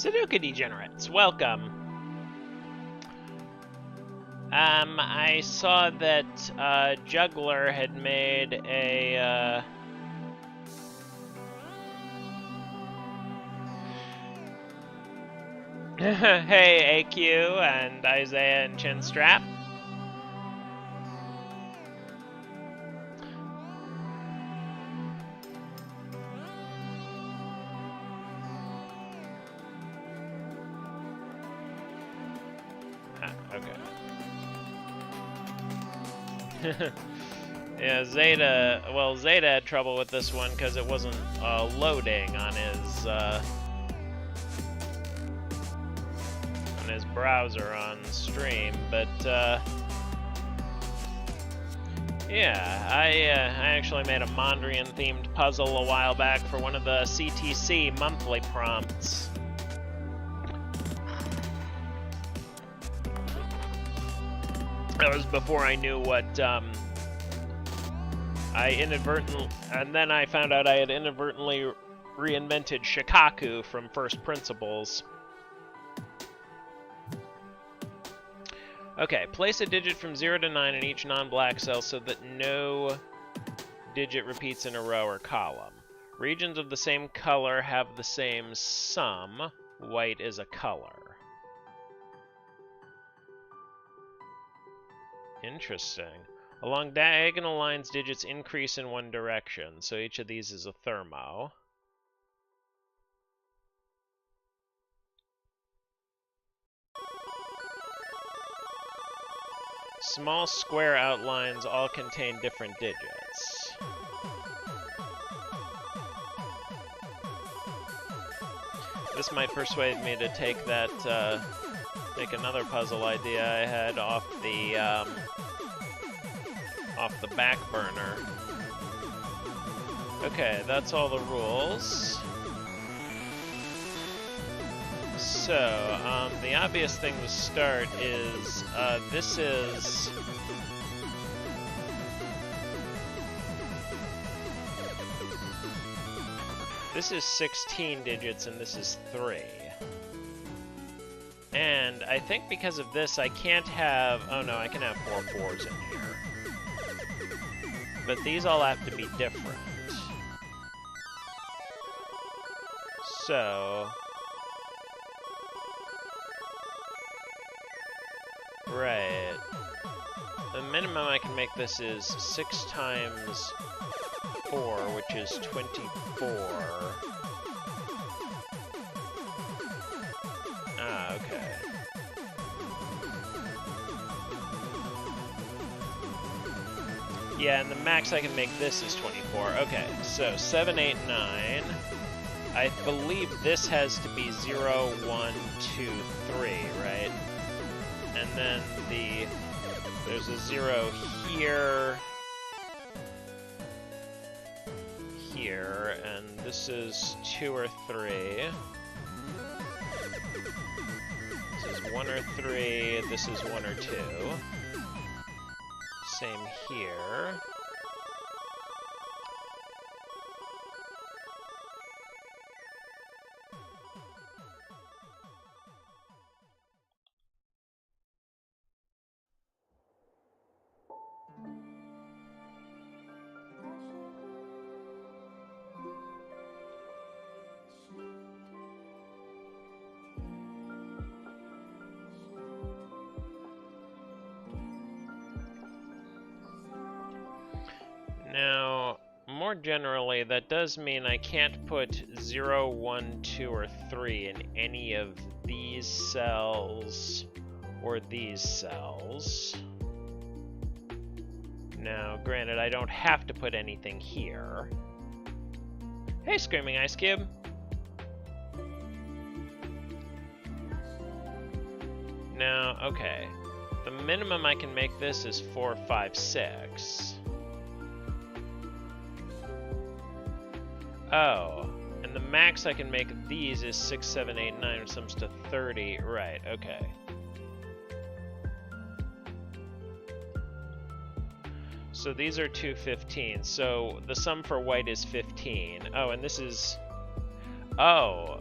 Sudoku degenerates, welcome. I saw that Juggler had made a hey AQ and Isaiah and Chinstrap. Yeah, Zeta had trouble with this one because it wasn't loading on his browser on stream, but yeah, I actually made a Mondrian themed puzzle a while back for one of the CTC monthly prompts. That was before I knew what and then I found out I had inadvertently reinvented Shikaku from First Principles. Okay, place a digit from 0 to 9 in each non-black cell so that no digit repeats in a row or column. Regions of the same color have the same sum. White is a color. Interesting. Along diagonal lines, digits increase in one direction, so each of these is a thermo. Small square outlines all contain different digits. This might persuade me to take that, take another puzzle idea I had off the back burner. Okay, that's all the rules. So, the obvious thing to start is, this is 16 digits and this is 3. And I think because of this I can't have, oh no, I can have 4 4s in here. But these all have to be different. So, right. The minimum I can make this is 6 times 4, which is 24. Ah, okay. Yeah, and the max I can make this is 24. Okay, so 7, 8, 9. I believe this has to be 0, 1, 2, 3, right? And then there's a 0 here, here, and this is 2 or 3. This is 1 or 3, this is 1 or 2. Same here. Now, more generally, that does mean I can't put 0, 1, 2, or 3 in any of these cells or these cells. Now, granted, I don't have to put anything here. Hey, Screaming Ice Cube! Now, okay. The minimum I can make this is 4, 5, 6. Oh, and the max I can make these is 6, 7, 8, 9, which sums to 30. Right, okay. So these are 2 15s. So the sum for white is 15. Oh, and this is... Oh.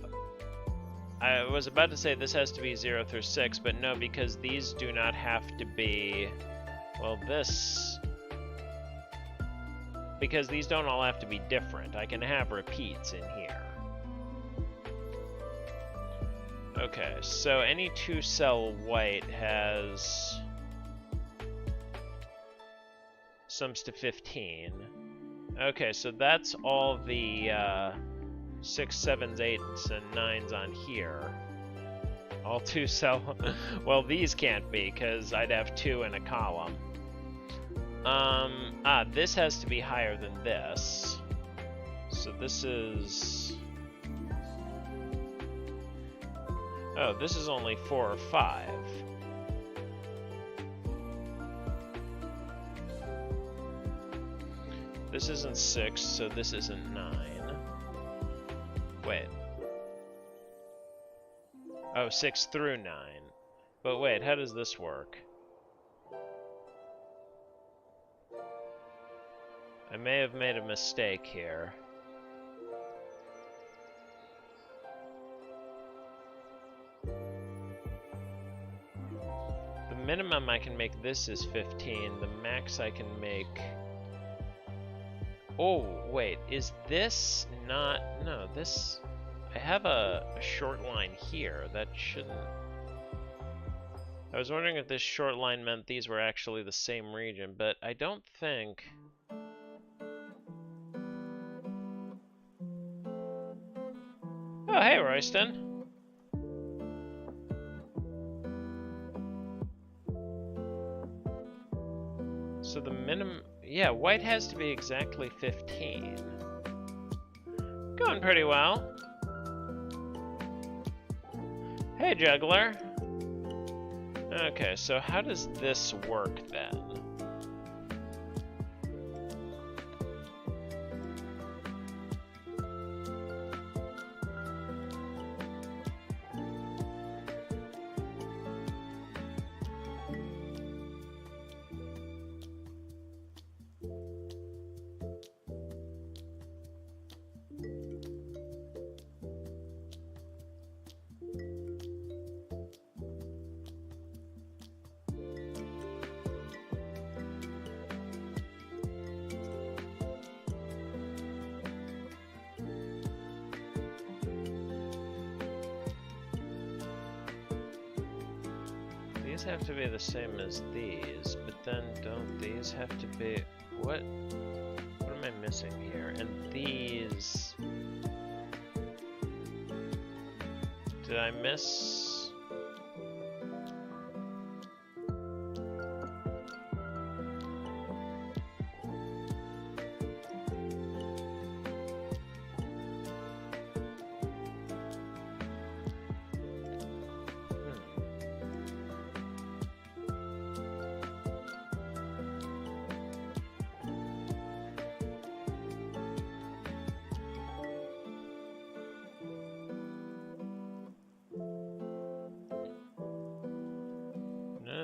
I was about to say this has to be 0 through 6, but no, because these do not have to be... Well, this... Because these don't all have to be different. I can have repeats in here. Okay, so any 2-cell white has... sums to 15. Okay, so that's all the 6, 7s, 8s, and 9s on here. All 2-cell... Well, these can't be, because I'd have 2 in a column. This has to be higher than this. So this is... Oh, this is only 4 or 5. This isn't 6, so this isn't 9. Wait. Oh, 6 through 9. But wait, how does this work? I may have made a mistake here. The minimum I can make this is 15. The max I can make... Oh, wait, is this not... No, this... I have a short line here. That shouldn't... I was wondering if this short line meant these were actually the same region, but I don't think... Oh, hey, Royston. So the minimum... Yeah, white has to be exactly 15. Going pretty well. Hey, juggler. Okay, so how does this work then? These have to be the same as these, but then don't these have to be... What am I missing here? And these... Did I miss...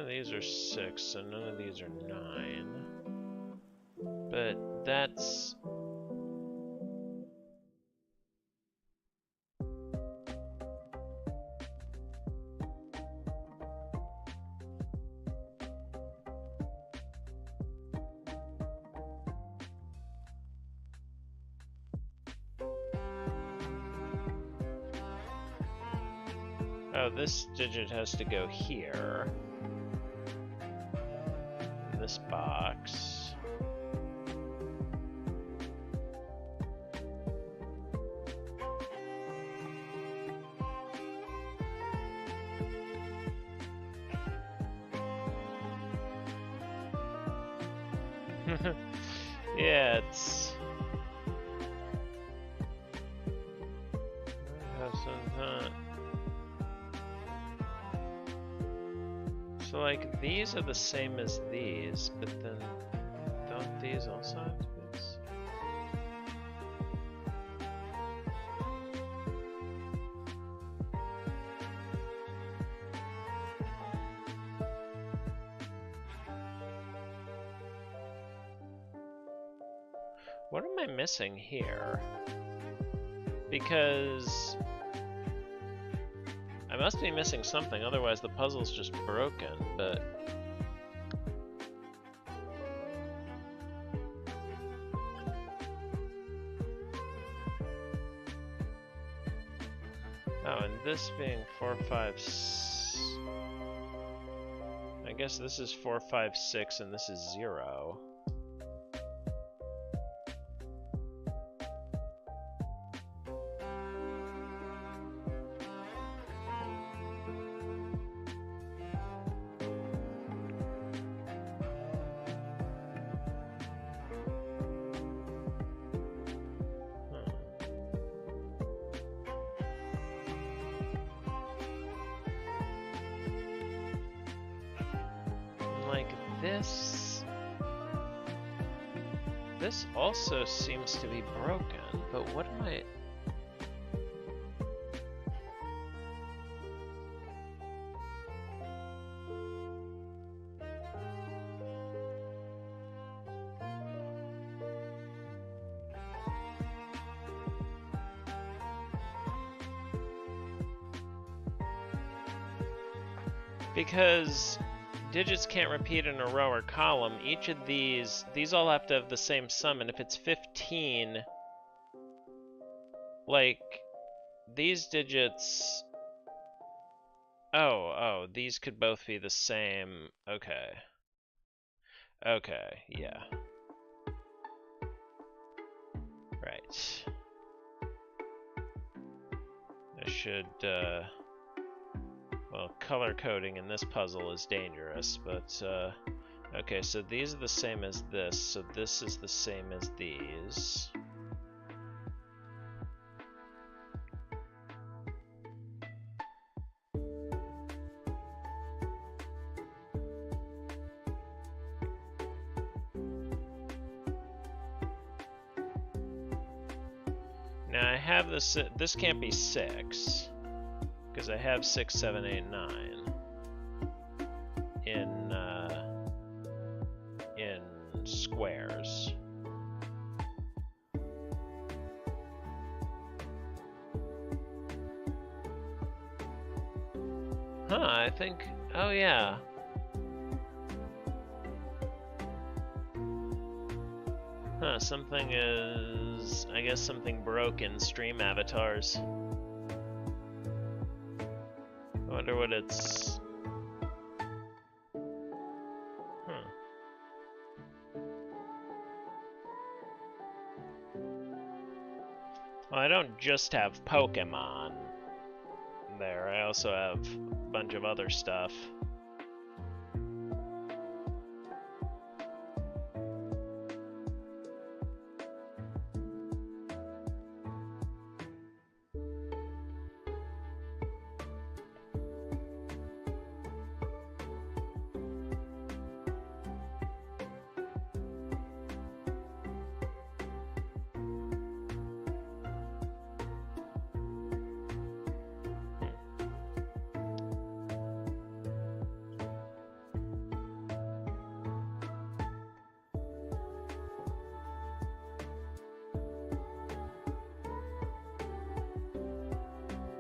These are 6, so none of these are 9. But that's... Oh, this digit has to go here. This box. Yeah, it's... So, like, these are the same as these, but then don't these also have to be this? What am I missing here? Because... I must be missing something, otherwise the puzzle's just broken, but... Oh, and this being 4, 5, I guess this is 4, 5, 6, and this is 0. This also seems to be broken, but what am I... Because digits can't repeat in a row or column. Each of these all have to have the same sum, and if it's 15, like, these digits... Oh, these could both be the same. Okay. Okay, yeah. Right. I should, well, color coding in this puzzle is dangerous, but, okay, so these are the same as this, so this is the same as these. Now I have this can't be 6. Because I have 6, 7, 8, 9 in squares. Huh, I think, oh yeah. Huh, something is, I guess something broke in stream avatars. I wonder what it's... Well, I don't just have Pokemon there, I also have a bunch of other stuff.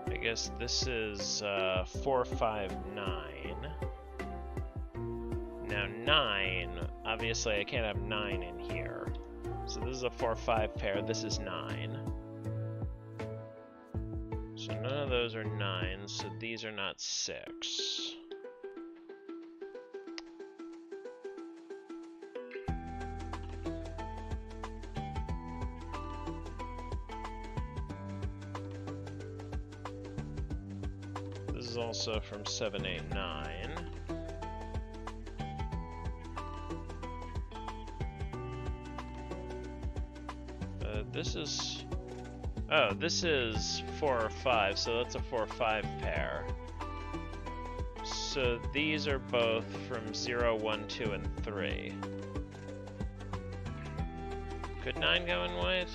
I guess this is 4, 5, 9. Now 9, obviously I can't have 9 in here. So this is a 4, 5 pair, this is 9. So none of those are 9, so these are not 6. Also from 7, 8, 9. This is... Oh, this is 4 or 5, so that's a 4, 5 pair. So these are both from 0, 1, 2, and 3. Could 9 go in white?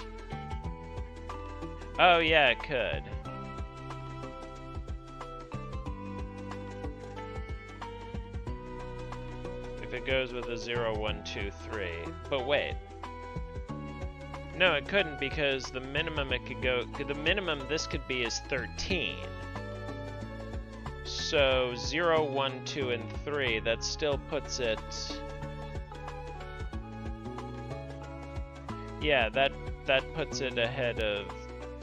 Oh yeah, it could. It goes with a 0, 1, 2, 3. But wait. No, it couldn't because the minimum it could go... The minimum this could be is 13. So 0, 1, 2, and 3, that still puts it... Yeah, that puts it ahead of...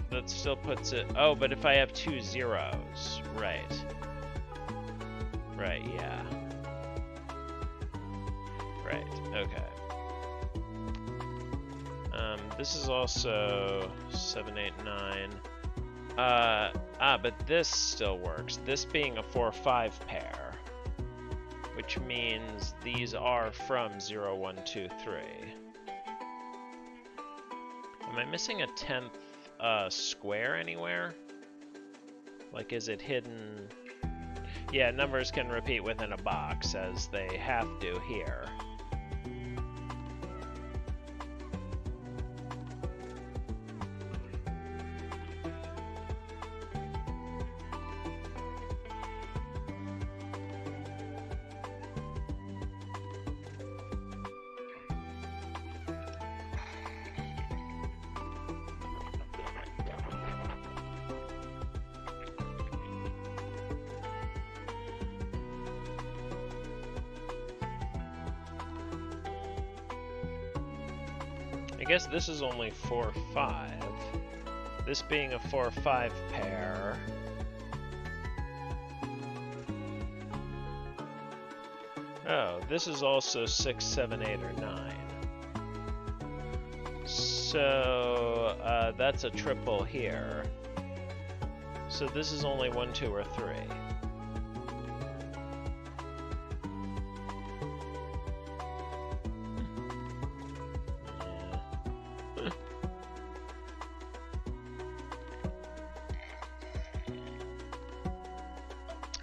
That still puts it... Oh, but if I have 2 zeros. Right. Right, yeah. Right, okay. This is also 7, 8, 9. But this still works. This being a 4, 5 pair. Which means these are from 0, 1, 2, 3. Am I missing a 10th square anywhere? Like, is it hidden? Yeah, numbers can repeat within a box, as they have to here. I guess this is only 4, 5. This being a 4, 5 pair. Oh, this is also 6, 7, 8, or 9. So, that's a triple here. So this is only 1, 2, or 3.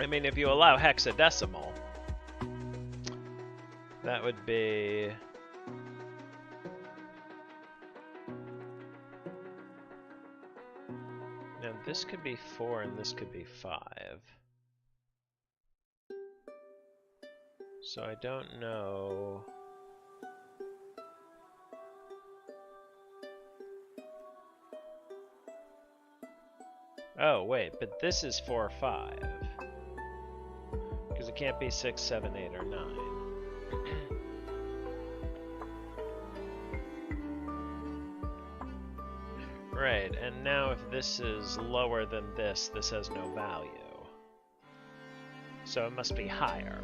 I mean, if you allow hexadecimal, that would be... Now, this could be 4 and this could be 5. So I don't know... Oh, wait, but this is 4, 5. Because it can't be 6, 7, 8, or 9. Right, and now if this is lower than this has no value. So it must be higher.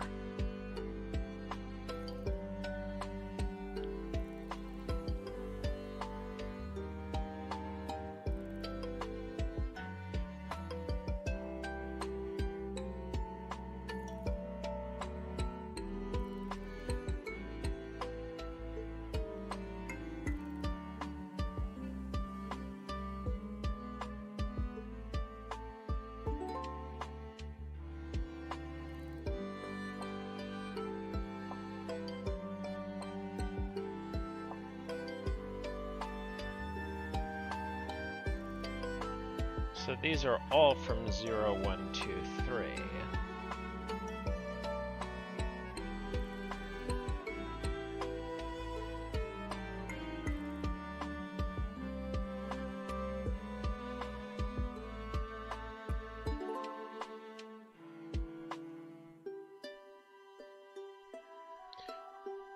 So these are all from 0, 1, 2, 3.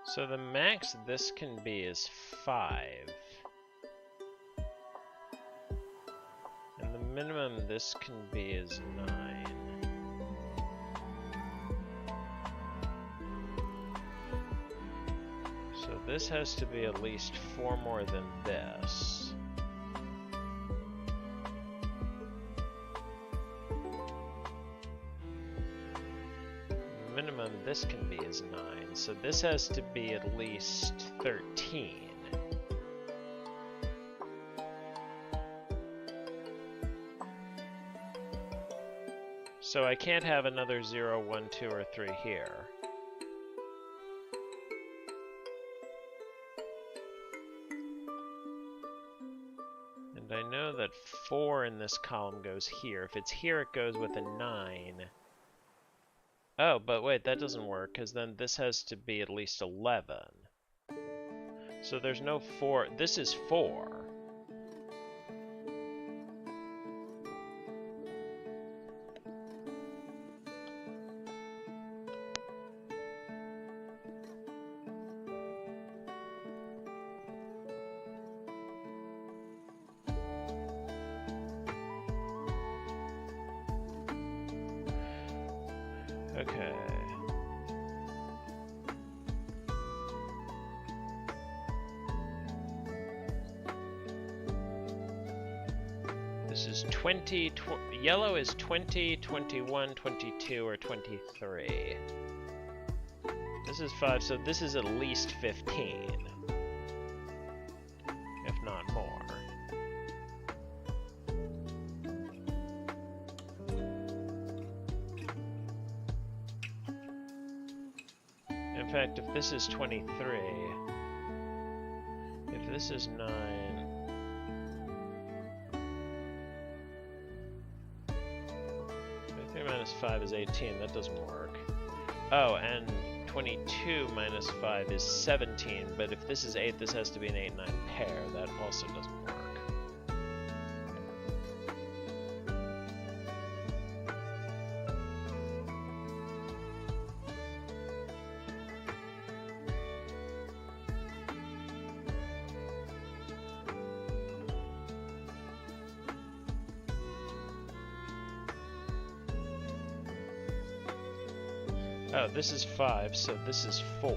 So the max this can be is 5. And the minimum this can be is 9. So this has to be at least 4 more than this. The minimum this can be is 9. So this has to be at least 13. So I can't have another 0, 1, 2, or 3 here. And I know that 4 in this column goes here. If it's here, it goes with a 9. Oh, but wait, that doesn't work, because then this has to be at least 11. So there's no 4. This is 4. Okay. This is 20, yellow is 20, 21, 22, or 23. This is 5, so this is at least 15. If not more. In fact, if this is 23, if this is 9, 23 minus 5 is 18, that doesn't work. Oh, and 22 minus 5 is 17, but if this is 8, this has to be an 8-9 pair, that also doesn't work. Oh, this is 5, so this is 4.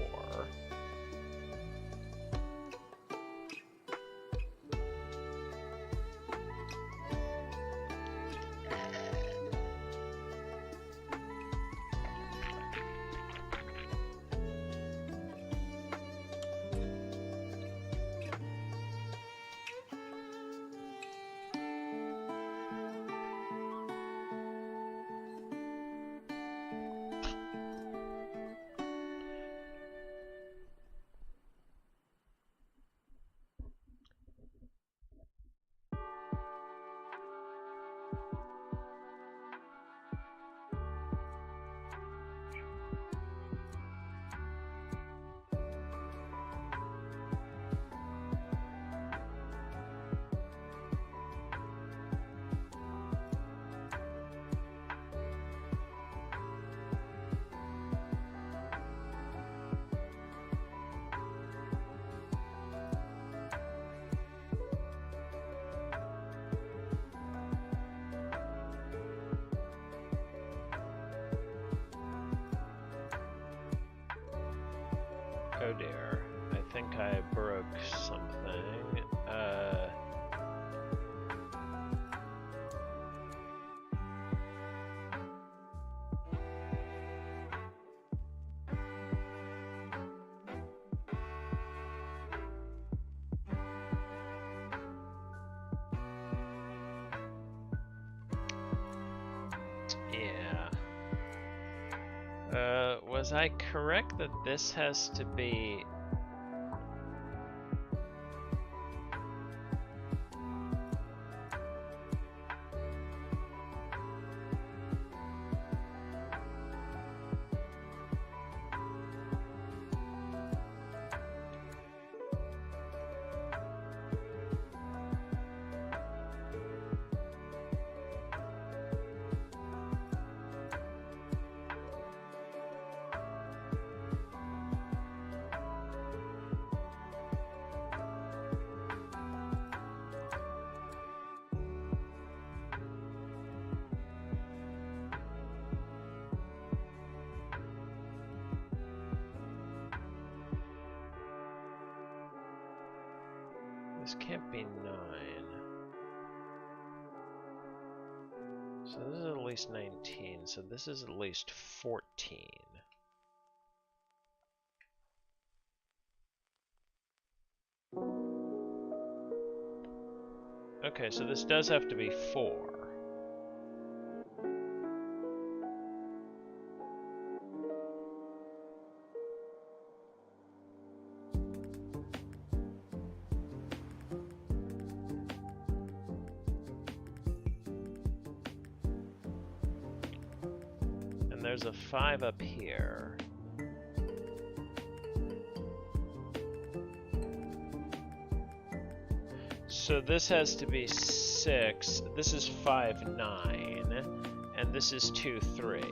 Oh dear, I think I broke something. Was I correct that this has to be... This can't be 9. So this is at least 19, so this is at least 14. Okay, so this does have to be 4. There's a 5 up here. So this has to be 6. This is 5, 9. And this is 2, 3.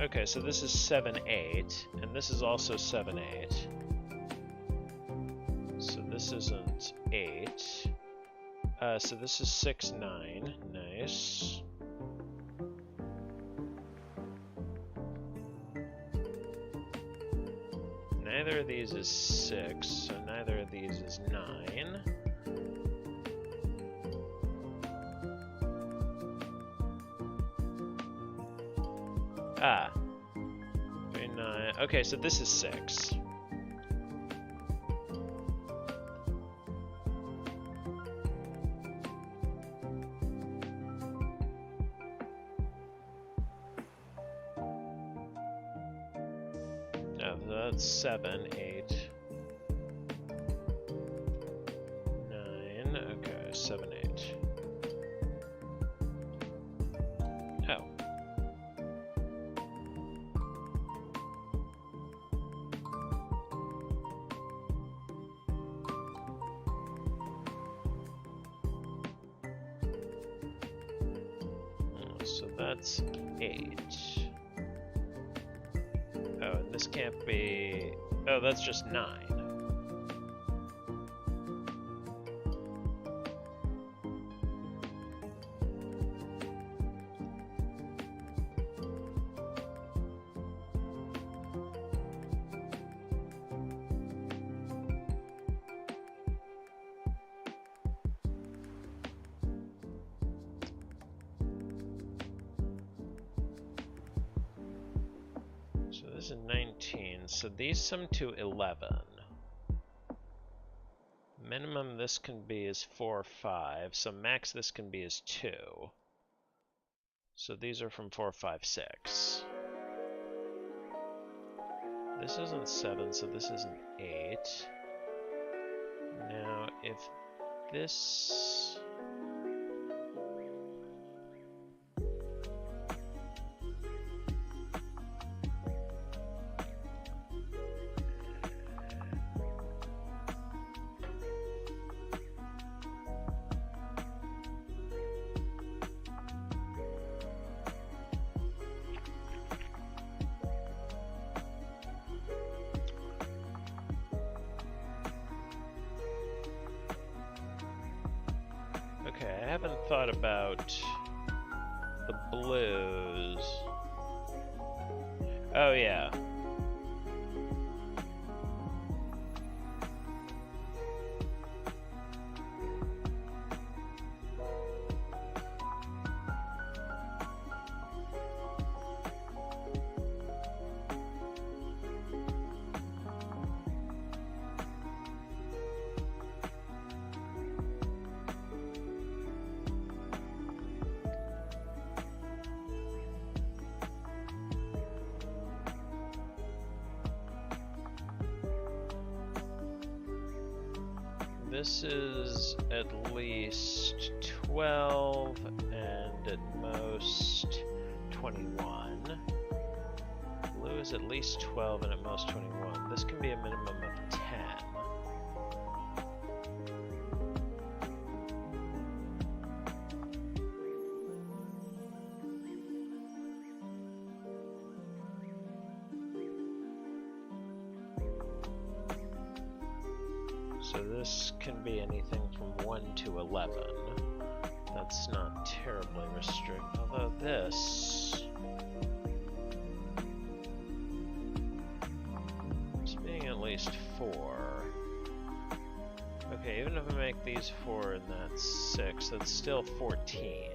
Okay, so this is 7, 8. And this is also 7, 8. So this isn't 8. So this is 6, 9. Nice. Neither of these is 6, so neither of these is 9. Ah. 3, 9. Okay, so this is 6. No, that's 7, 8, 9. Okay, 7, 8. Oh. So that's 8. Oh, and this can't be... Oh, that's just 9. So this is 19, so these sum to 11. Minimum this can be is 4, 5, so max this can be is 2. So these are from 4, 5, 6. This isn't 7, so this isn't 8. Now, if this... Okay, I haven't thought about the blues. Oh, yeah. This is at least 12 and at most 21. Blue is at least 12 and at most 21. This can be a minimum of 10. So this can be anything from 1 to 11. That's not terribly restricted, although this being at least 4. Okay, even if I make these 4 and that's 6, that's still 14.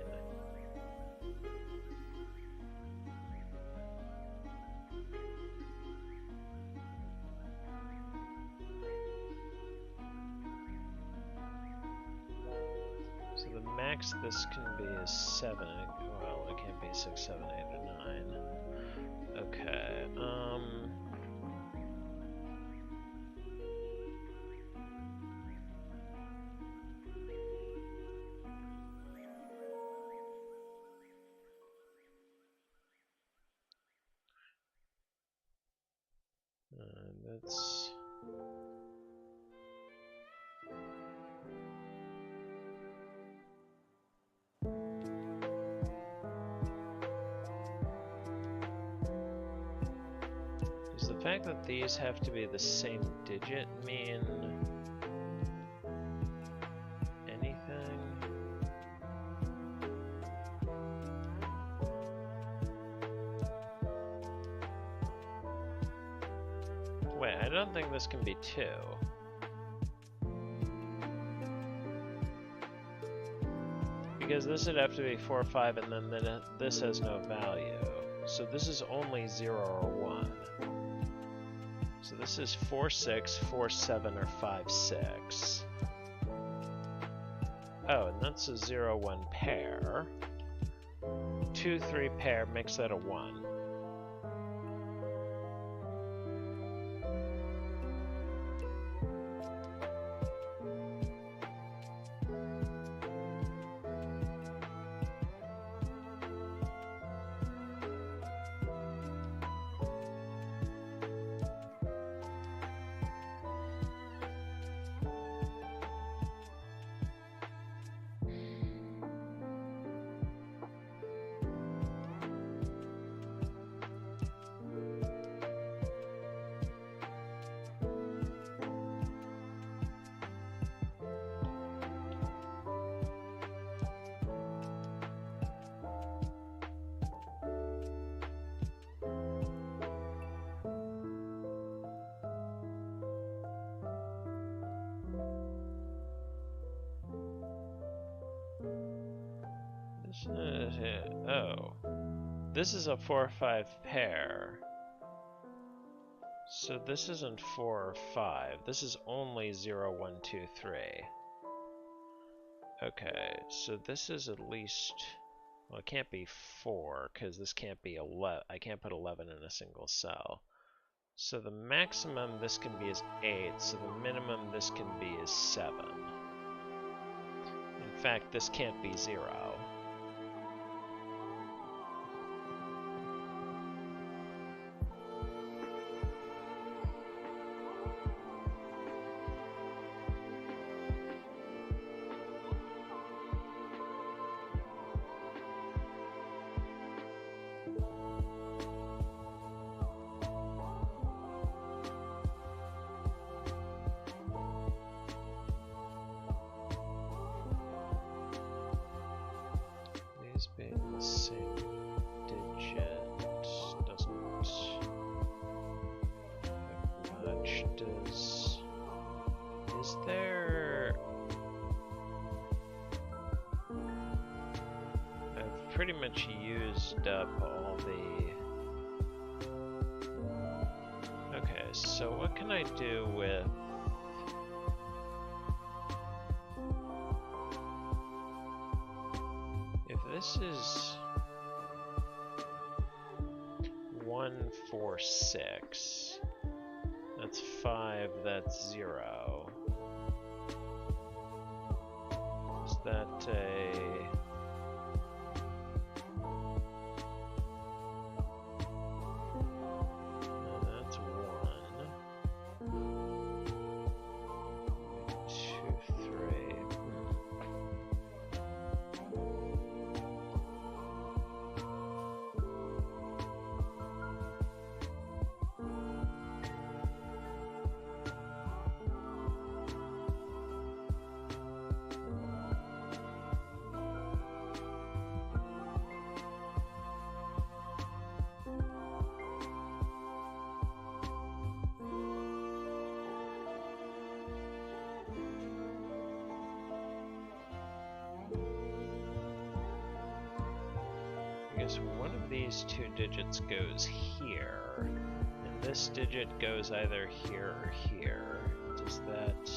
Max this can be is 7. Well, it can't be 6, 7, 8, or 9. Okay, that's... Does the fact that these have to be the same digit mean anything? I don't think this can be 2. Because this would have to be 4, 5, and then this has no value. So this is only 0 or 1. So this is 4, 6, 4, 7, or 5, 6. Oh, and that's a 0, 1 pair. 2, 3 pair makes that a 1. Oh, this is a 4 or 5 pair. So this isn't 4 or 5. This is only 0, 1, 2, 3. Okay, so this is at least, well, it can't be 4 because this can't be 11. I can't put 11 in a single cell. So the maximum this can be is 8. So the minimum this can be is 7. In fact, this can't be 0. Being the same digit doesn't have much. Is there? I've pretty much used up all the. Okay, so what can I do with? This is 1, 4, 6. That's 5, that's 0. Is that a... No, that's 1. 2, 3. One of these 2 digits goes here, and this digit goes either here or here. Does that...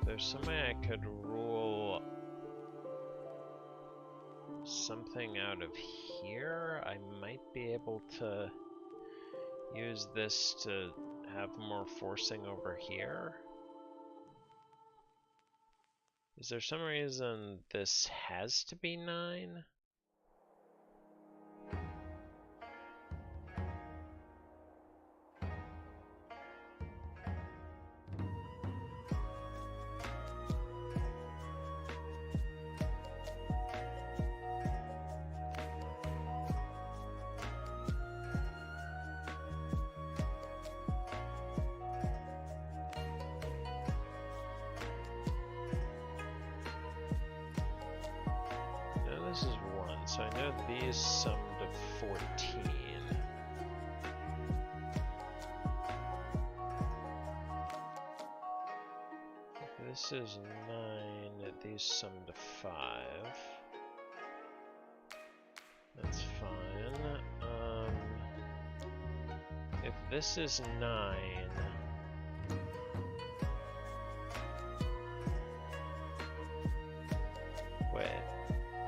If there's some way I could rule something out of here, I might be able to use this to have more forcing over here. Is there some reason this has to be 9? know these sum to 14. This is 9, these sum to 5. That's fine. If this is 9... Wait.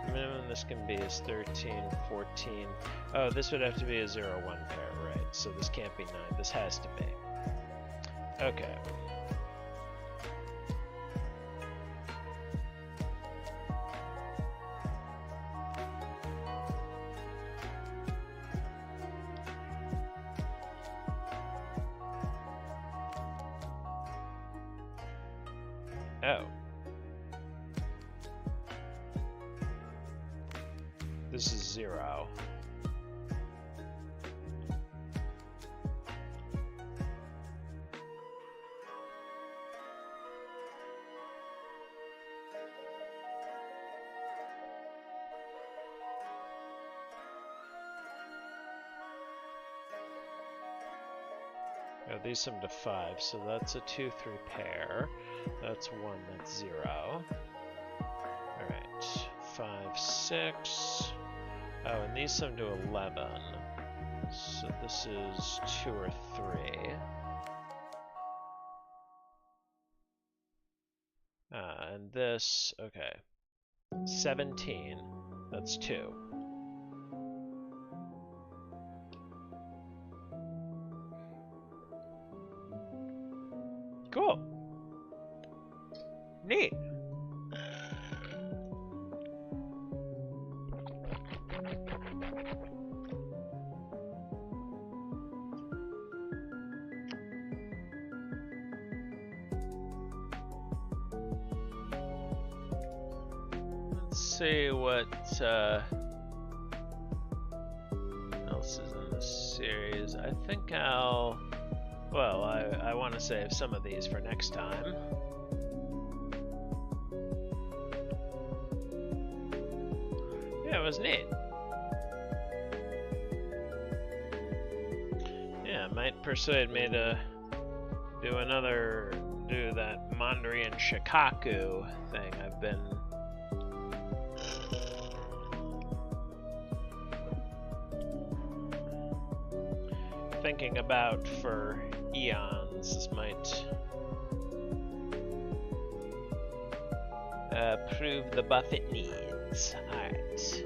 Minimum this can be is 13, 14... Oh, this would have to be a 0-1 pair, right? So this can't be 9. This has to be. Okay. Oh. This is 0. Oh, these sum to 5, so that's a 2-3 pair. That's 1, that's 0. Alright, 5, 6. Oh, and these sum to 11. So this is 2 or 3. And this, okay. 17, that's 2. Cool. Neat. Let's see what else is in this series. I think I'll... Well, I want to save some of these for next time. Yeah, it was neat. Yeah, it might persuade me to do that Mondrian Shikaku thing I've been thinking about for eons. This might prove the buff it needs. Alright.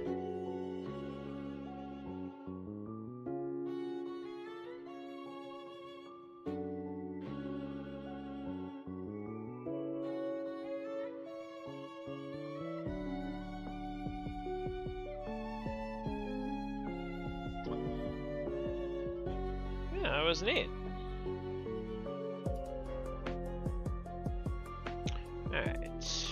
Yeah, that was neat. Alright.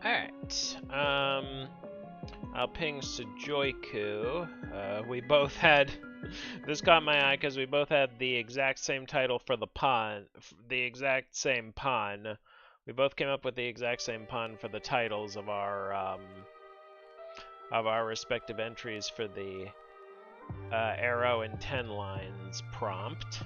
Alright, I'll ping Sujoiku. We both had, this caught my eye because we both had the exact same title for the pun, the exact same pun. We both came up with the exact same pun for the titles of our respective entries for the arrow and 10 lines prompt.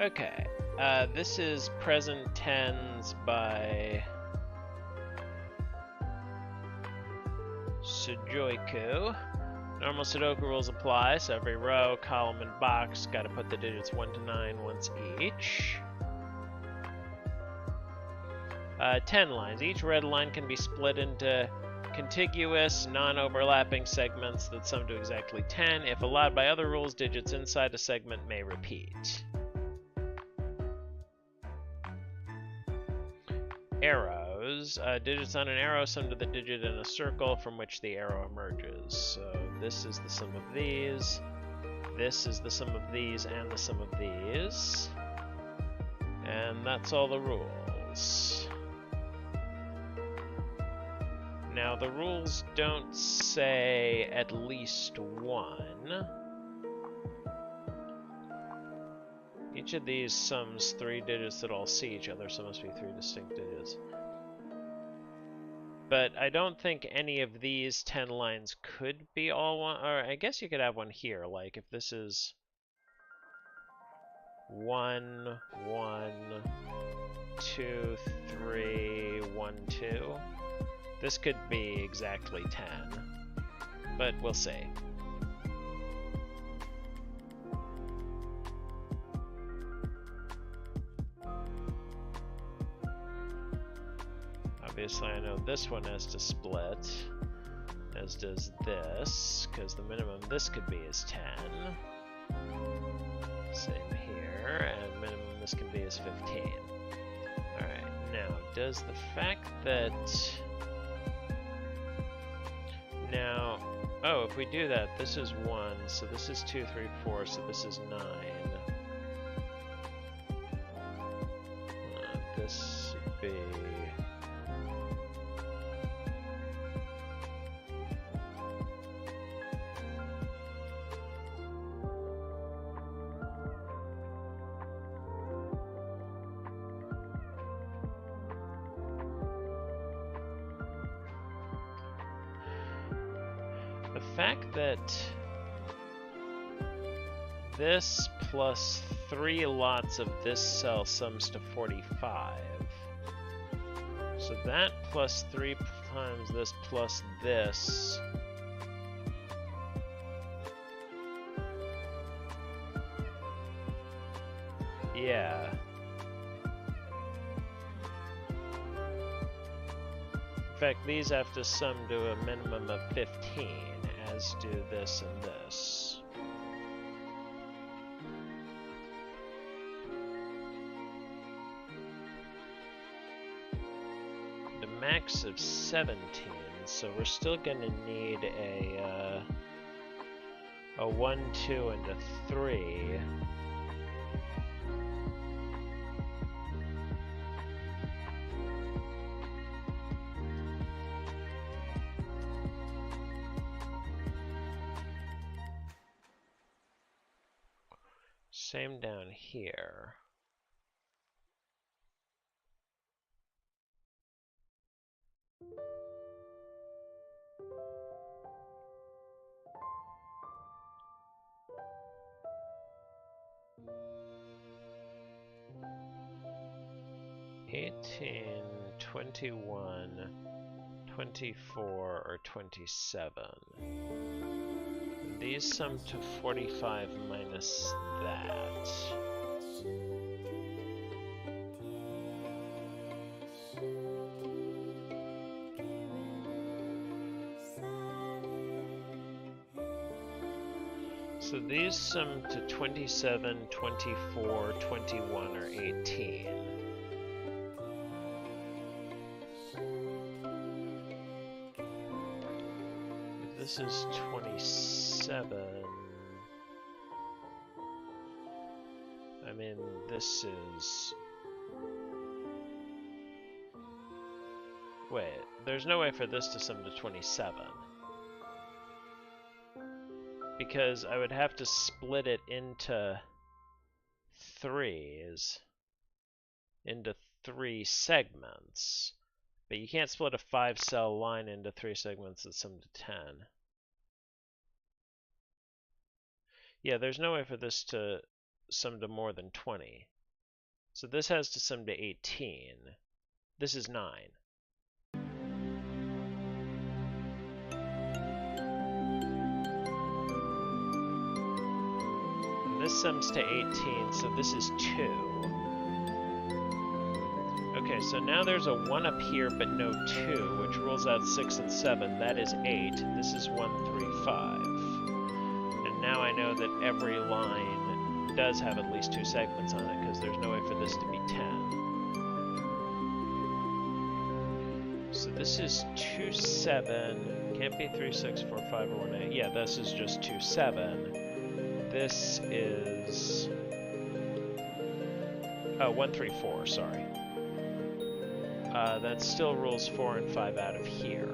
Okay, this is present tens by Sudoku. Normal Sudoku rules apply, so every row, column, and box got to put the digits 1 to 9 once each. 10 lines. Each red line can be split into contiguous, non-overlapping segments that sum to exactly 10. If allowed by other rules, digits inside a segment may repeat. Arrows. Digits on an arrow sum to the digit in a circle from which the arrow emerges. So this is the sum of these. This is the sum of these and the sum of these. And that's all the rules. Now, the rules don't say at least one. Each of these sums 3 digits that all see each other, so it must be 3 distinct digits. But I don't think any of these 10 lines could be all one, or I guess you could have one here, like if this is 1, 1, 2, 3, 1, 2. This could be exactly 10, but we'll see. Obviously, I know this one has to split, as does this, because the minimum this could be is 10. Same here, and minimum this can be is 15. Alright, now, does the fact that... Now, oh, if we do that, this is 1, so this is 2, 3, 4, so this is 9. This would be... The fact that this plus 3 lots of this cell sums to 45. So that plus 3 times this plus this. Yeah. In fact, these have to sum to a minimum of 15, as do this and this. The max of 17, so we're still going to need a 1, 2, and a 3. Same down here. $18, $21, $24, or $27. These sum to 45 minus that. So these sum to 27, 24, 21, or 18. This is 27. I mean, this is... Wait, there's no way for this to sum to 27. Because I would have to split it into 3s. Into 3 segments. But you can't split a 5-cell line into 3 segments that sum to 10. Yeah, there's no way for this to sum to more than 20. So this has to sum to 18. This is 9. And this sums to 18, so this is 2. Okay, so now there's a 1 up here, but no 2, which rules out 6 and 7. That is 8. This is 1, 3, 5. And now I know that every line does have at least 2 segments on it, because there's no way for this to be 10. So this is 2, 7. Can't be 3, 6, 4, 5, or 1, 8. Yeah, this is just 2, 7. This is... oh, 1, 3, 4, sorry. That still rules 4 and 5 out of here.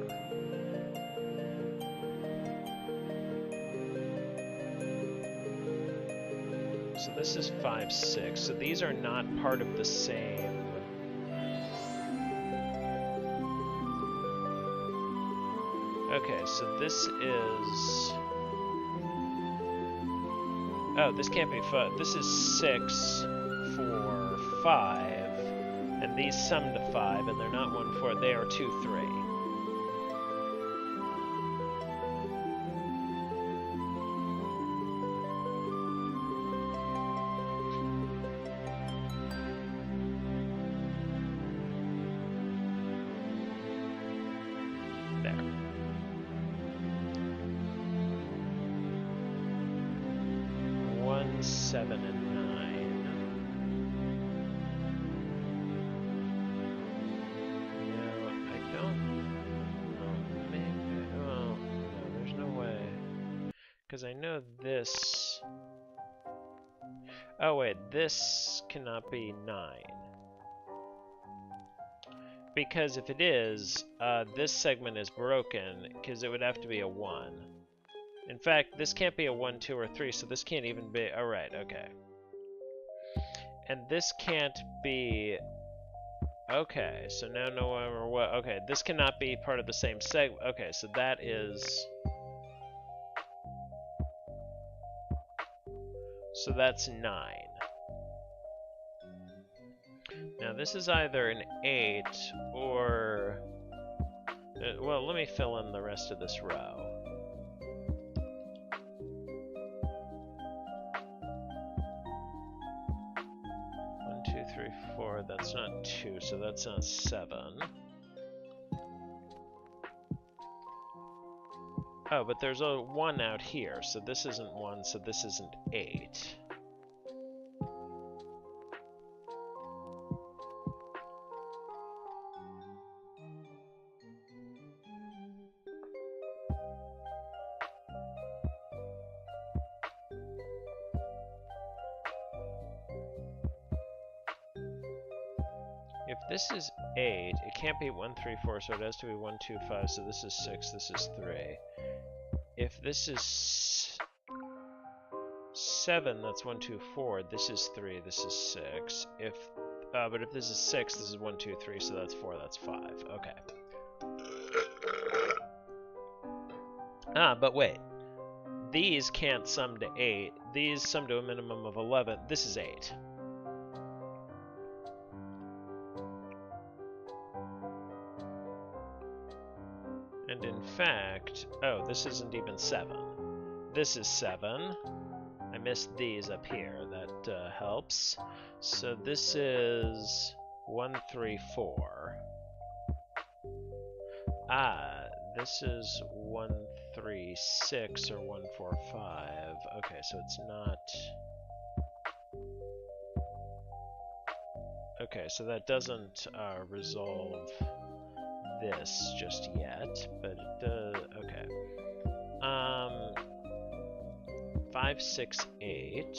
So this is 5, 6. So these are not part of the same... okay, so this is... oh, this can't be 5. This is 6, 4, 5. And these sum to 5, and they're not 1, 4. They are 2, 3. There. 1, 7, and 9. Because I know this... oh wait, this cannot be 9. Because if it is, this segment is broken, because it would have to be a 1. In fact, this can't be a 1, 2, or 3, so this can't even be... oh right, okay. And this can't be... okay, so now no matter what... okay, this cannot be part of the same segment. Okay, so that is... so that's 9. Now this is either an 8 or... well, let me fill in the rest of this row. One, 2, 3, 4, that's not 2, so that's not 7. Oh, but there's a 1 out here, so this isn't 1, so this isn't 8. If this is 8, it can't be 1, 3, 4, so it has to be 1, 2, 5, so this is 6, this is 3. If this is 7, that's 1, 2, 4, this is 3, this is 6. But if this is 6, this is 1, 2, 3, so that's 4, that's 5. Okay. Ah, but wait. These can't sum to 8. These sum to a minimum of 11. This is 8. And in fact, oh, this isn't even 7. This is 7. I missed these up here. That helps. So this is 1, 3, 4. Ah, this is 1, 3, 6 or 1, 4, 5. Okay, so it's not... okay, so that doesn't resolve this just yet, but it does. Okay. 5, 6, 8.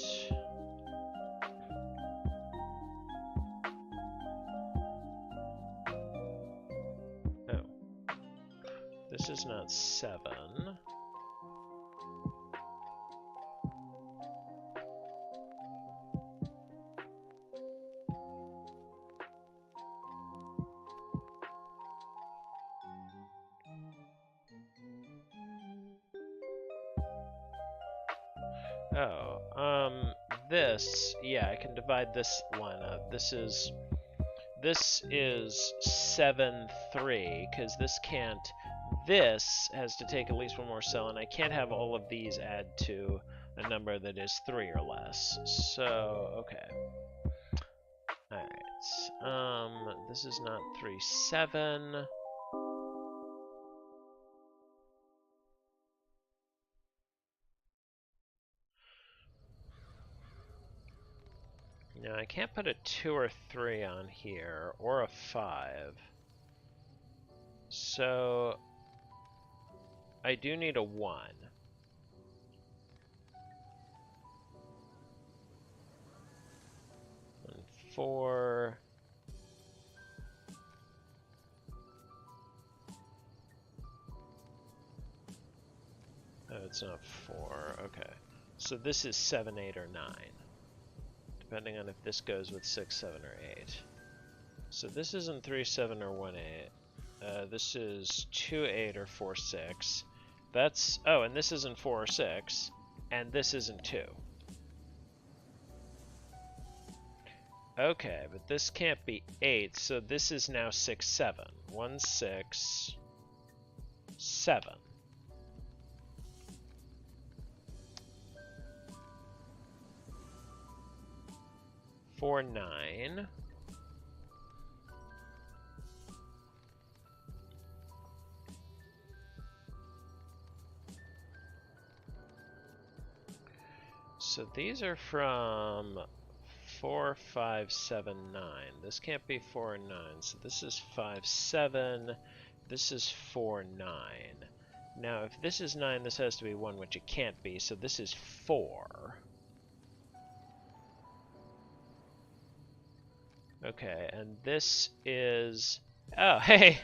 Oh. This is not 7. Oh, this, yeah, I can divide this line up. This is 7, 3, because this can't, this has to take at least one more cell, and I can't have all of these add to a number that is 3 or less. So, okay. Alright, this is not 3, 7. Now, I can't put a 2 or 3 on here, or a 5. So, I do need a 1. And 4. Oh, it's not 4. Okay. So this is 7, 8, or 9. Depending on if this goes with 6, 7, or 8. So this isn't 3, 7, or 1, 8. This is 2, 8, or 4, 6. That's... Oh, and this isn't 4 or 6. And this isn't 2. Okay, but this can't be 8, so this is now 6, 7. 1, 6, 7. Four, 9. So these are from 4, 5, 7, 9. This can't be 4 and 9. So this is 5, 7. This is 4, 9. Now, if this is 9, this has to be 1, which it can't be. So this is 4. Okay, and this is... Oh, hey!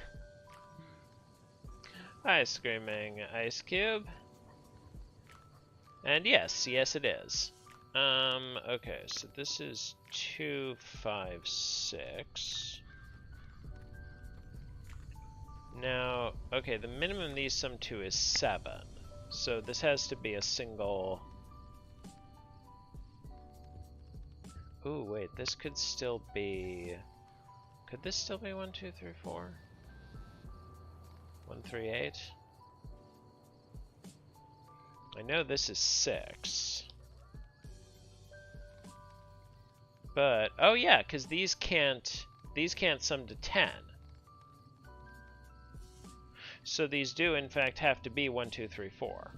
Hi, Screaming Ice Cube. And yes, yes it is. Okay, so this is 2, 5, 6. Now, okay, the minimum these sum to is 7. So this has to be a single... Ooh, wait, this could still be... Could this still be 1, 2, 3, 4? 1, 3, 8? I know this is 6. But, oh yeah, because these can't sum to 10. So these do, in fact, have to be 1, 2, 3, 4.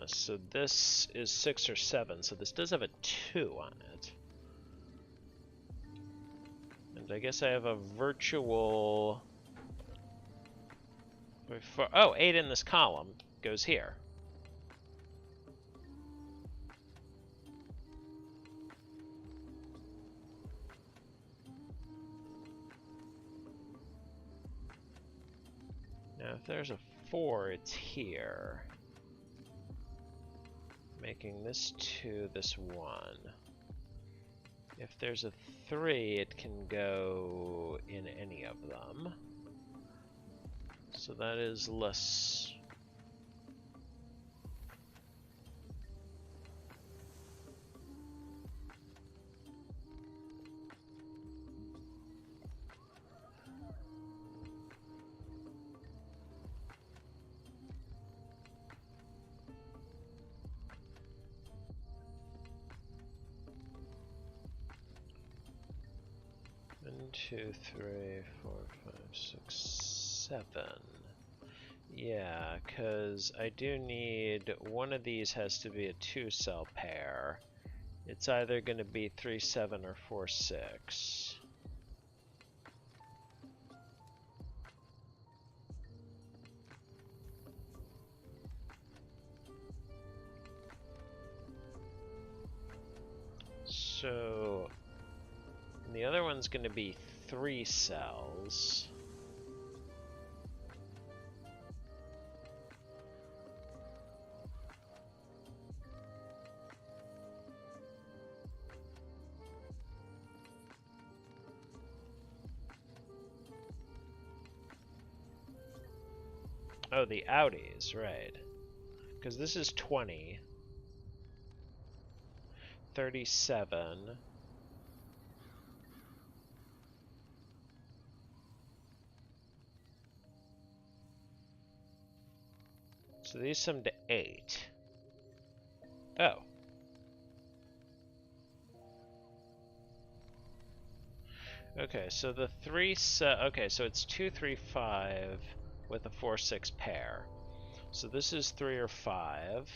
So this is 6 or 7, so this does have a 2 on it. And I guess I have a virtual... Oh, 8 in this column goes here. Now if there's a 4, it's here. Making this 2, this 1. If there's a 3, it can go in any of them. So that is less... One, 2, 3, 4, 5, 6, 7. Yeah, because I do need... One of these has to be a 2-cell pair. It's either going to be 3, 7 or 4, 6. So... the other one's going to be 3 cells. Oh, the outies, right. Because this is 20. 37. So these sum to 8. Oh. Okay, so the 3 okay, so it's 2, 3, 5 with a 4, 6 pair. So this is 3 or 5.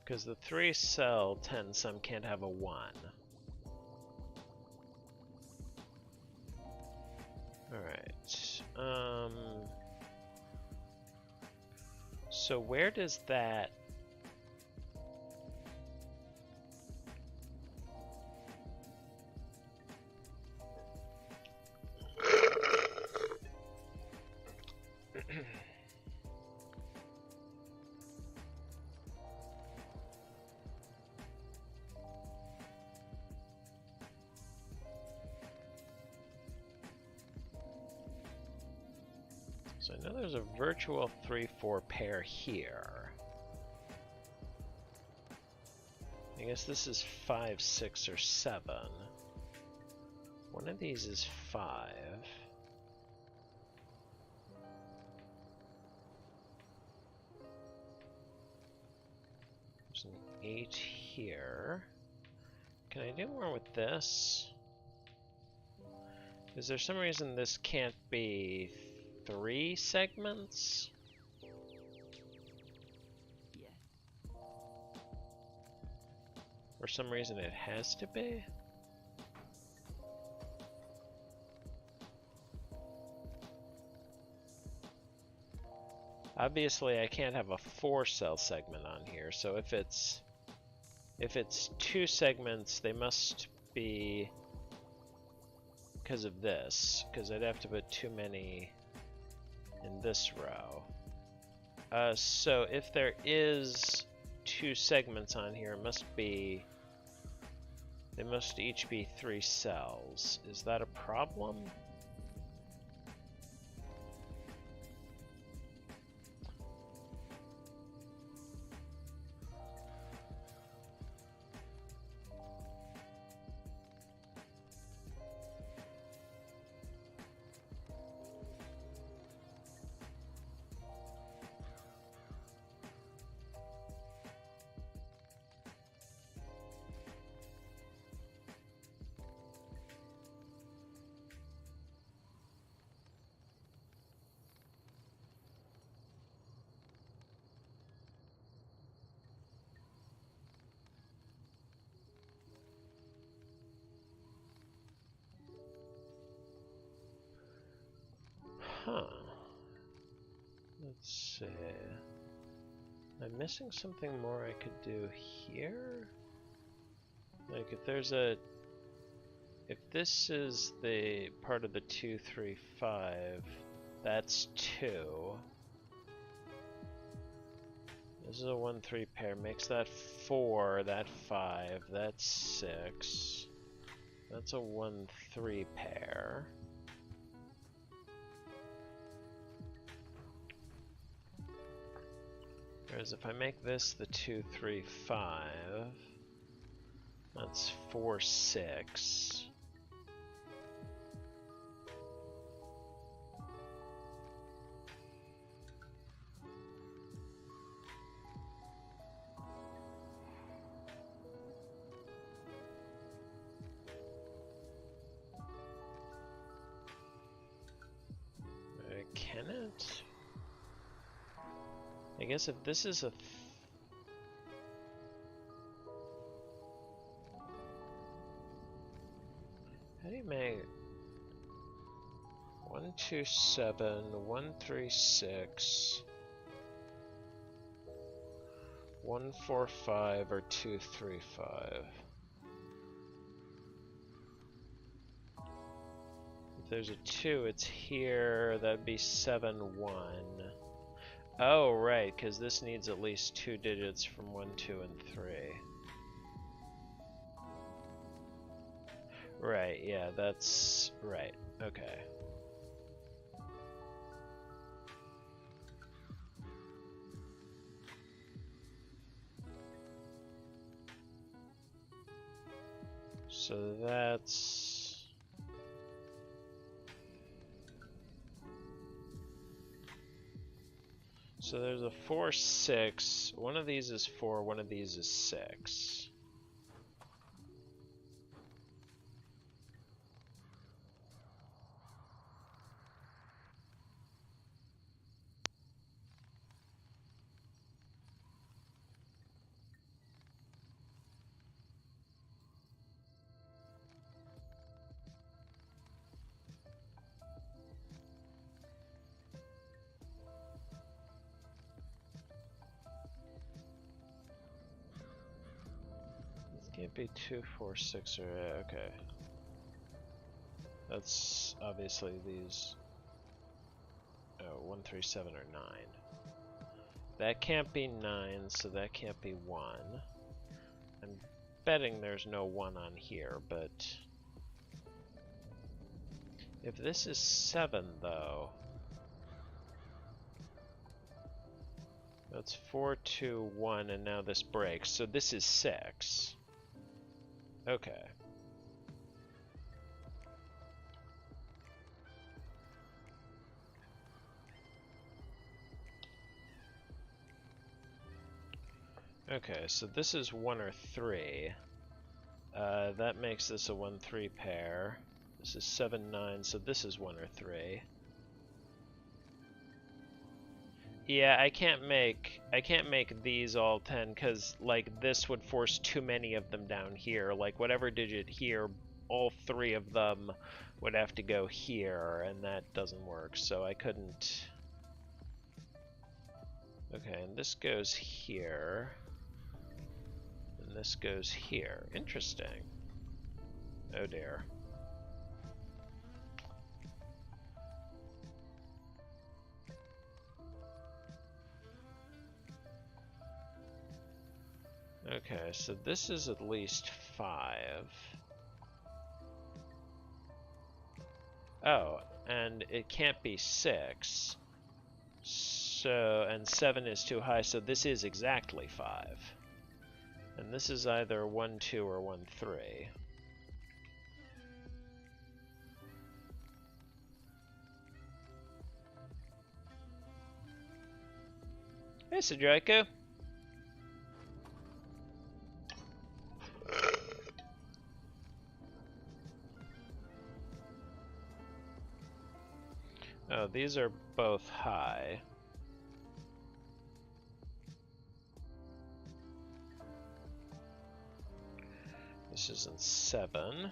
Because the 3 cell 10 sum can't have a 1. Alright. So where does that... So I know there's a virtual 3-4 pair here. I guess this is 5, 6, or 7. One of these is 5. There's an 8 here. Can I do more with this? Is there some reason this can't be 3 segments? Yes. For some reason it has to be? Obviously I can't have a 4-cell segment on here, so if it's 2 segments, they must be because of this, because I'd have to put too many in this row. So if there is 2 segments on here, they must each be 3 cells. Is that a problem? Huh. Let's see. I'm missing something more I could do here? Like if this is the part of the 2, 3, 5, that's 2. This is a 1, 3 pair, makes that 4, that 5, that's 6. That's a 1, 3 pair. Whereas if I make this the 2, 3, 5, that's 4, 6. Can it? I guess if this is a how do you make 1, 2, 7, 1, 3, 6, 1, 4, 5, or 2, 3, 5? If there's a 2, it's here. That'd be 7, 1. Oh, right, because this needs at least 2 digits from 1, 2, and 3. Right, yeah, that's right. Okay. So that's... So there's a 4, 6. One of these is 4, one of these is 6. Can't be 2, 4, 6, or okay. That's obviously these. Oh, 1, 3, 7, or 9. That can't be 9, so that can't be 1. I'm betting there's no 1 on here, but if this is 7, though, that's 4, 2, 1, and now this breaks, so this is 6. Okay. Okay, so this is 1 or 3. That makes this a 1, 3 pair. This is 7, 9, so this is 1 or 3. Yeah, I can't make these all 10 because like this would force too many of them down here. Like whatever digit here, all 3 of them would have to go here, and that doesn't work. So I couldn't. Okay, and this goes here, and this goes here. Interesting. Oh dear. Okay, so this is at least 5. Oh, and it can't be 6. So, and 7 is too high, so this is exactly 5. And this is either 1, 2, or 1, 3. Hey, Sudraku. Oh, these are both high. This isn't 7.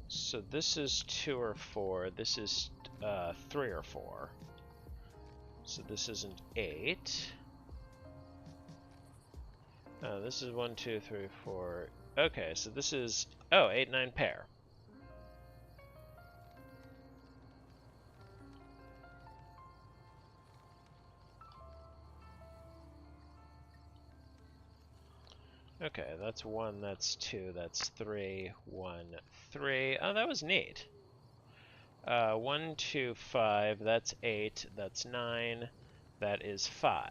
So this is 2 or 4. This is 3 or 4. So this isn't 8. This is 1, 2, 3, 4. Okay, so this is 8, 9 pair. Okay, that's 1, that's 2, that's 3, 1, 3. Oh, that was neat. 1, 2, 5, that's 8, that's 9, that is 5.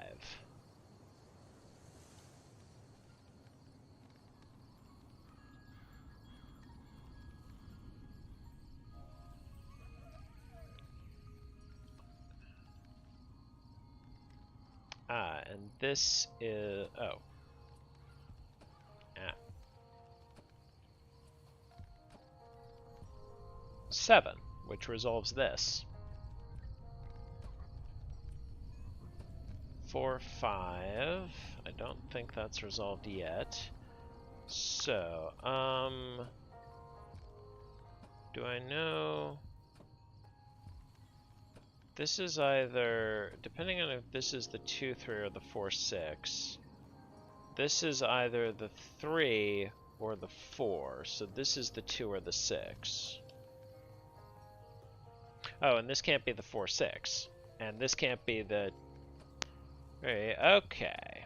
And this is, 7, which resolves this. 4, 5. I don't think that's resolved yet. So, do I know? This is either, depending on if this is the 2, 3 or the 4, 6. This is either the 3 or the 4. So this is the 2 or the 6. Oh, and this can't be the 4, 6. And this can't be the... Okay.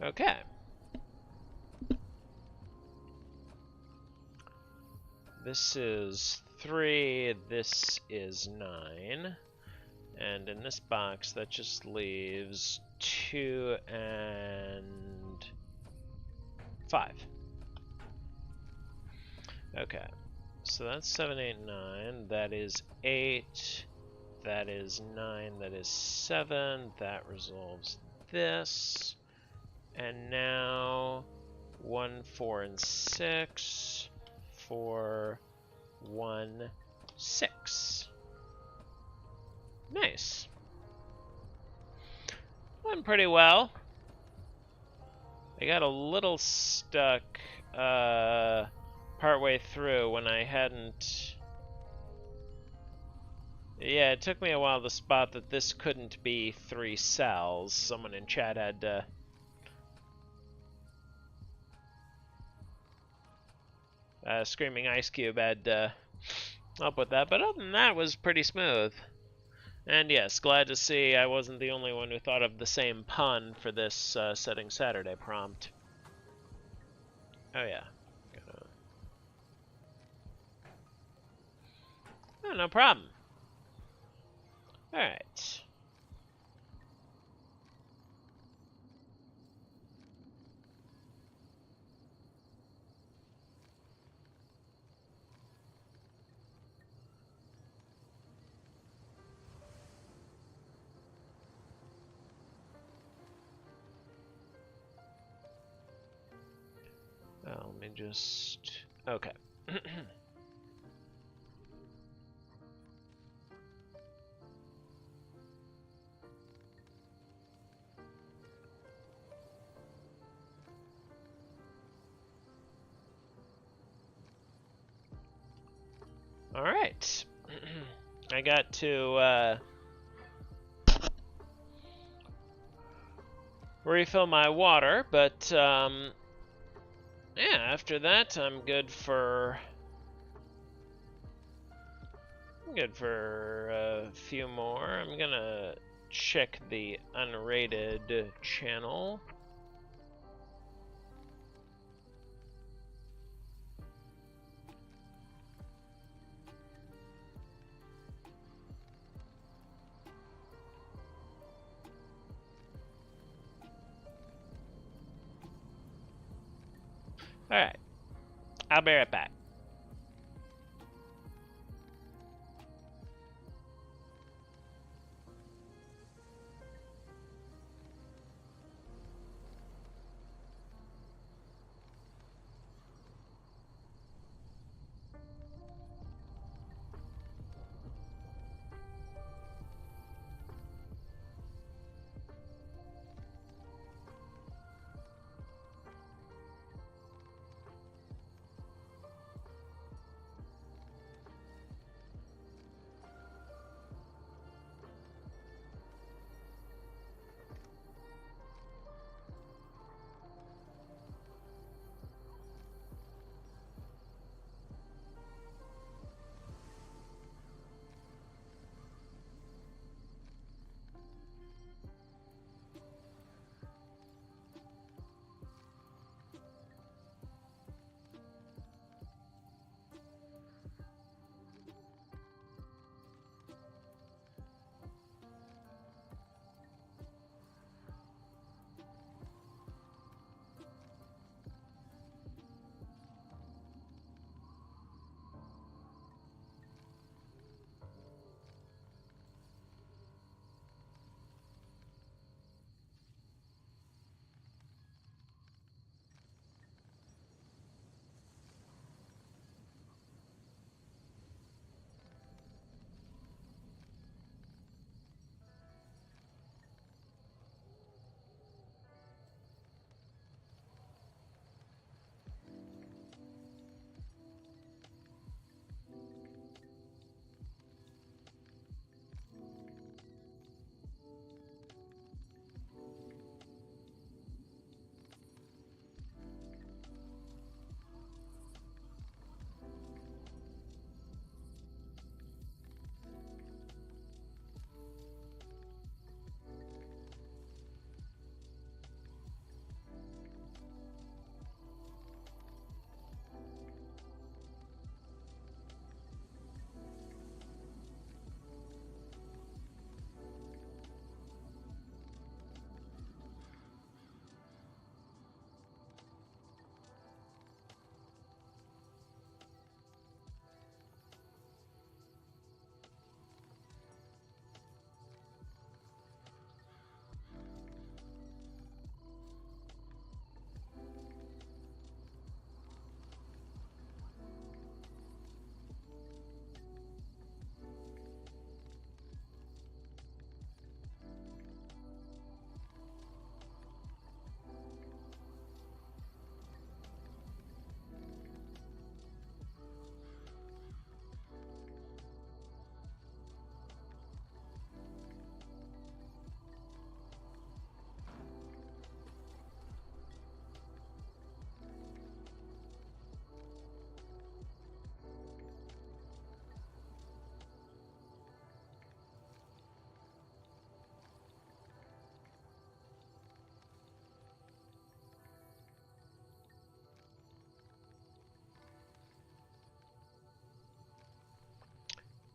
Okay. This is 3, this is 9. And in this box, that just leaves 2 and 5. Okay. So that's 7, 8, 9. That is 8. That is 9. That is 7. That resolves this. And now 1, 4, and 6. 4, 1, 6. Nice. Went pretty well. I got a little stuck partway through when I hadn't... Yeah, it took me a while to spot that this couldn't be 3 cells. Someone in chat had Screaming Ice Cube had help with that, but other than that, it was pretty smooth. And yes, glad to see I wasn't the only one who thought of the same pun for this Setting Saturday prompt. Oh yeah. Oh, no problem. Alright. Let me just... Okay. Alright. I got to refill my water, but yeah, after that I'm good for a few more. I'm gonna check the unrated channel. Alright, I'll be right back.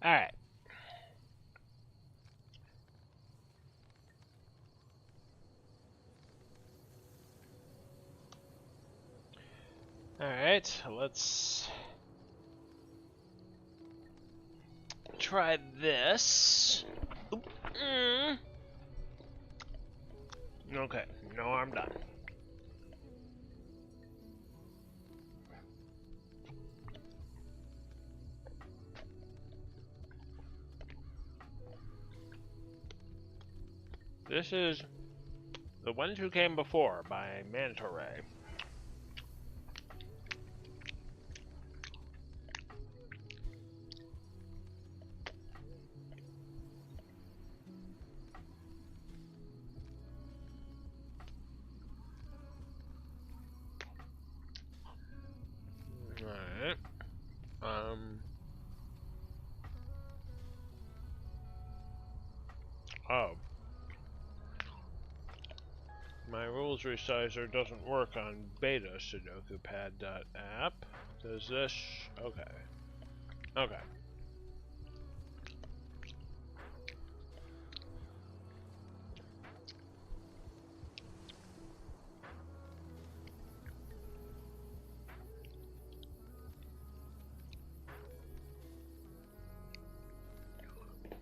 Alright. Alright, let's try this. Okay, no, I'm done. This is The Ones Who Came Before by Manta Ray. Alright. Oh. My rules resizer doesn't work on beta SudokuPad.app. Does this? Okay. Okay.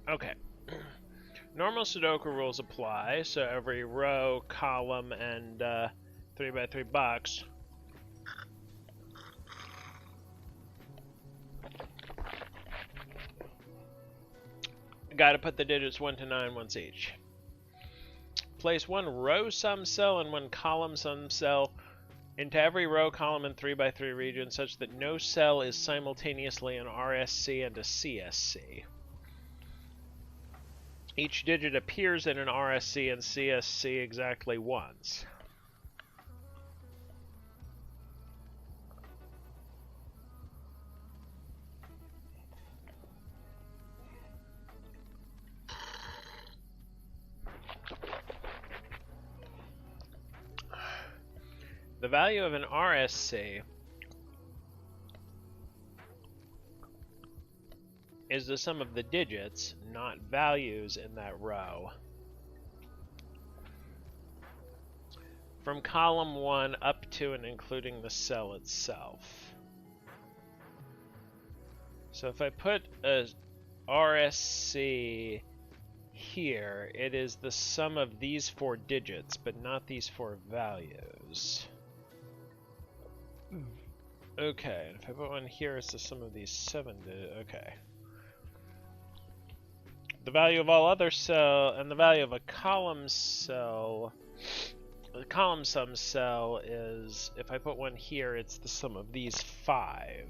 Okay. Normal Sudoku rules apply, so every row, column, and 3x3 box gotta put the digits 1 to 9 once each. Place one row sum cell and one column sum cell into every row, column, and 3x3 region such that no cell is simultaneously an RSC and a CSC. Each digit appears in an RSC and CSC exactly once. The value of an RSC is the sum of the digits, not values, in that row. From column 1 up to and including the cell itself. So if I put a RSC here, it is the sum of these 4 digits, but not these 4 values. Okay, and if I put one here, it's the sum of these 7 digits. Okay. The value of all other cell and the value of a column cell, the column sum cell is, if I put one here, it's the sum of these 5.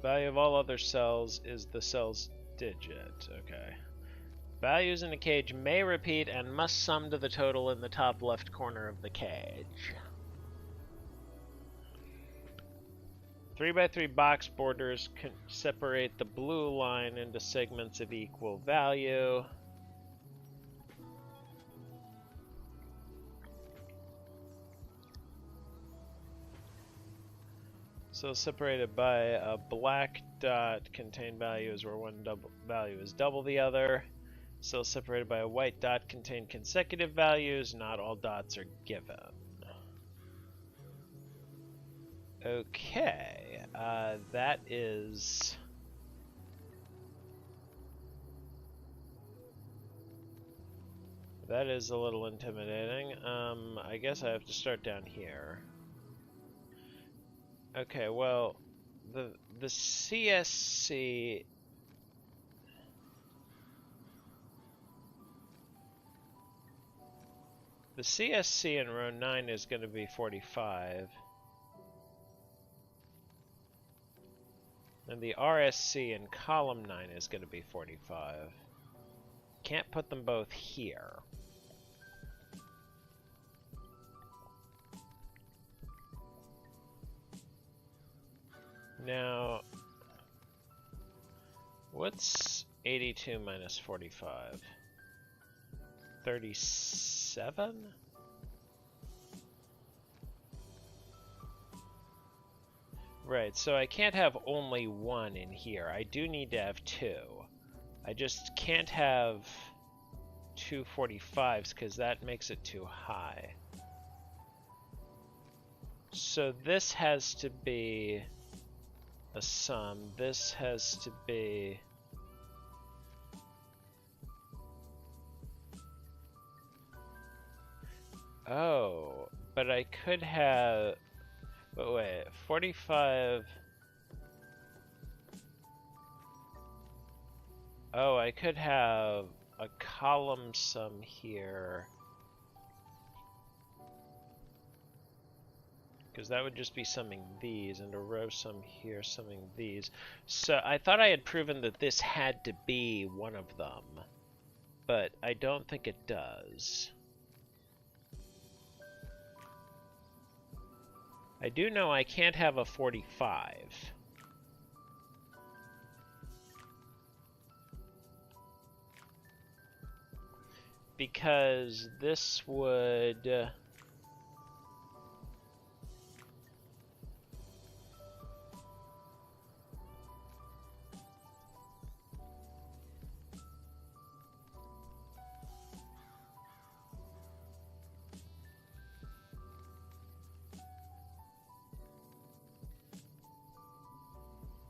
Value of all other cells is the cell's digit. Okay. Values in a cage may repeat and must sum to the total in the top left corner of the cage. 3x3 box borders can separate the blue line into segments of equal value. So separated by a black dot, contained values where one value is double the other. So separated by a white dot, contain consecutive values. Not all dots are given. Okay, that is a little intimidating. I guess I have to start down here. Okay, well, the CSC in row 9 is going to be 45. And the RSC in column 9 is going to be 45. Can't put them both here. Now, what's 82 minus 45? 37? Right, so I can't have only one in here. I do need to have two. I just can't have two 45s because that makes it too high. So this has to be a sum. This has to be... Oh, but I could have... But wait, 45... Oh, I could have a column sum here. Because that would just be summing these, and a row sum here summing these. So I thought I had proven that this had to be one of them, but I don't think it does. I do know I can't have a 45. Because this would...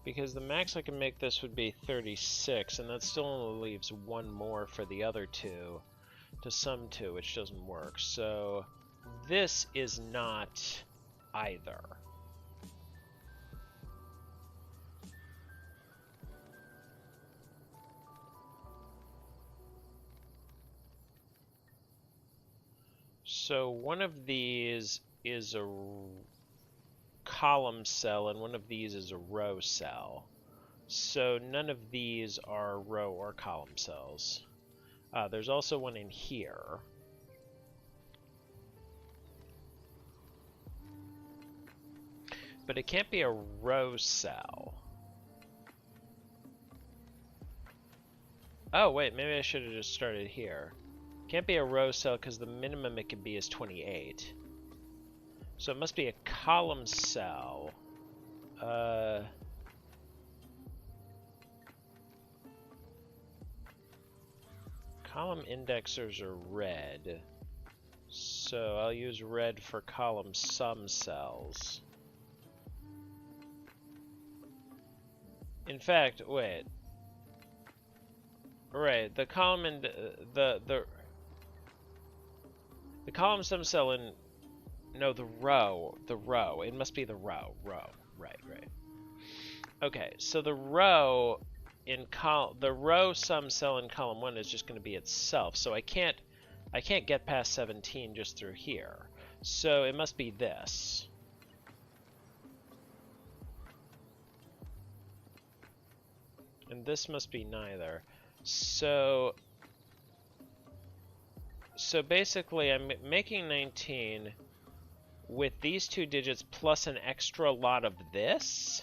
Because the max I can make this would be 36, and that still only leaves one more for the other two to sum to, which doesn't work. So this is not either. So one of these is a column cell and one of these is a row cell. So none of these are row or column cells. There's also one in here. But it can't be a row cell. Oh wait, maybe I should have just started here. Can't be a row cell because the minimum it can be is 28. So it must be a column cell. Column indexers are red. So I'll use red for column sum cells. In fact, wait. Right, the column and the column sum cell in no, the row. It must be the row. Right. Okay, so the row in the row sum cell in column 1 is just going to be itself. So I can't get past 17 just through here. So it must be this. And this must be neither. So basically I'm making 19 with these two digits plus an extra lot of this?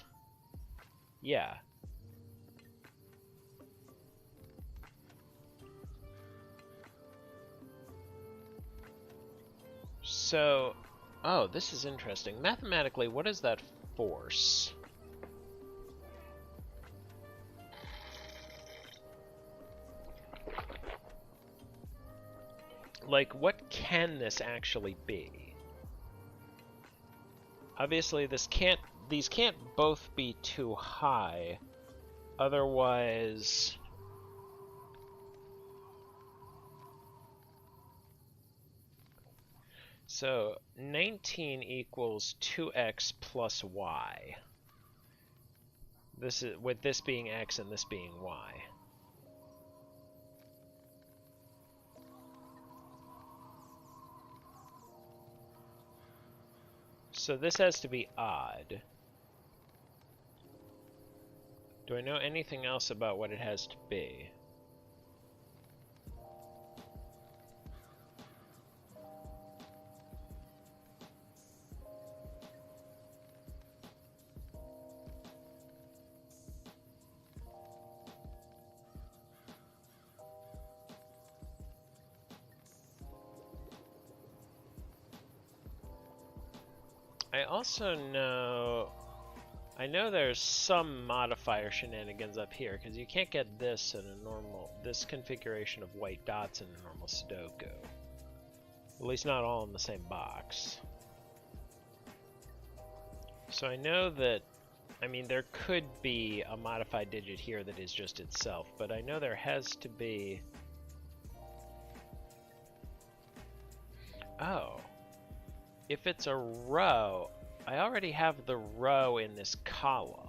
Yeah. So, oh, this is interesting. Mathematically, what is that force? Like, what can this actually be? Obviously, these can't both be too high. Otherwise... So, 19 equals 2x plus y. This is, with this being x and this being y. So this has to be odd. Do I know anything else about what it has to be? I also know I know there's some modifier shenanigans up here, because you can't get this in a normal, this configuration of white dots in a normal Sudoku. At least not all in the same box. So I know that, I mean, there could be a modified digit here that is just itself, but I know there has to be... Oh. If it's a row, I already have the row in this column.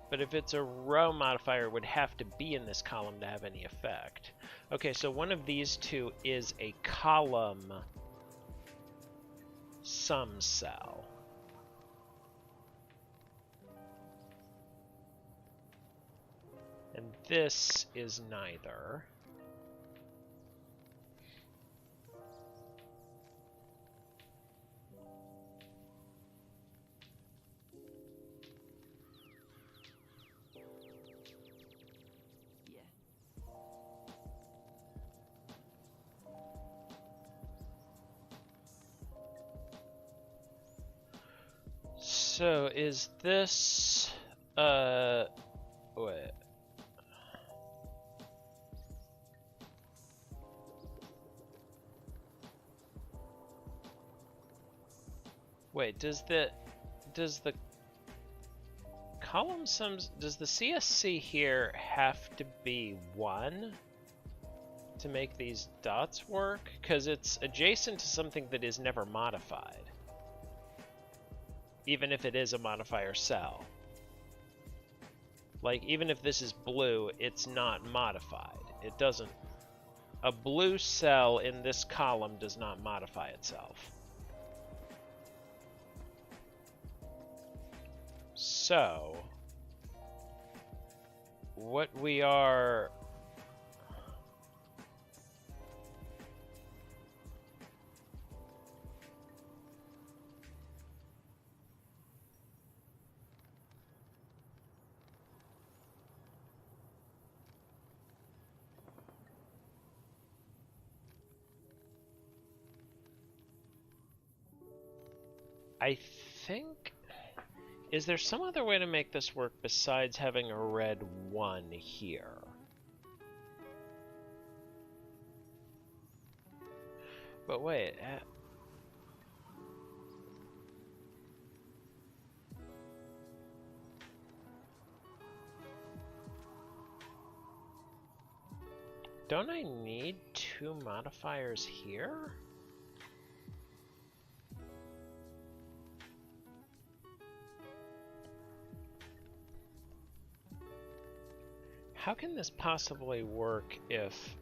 But if it's a row modifier, it would have to be in this column to have any effect. Okay, so one of these two is a column sum cell. And this is neither. So is this wait. Wait, does the column sums, does the CSC here have to be 1 to make these dots work? Because it's adjacent to something that is never modified. Even if it is a modifier cell. Like, even if this is blue, it's not modified. It doesn't... A blue cell in this column does not modify itself. So... what we are... I think... Is there some other way to make this work besides having a red 1 here? But wait... Don't I need 2 modifiers here? How can this possibly work if...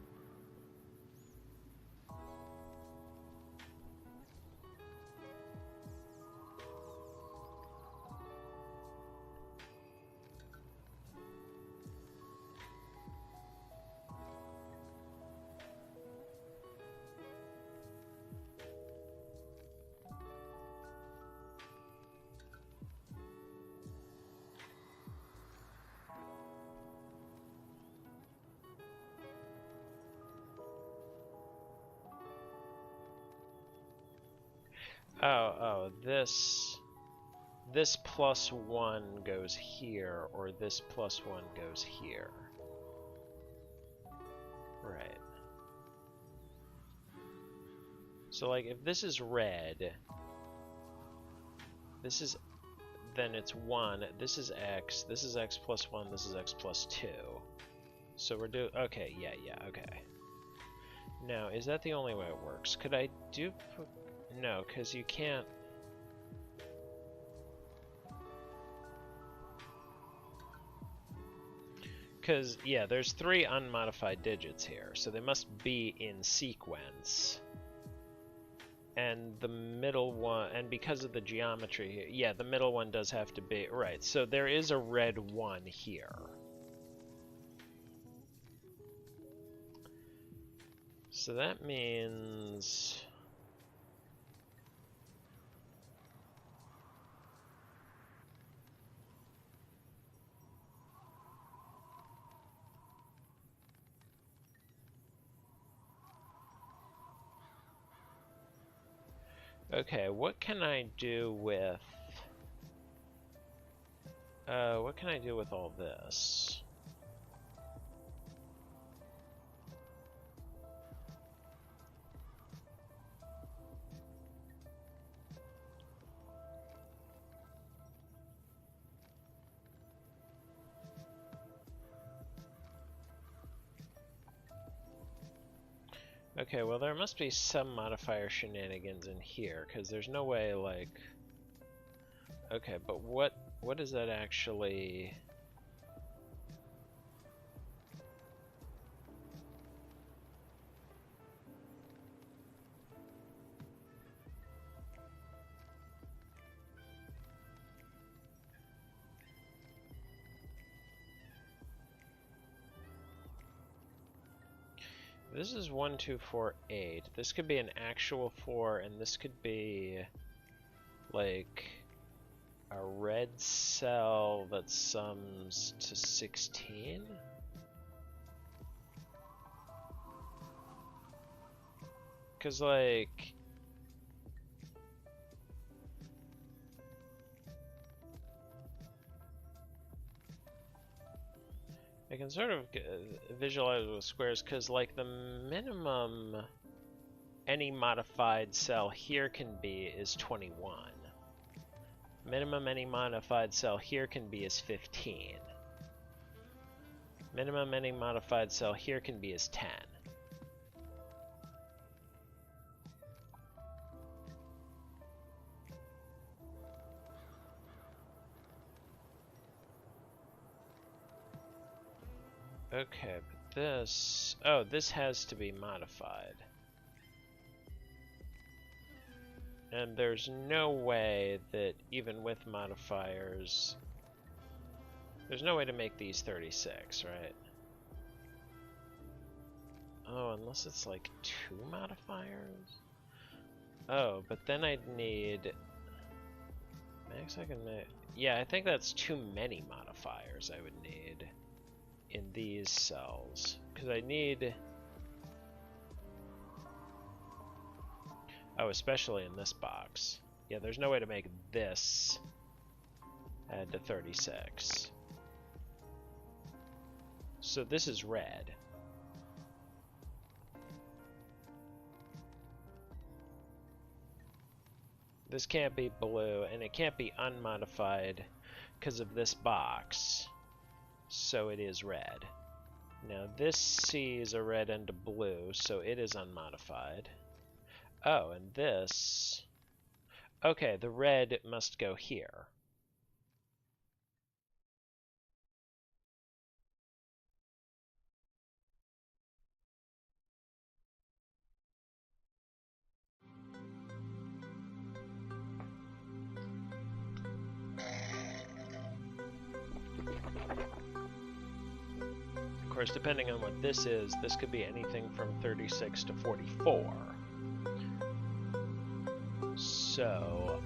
Oh, this +1 goes here, or this +1 goes here. Right. So, like, if this is red, this is, then it's 1, this is x +1, this is x +2. So we're doing, okay, yeah, okay. Now, is that the only way it works? Could I do... No, because you can't... Because, yeah, there's 3 unmodified digits here, so they must be in sequence. And the middle one, and because of the geometry here, yeah, the middle one does have to be, right, so there is a red 1 here. So that means... Okay, what can I do with... What can I do with all this? Okay, well there must be some modifier shenanigans in here, because there's no way, like... Okay, but what is that actually... This is 1, 2, 4, 8. This could be an actual 4, and this could be like a red cell that sums to 16. Because, like... I can sort of visualize with squares, because, like, the minimum any modified cell here can be is 21. Minimum any modified cell here can be is 15. Minimum any modified cell here can be is 10. Okay, but this... Oh, this has to be modified. And there's no way that, even with modifiers... There's no way to make these 36, right? Oh, unless it's like 2 modifiers? Oh, but then I'd need... Max I can make... Yeah, I think that's too many modifiers I would need in these cells, because I need... Oh, especially in this box. Yeah, there's no way to make this add to 36. So this is red. This can't be blue, and it can't be unmodified because of this box. So it is red. Now this sees a red and a blue, so it is unmodified. Oh, and this... Okay, the red must go here. Of course, depending on what this is, this could be anything from 36 to 44. So,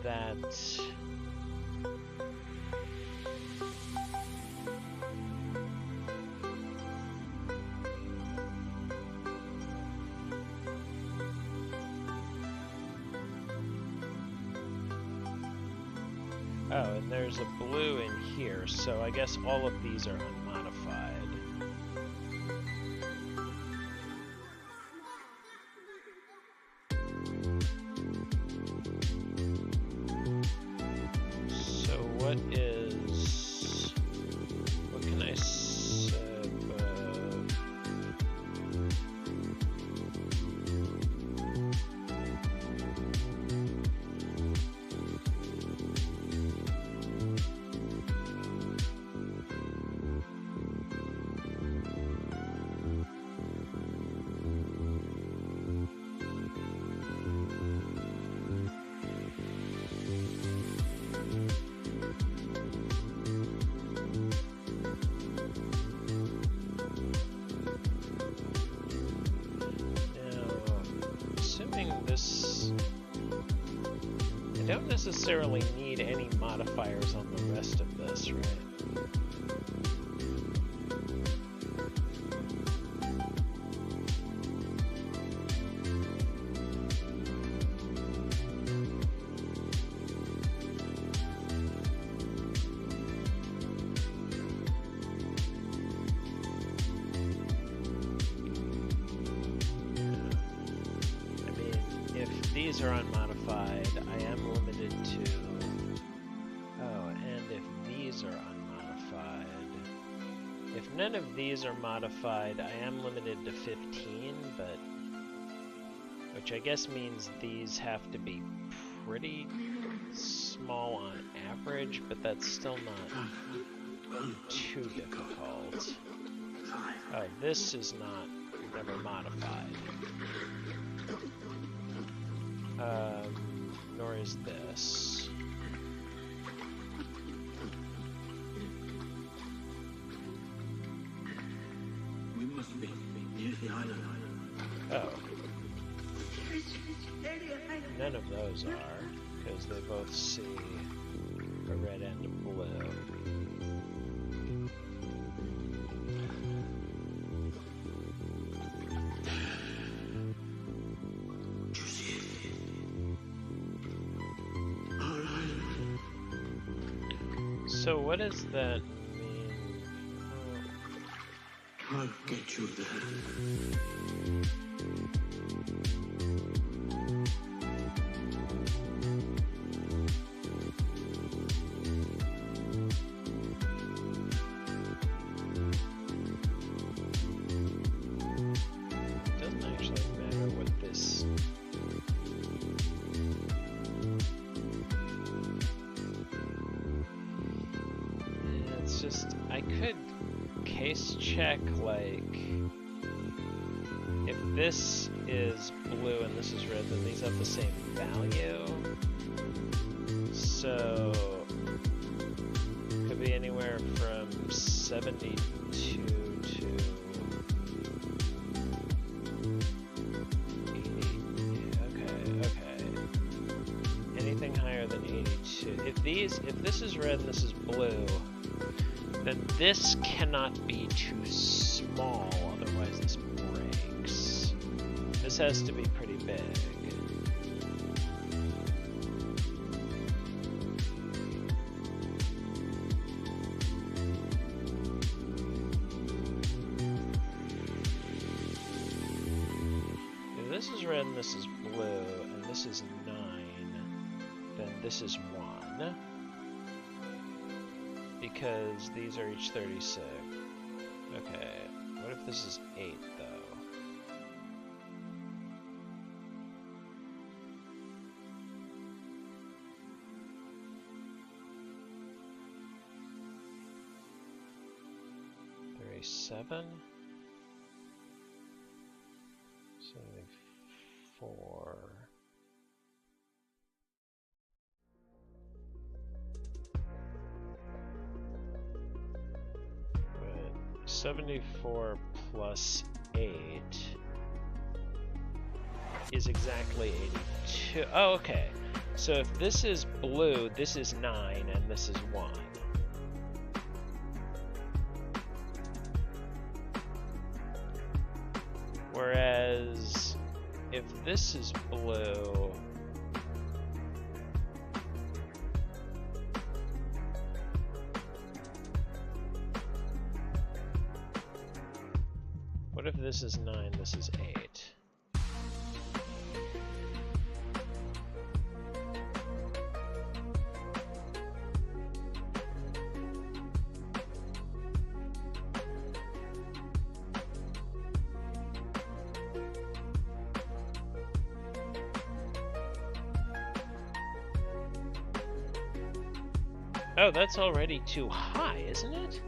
that... Oh, and there's a blue in here, so I guess all of these are unmodified. So what can I sub... I don't necessarily need any modifiers on the rest of this, right? are unmodified, I am limited to... Oh, and if these are unmodified... If none of these are modified, I am limited to 15, but... Which I guess means these have to be pretty small on average, but that's still not too difficult. Oh, this is not never modified. Nor is this. We must be near the island. Oh. None of those are, because they both see a red and a blue. So what does that mean? I'll get you there. Doesn't actually matter what this. It's just I could case check like if this is blue and this is red, then these have the same value. So could be anywhere from 72 to 80. Okay. Anything higher than 82. If this is red and this is blue, then this cannot be too small, otherwise this breaks. This has to be pretty big. If this is red and this is blue, and this is 9, then this is 1. Because these are each 36. Okay, what if this is 8 though? $37? 74. 74 plus 8 is exactly 82. Oh, okay. So if this is blue, this is 9, and this is 1. Whereas, if this is blue... What if this is 9, this is 8? Oh, that's already too high, isn't it?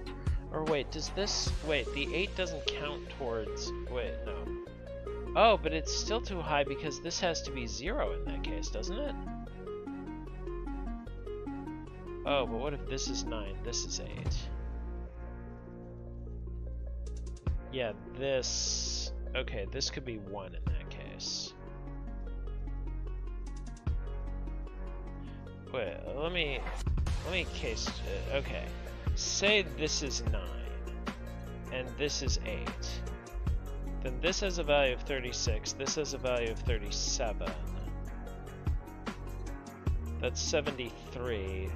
Or wait, does this... Wait, the 8 doesn't count towards... Wait, no. Oh, but it's still too high because this has to be 0 in that case, doesn't it? Oh, but what if this is 9, this is 8? Yeah, this... Okay, this could be 1 in that case. Wait, let me case... okay. Say this is 9, and this is 8. Then this has a value of 36, this has a value of 37. That's 73.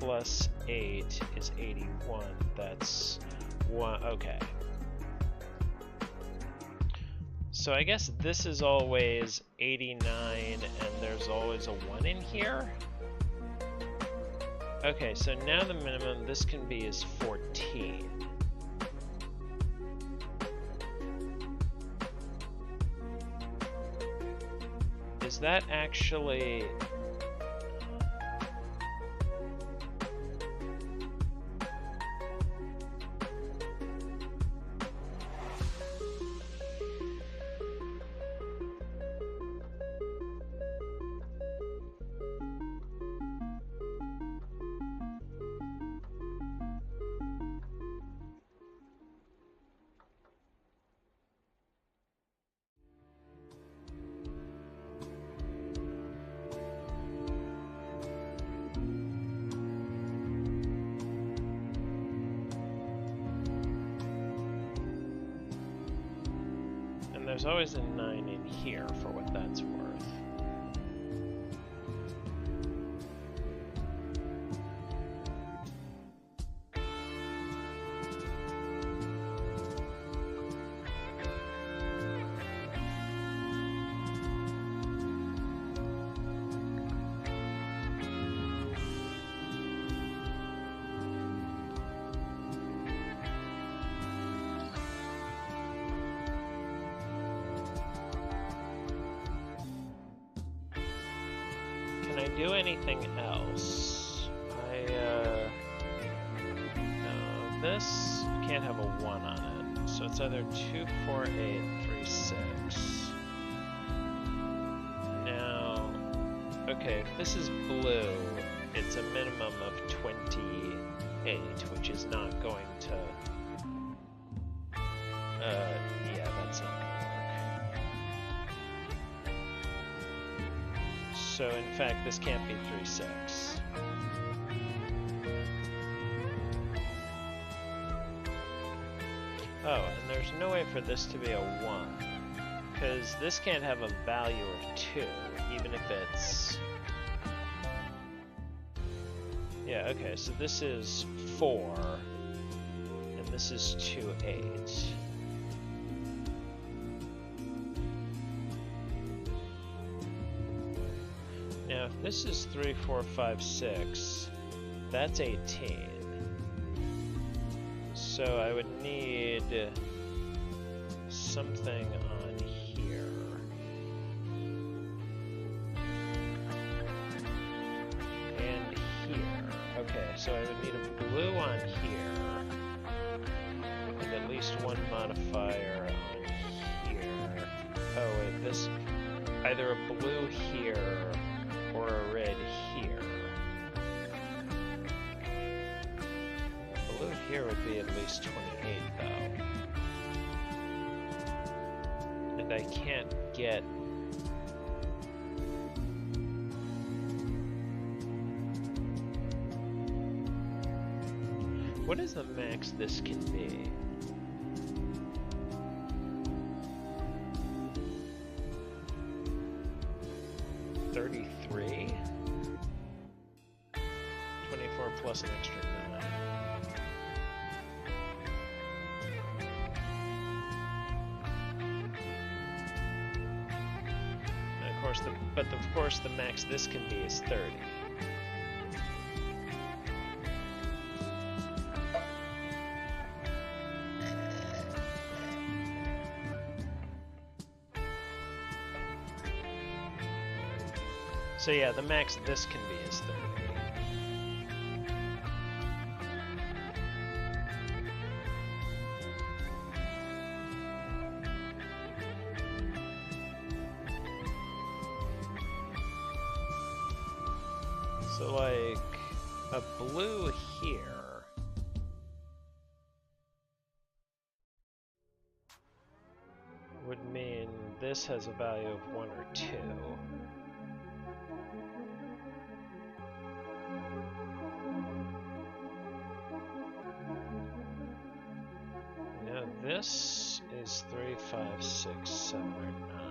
Plus 8 is 81. That's 1. Okay. So I guess this is always 89 and there's always a 1 in here? Okay, so now the minimum this can be is 14. Is that actually... There's always a 9 in here for what that's worth. Do anything else? No, this can't have a 1 on it, so it's either 2, 4, 8, 3, 6. Now, okay, if this is blue, it's a minimum of 28, which is not going to, yeah, that's not gonna work. So in fact, this can't be 3, 6. Oh, and there's no way for this to be a 1, because this can't have a value of 2, even if it's... Yeah, okay, so this is 4, and this is 2, 8. Now, if this is 3, 4, 5, 6, that's 18. So I would need something on here. And here. Okay, so I would need a blue on here. And at least one modifier on here. Oh wait, this... Either a blue here or a red here. Blue here would be at least 28 though. And I can't get... What is the max this can be? Plus an extra 9. And of course the max this can be is 30. So yeah, the max this can be is 30. So like a blue here would mean this has a value of 1 or 2. Now this is 3, 5, 6, 7, or 9.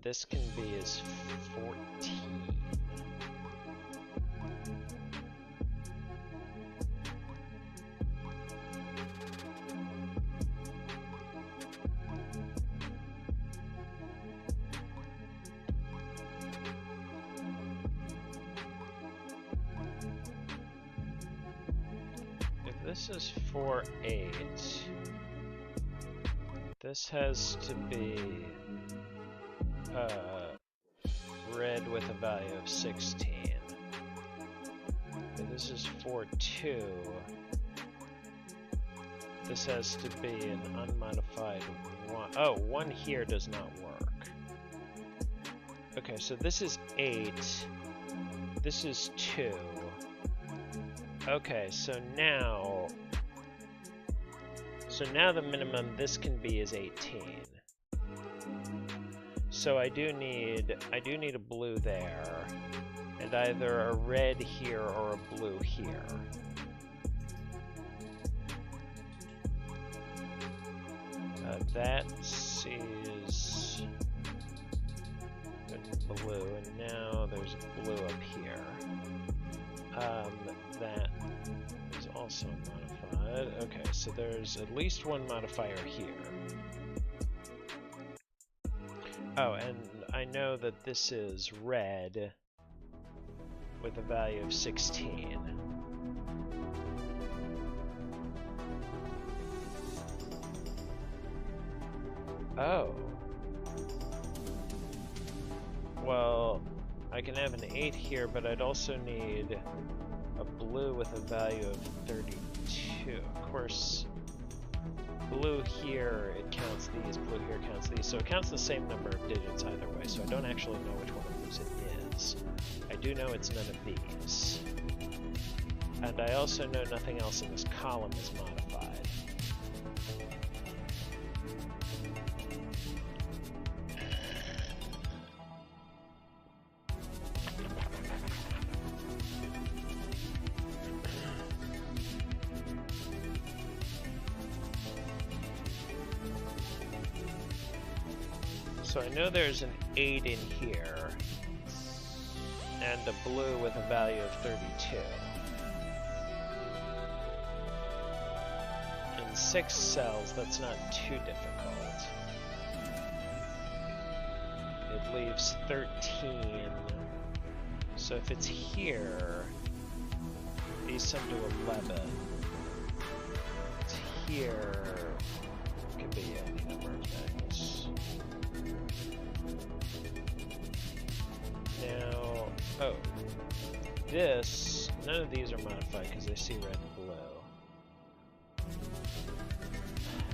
this can be is 14. If this is 4, 8, this has to be red with a value of 16. If this is 4, 2, this has to be an unmodified 1. Oh, 1 here does not work. Okay, so this is 8. This is 2. Okay, so now the minimum this can be is 18. So I do need a blue there, and either a red here or a blue here. That sees blue, and now there's blue up here. That is also modified. Okay, so there's at least one modifier here. Oh, and I know that this is red with a value of 16. Oh. Well, I can have an 8 here, but I'd also need a blue with a value of 32. Of course, blue here, it counts these, blue here counts these, so it counts the same number of digits either way, so I don't actually know which one of these it is. I do know it's none of these. And I also know nothing else in this column is modified. So I know there's an 8 in here, and a blue with a value of 32. In 6 cells, that's not too difficult. It leaves 13. So if it's here, these sum to 11. It's here, it could be any number of things. Now, oh, this, none of these are modified because I see red and blue.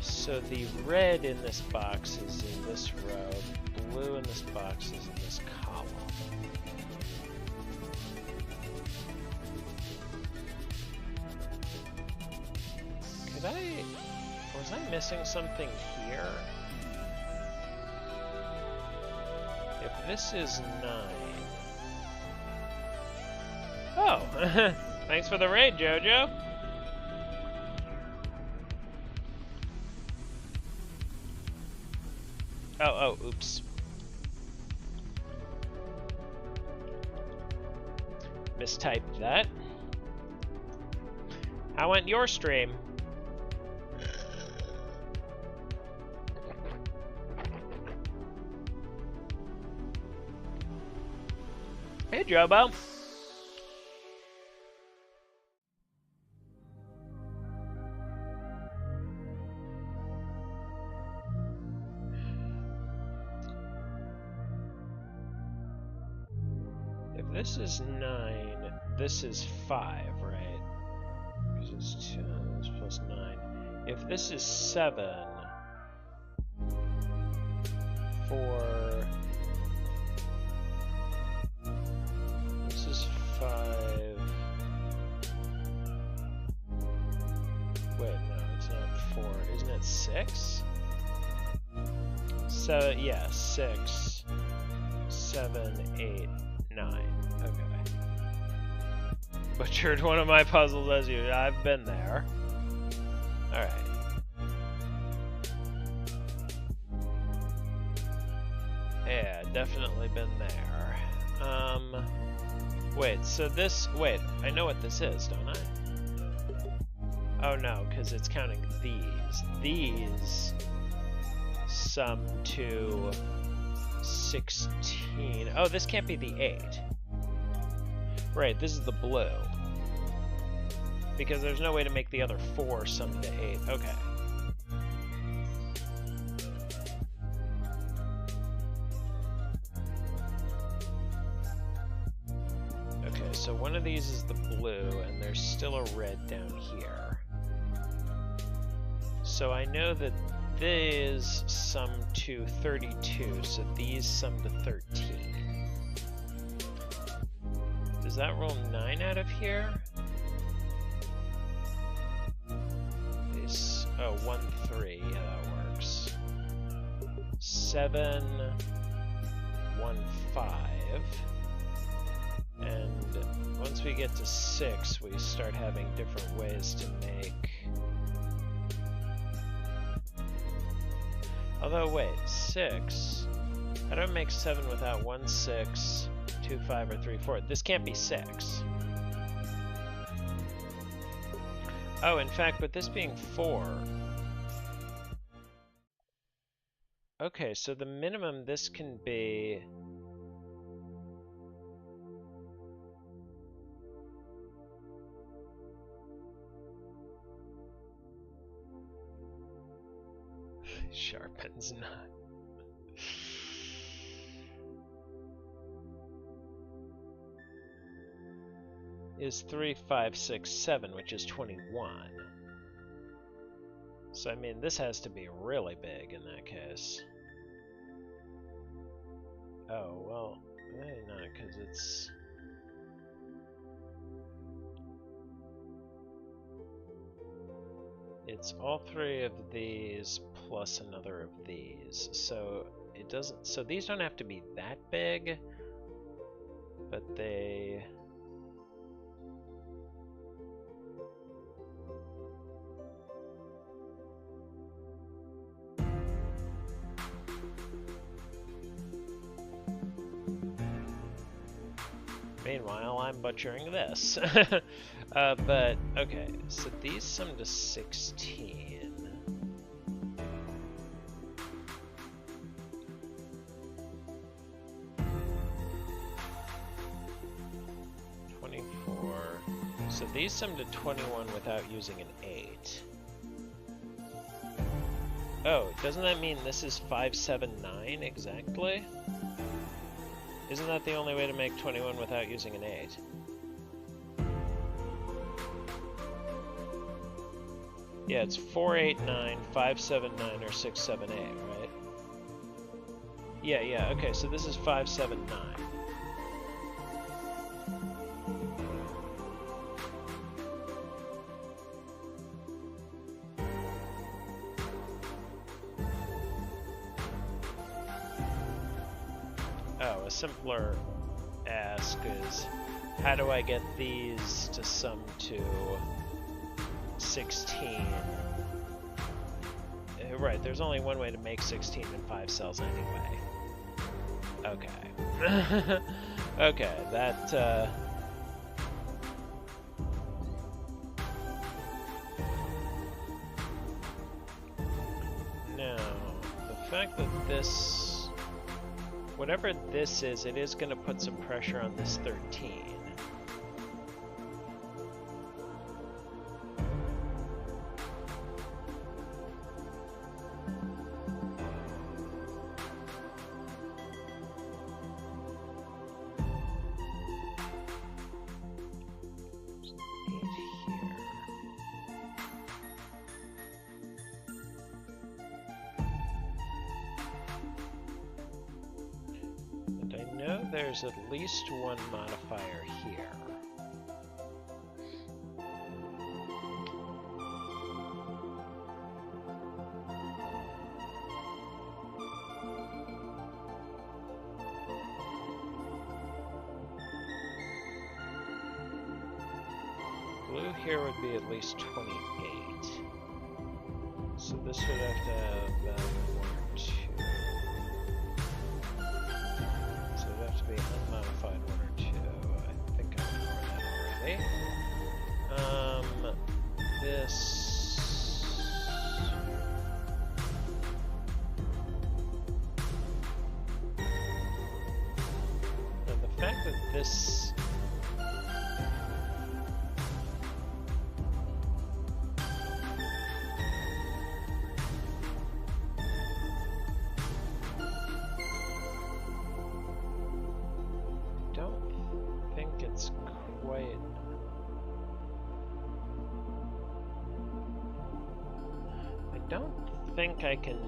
So the red in this box is in this row, blue in this box is in this column. Was I missing something here? If this is 9... Oh! Thanks for the raid, Jojo! Oh, oops. Mistyped that. How went your stream? Hey, Jobo. If this is 9, this is 5, right? Because it's 2, it's plus 9. If this is 7, 4... This is 5... Wait, no, it's not 4. Isn't it 6? So, yeah, 6, 7, 8, 9. Okay. Butchered one of my puzzles as you. I've been there. Alright. Yeah, definitely been there. Wait, so this... Wait, I know what this is, don't I? Oh no, because it's counting these. These sum to 16. Oh, this can't be the 8. Right, this is the blue. Because there's no way to make the other 4 sum to 8. Okay. Okay, so one of these is the blue, and there's still a red down here. So I know that these sum to 32, so these sum to 13. Does that roll 9 out of here? These, oh, 1, 3, yeah, that works. 7, 1, 5. And once we get to 6, we start having different ways to make... Although, wait, 6? How do I make 7 without 1, 6, 2, 5, or 3, 4? This can't be 6. Oh, in fact, with this being 4... Okay, so the minimum this can be... Sharpens not. Is 3, 5, 6, 7, which is 21. So I mean, this has to be really big in that case. Oh, well, maybe not, because it's... It's all 3 of these plus another of these. So it doesn't... So these don't have to be that big, but they... Meanwhile, I'm butchering this. But, okay, so these sum to 16. So these sum to 21 without using an 8. Oh, doesn't that mean this is 5, 7, 9 exactly? Isn't that the only way to make 21 without using an 8? Yeah, it's 4, 8, 9, 5, 7, 9, or 6, 7, 8, right? Yeah, okay, so this is 5, 7, 9. Oh, a simpler ask is, how do I get these to sum to 16? Right, there's only one way to make 16 in 5 cells anyway. Okay. Okay, that, Now, the fact that this... Whatever this is, it is going to put some pressure on this 13. There's at least one modifier here. Blue here would be at least 28. So this would have to have 1 or 2. the unmodified one or two. I think I know that already. This... And the fact that this... I can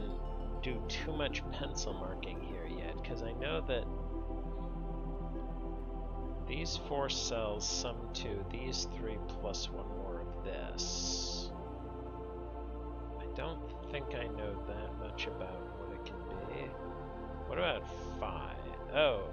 do too much pencil marking here yet, because I know that these 4 cells sum to these 3 plus 1 more of this. I don't think I know that much about what it can be. What about 5? Oh.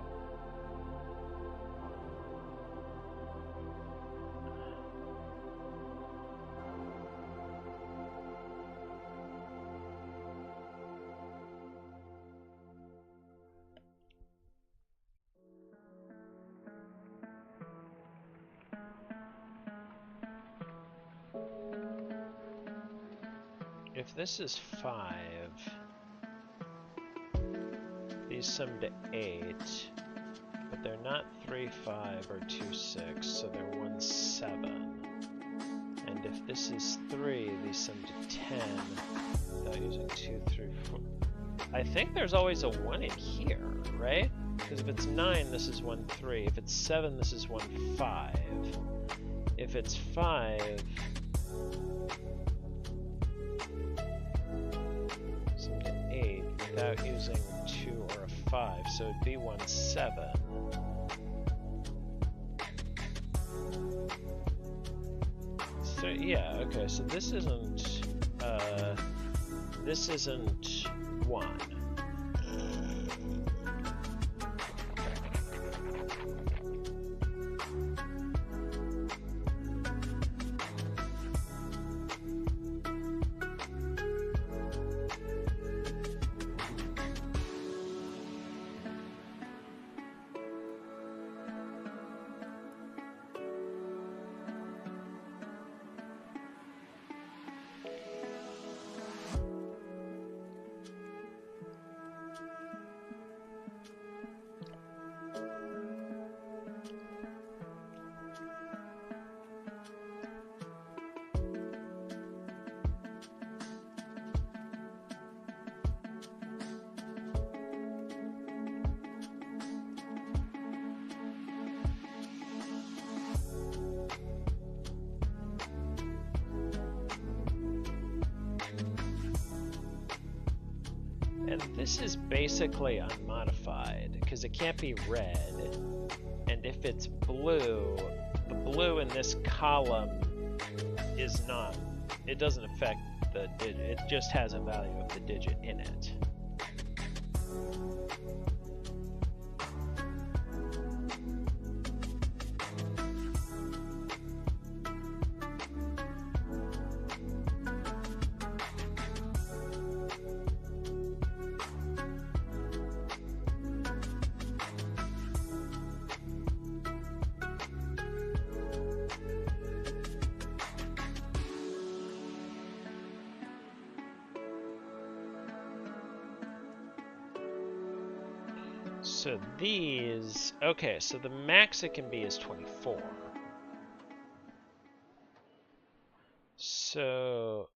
If this is 5, these sum to 8, but they're not 3, 5, or 2, 6, so they're 1, 7. And if this is 3, these sum to 10, without using 2, 3, 4. I think there's always a 1 in here, right? Because if it's 9, this is 1, 3. If it's 7, this is 1, 5. If it's 5... without using 2 or a 5, so it'd be 1, 7. So yeah, okay, so this isn't 1. And this is basically unmodified, because it can't be red. And if it's blue, the blue in this column is not, it doesn't affect the digit, it just has a value of the digit in it. So these, okay, so the max it can be is 24. So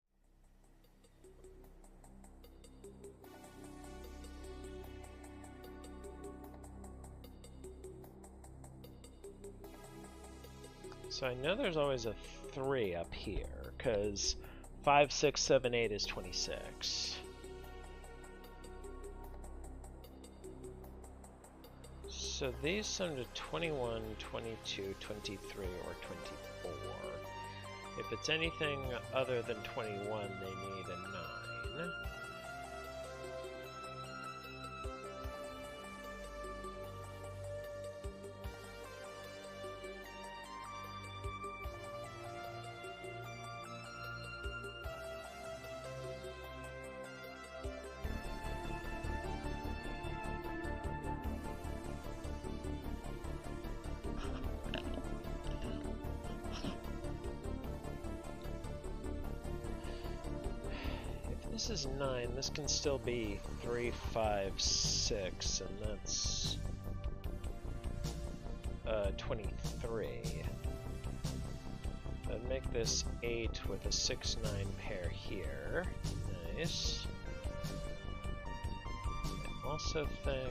I know there's always a 3 up here, because 5, 6, 7, 8 is 26. So these sum to 21, 22, 23, or 24. If it's anything other than 21, they need a 9. this is 9. This can still be 3, 5, 6, and that's 23. I'd make this 8 with a 6, 9 pair here. Nice. I also think...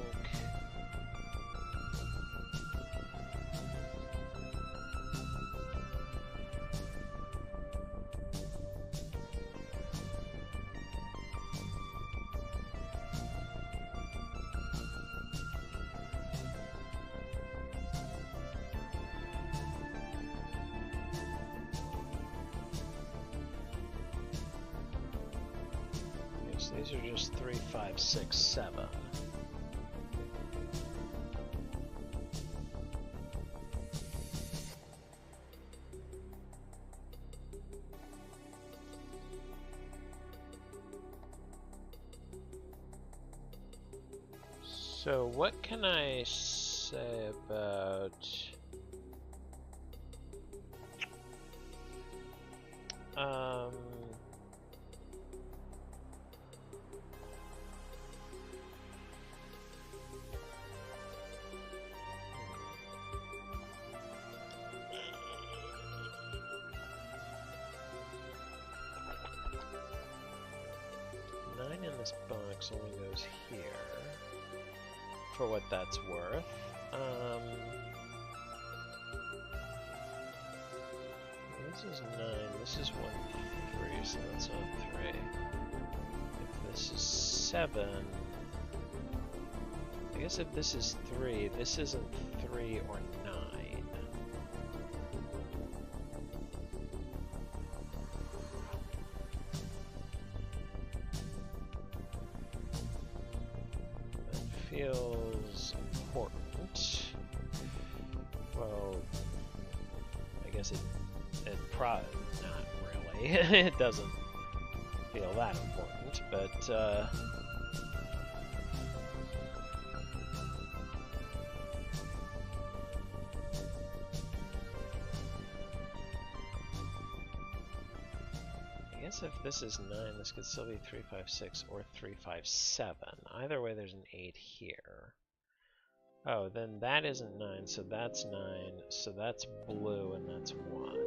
These are just 3, 5, 6, 7. So what can I say about... in this box only goes here, for what that's worth. This is 9, this is 1, 3, so that's not 3. If this is 7, I guess if this is 3, this isn't 3 or 9. Feels important. Well, I guess it probably not really. It doesn't feel that important, but I guess if this is 9, this could still be 3, 5, 6 or 3, 5, 7. Either way, there's an 8 here. Oh, then that isn't 9, so that's 9, so that's blue, and that's 1.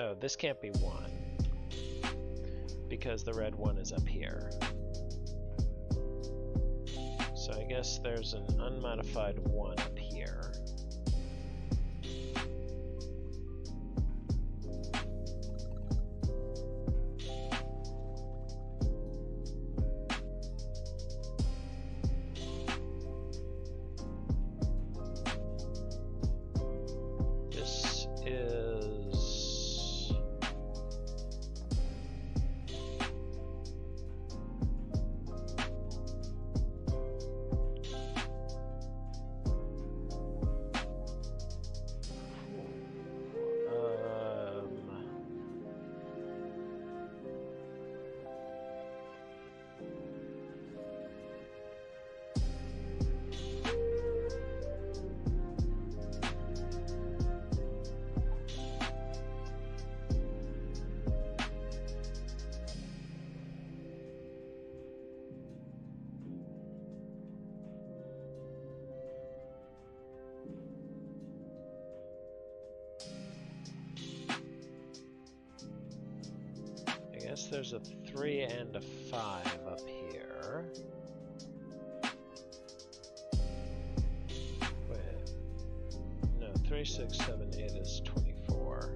Oh, this can't be 1, because the red 1 is up here. So I guess there's an unmodified 1 up here. This is... there's a 3 and a 5 up here. Wait. No, 3, 6, 7, 8 is 24.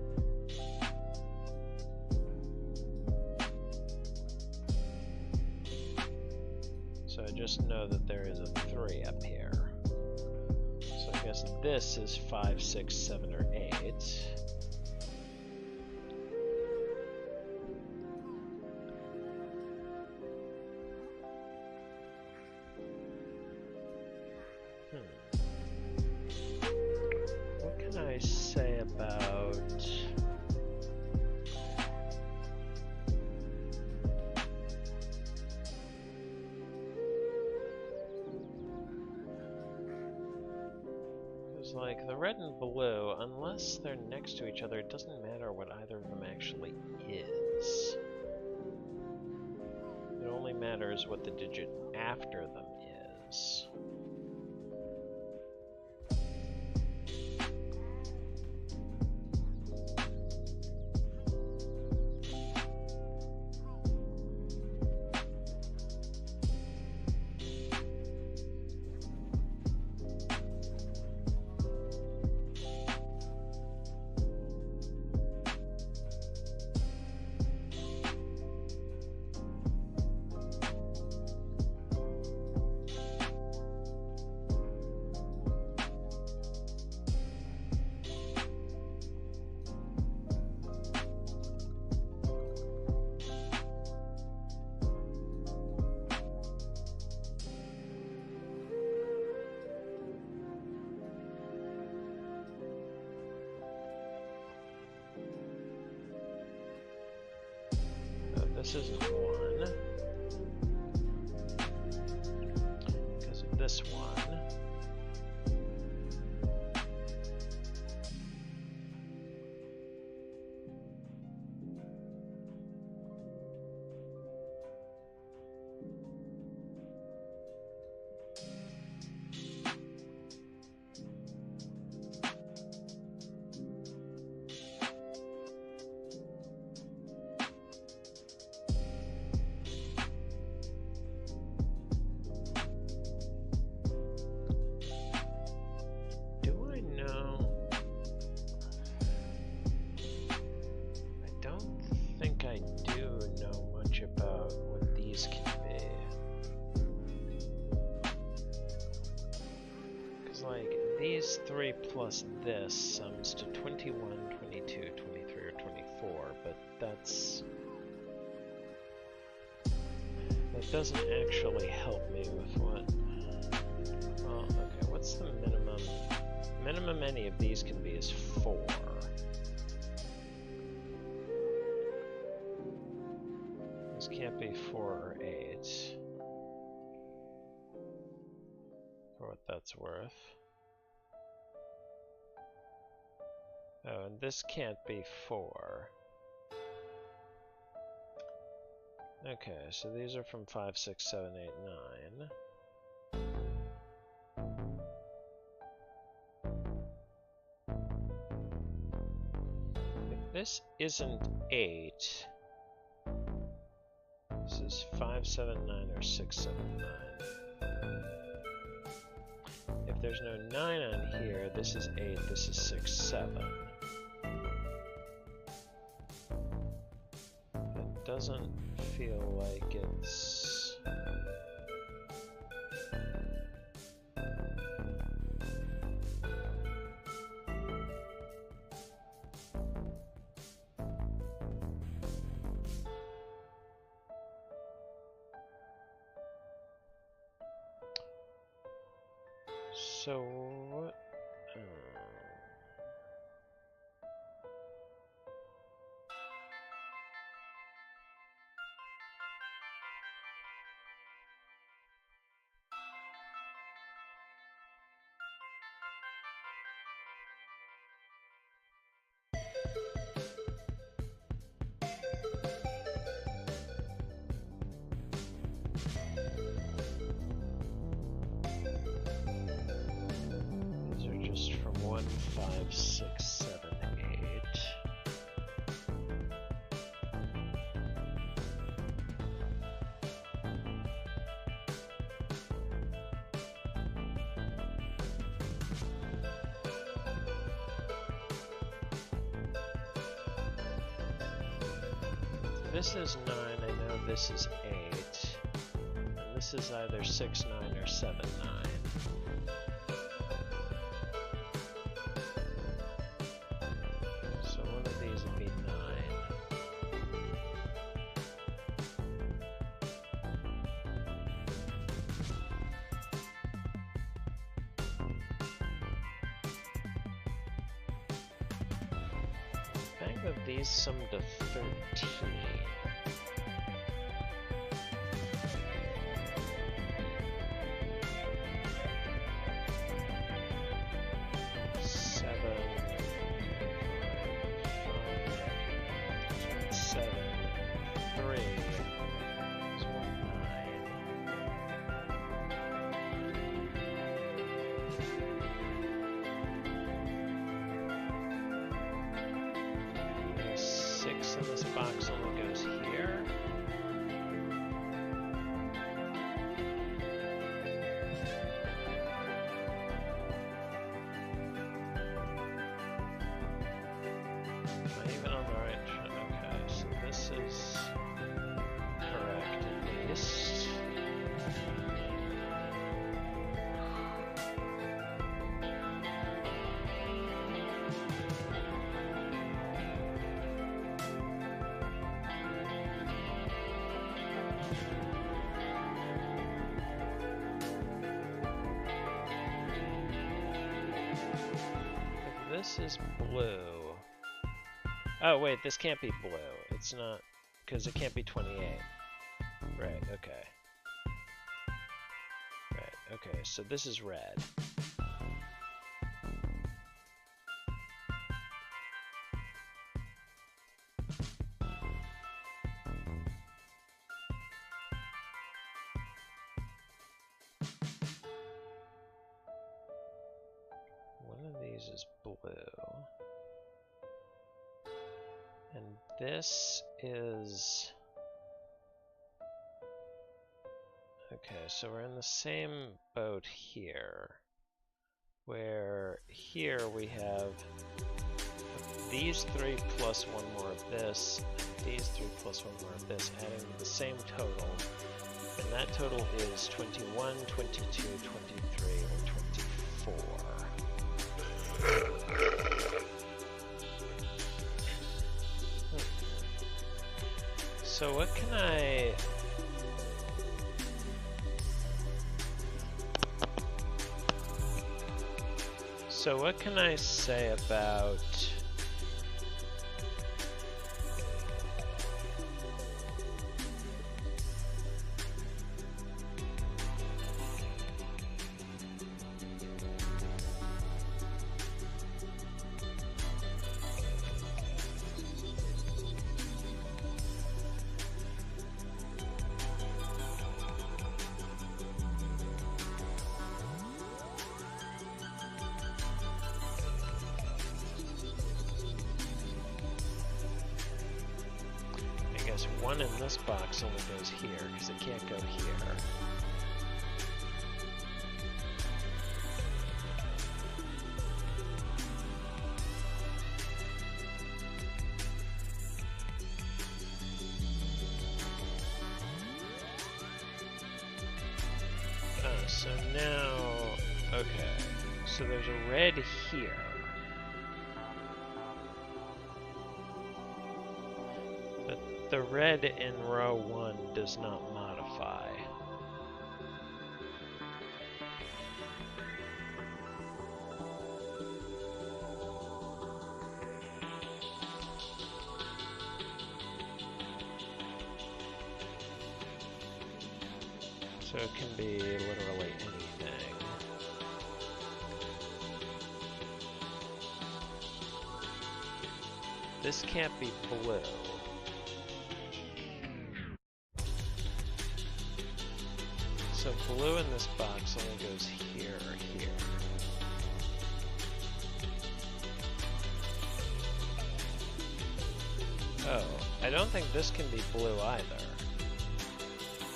So I just know that there is a 3 up here. So I guess this is 5, 6, 7, or 8. What can I say about... Because, like, the red and blue, unless they're next to each other, it doesn't matter what either of them actually is. It only matters what the digit after them is. This isn't 1, because of this one. These 3 plus this sums to 21, 22, 23, or 24, but that doesn't actually help me with what... Well, okay, what's the minimum? Minimum any of these can be is 4. This can't be 4 or 8. For what that's worth. Oh, and this can't be 4. Okay, so these are from 5, 6, 7, 8, 9. If this isn't 8, this is 5, 7, 9, or 6, 7, 9. If there's no 9 on here, this is 8, this is 6, 7. It doesn't feel like it's... So what? These are just from 1, 5, 6, 7, 8. This is 9, I know this is 8, and this is either 6, 9, or 7, 9. So one of these would be 9. The fact that these sum to 13. this in this box only goes here. Am I even on the right track? Okay, so this is correct at least. This is blue. Oh wait, this can't be blue. It's not, because it can't be 28. Right, okay. Right, okay, so this is red. One of these is blue. And this is... Okay, so we're in the same boat here. Where here we have these three plus one more of this, and these three plus one more of this, adding the same total. And that total is 21, 22, 23, or 24. So what can I... So what can I say about... One in this box only goes here, because it can't go here. So now, okay, so there's a red here. The red in row 1 does not modify. So it can be literally anything. This can't be blue. So blue in this box only goes here or here. Oh, I don't think this can be blue either.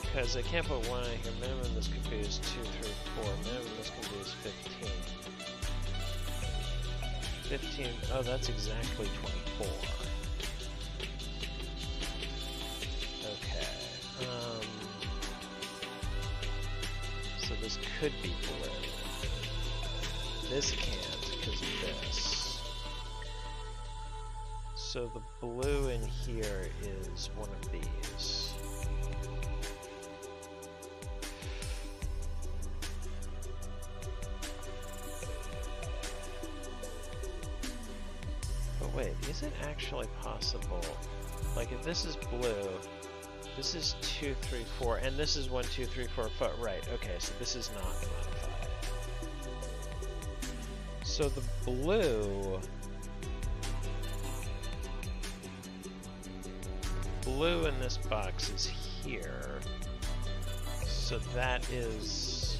Because I can't put 1 in here. Minimum this could be is 2, 3, 4. Minimum this could be is 15. 15, oh that's exactly 24. Okay. So this could be blue. This can't because of this. So the blue in here is one of these. But wait, is it actually possible? Like if this is blue, this is 2, 3, 4, and this is 1, 2, 3, 4, 5. Right, okay, so this is not modified. So the blue in this box is here. So that is...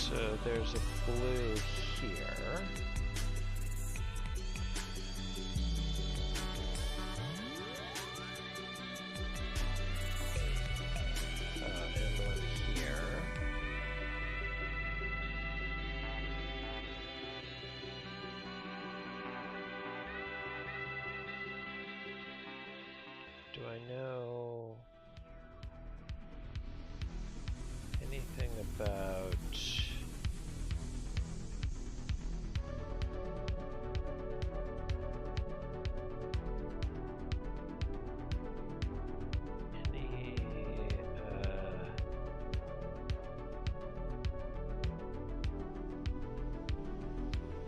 So there's a blue here. And one here. Do I know anything about any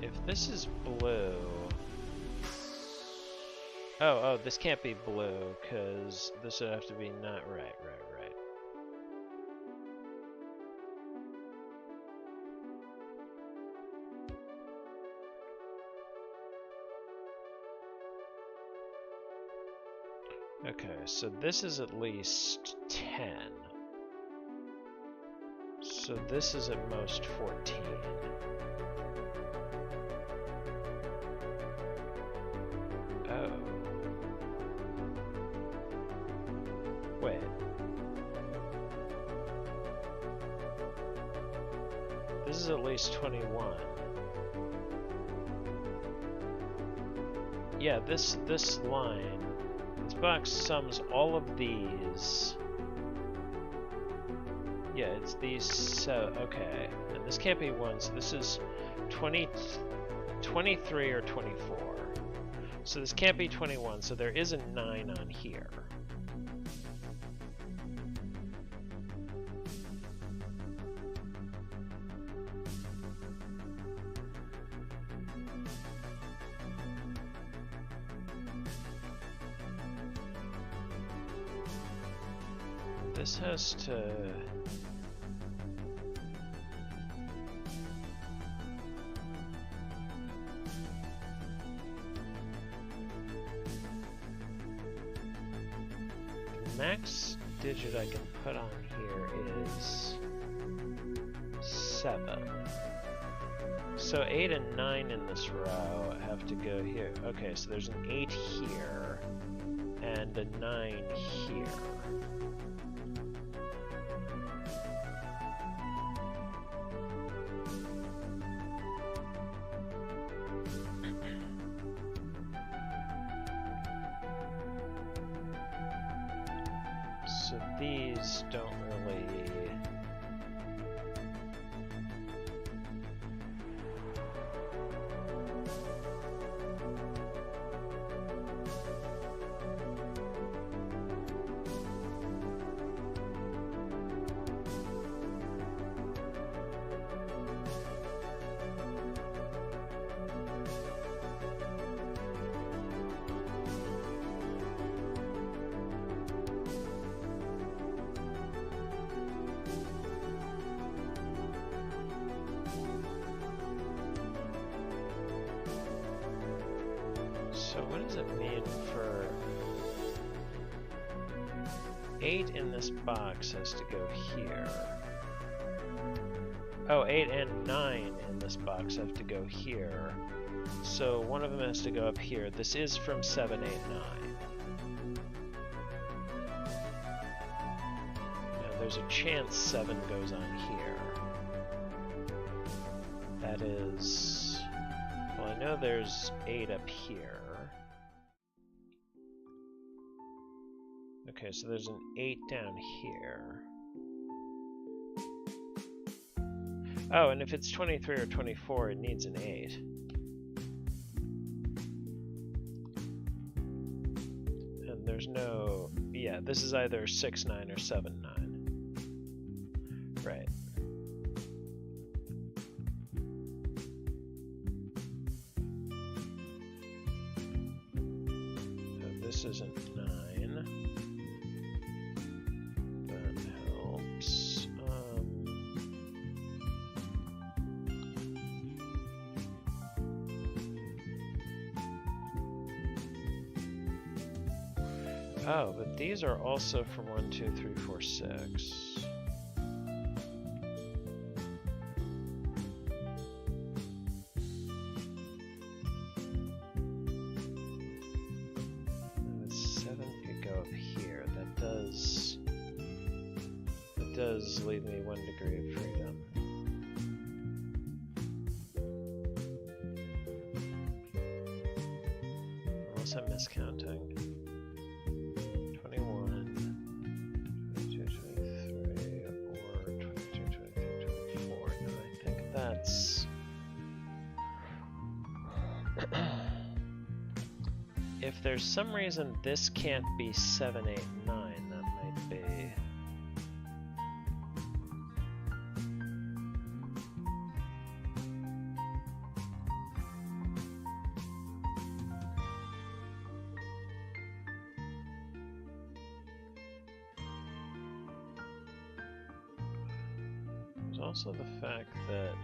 if this is blue? Oh, this can't be blue, because this would have to be not right. Okay, so this is at least 10. So this is at most 14. Oh. Wait. This is at least 21. Yeah, this line, this box sums all of these. Yeah, it's these, so, okay. And this can't be 1, so this is 23 or 24. So this can't be 21, so there isn't 9 on here. This has to... The max digit I can put on here is 7. So 8 and 9 in this row have to go here. Okay, so there's an 8 here and a 9 here. So these don't really... So what does it mean for 8 in this box has to go here? Oh, 8 and 9 in this box have to go here. So one of them has to go up here. This is from 7, 8, 9. Now there's a chance 7 goes on here. That is... Well, I know there's 8 up here. Okay, so there's an 8 down here. Oh, and if it's 23 or 24, it needs an 8. And there's no... Yeah, this is either 6, 9 or 7, 9. Right. So this isn't 9. Oh, but these are also from 1, 2, 3, 4, 6. does leave me 1 degree of freedom. Unless I'm miscounting. 21, 22, 23, or 22, 23, 24. No, I think that's... If there's some reason this can't be 7, 8, 9, that might be... There's also the fact that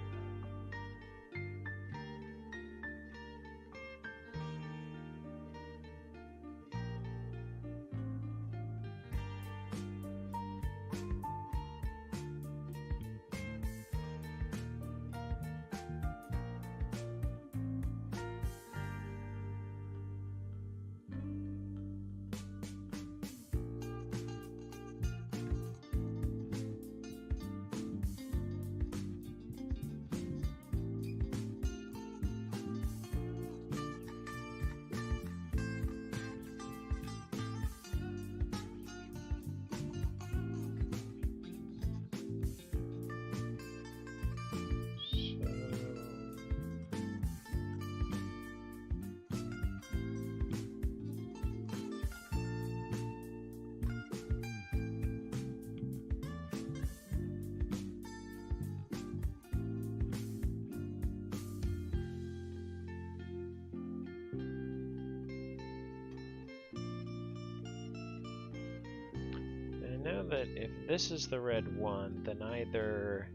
that if this is the red 1, then either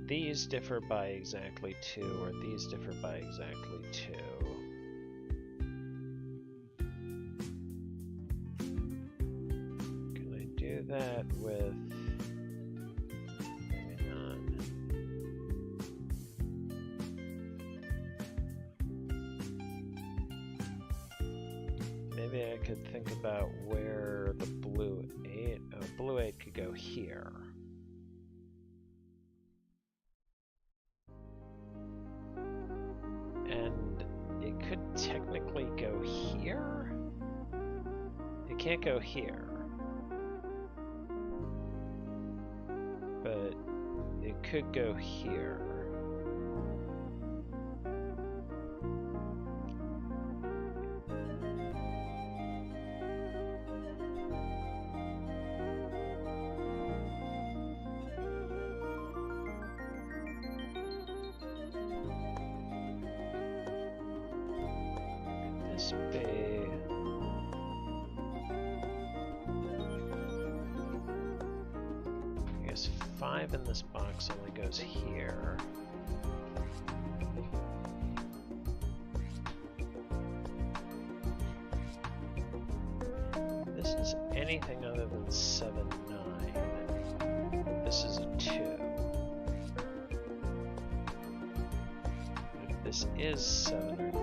these differ by exactly 2 or these differ by exactly 2. Can I do that with... maybe not. Maybe I could think about where the blue 8... oh, blue 8 could go here. And it could technically go here? It can't go here. But it could go here. I guess 5 in this box only goes here. This is anything other than 7, 9. This is a 2. If this is 7 or 9,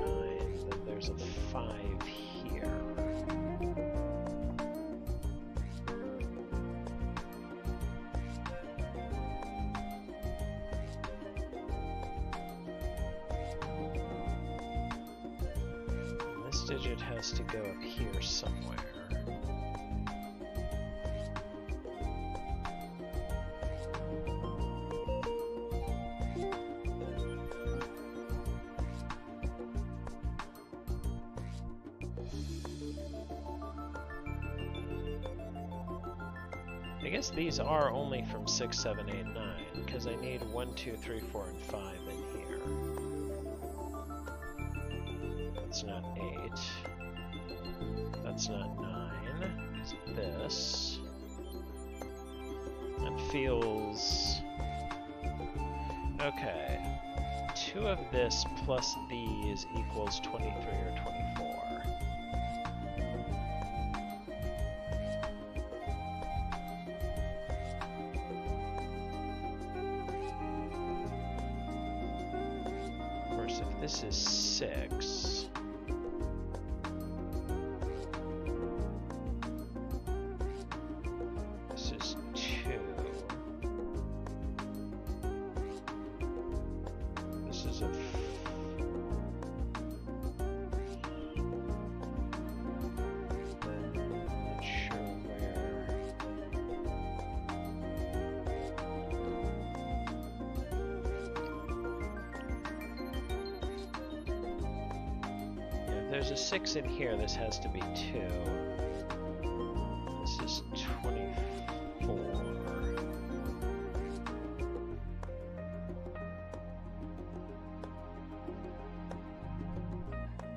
then there's a 5 here. This digit has to go up here somewhere. I guess these are only from 6, 7, 8, 9, because I need 1, 2, 3, 4, and 5 in here. That's not 8. That's not 9. It's this. That feels... okay. 2 of this plus these equals 23 or 24. Of course, if this is 6... this is 2... there's a 6 in here, this has to be 2. This is 24.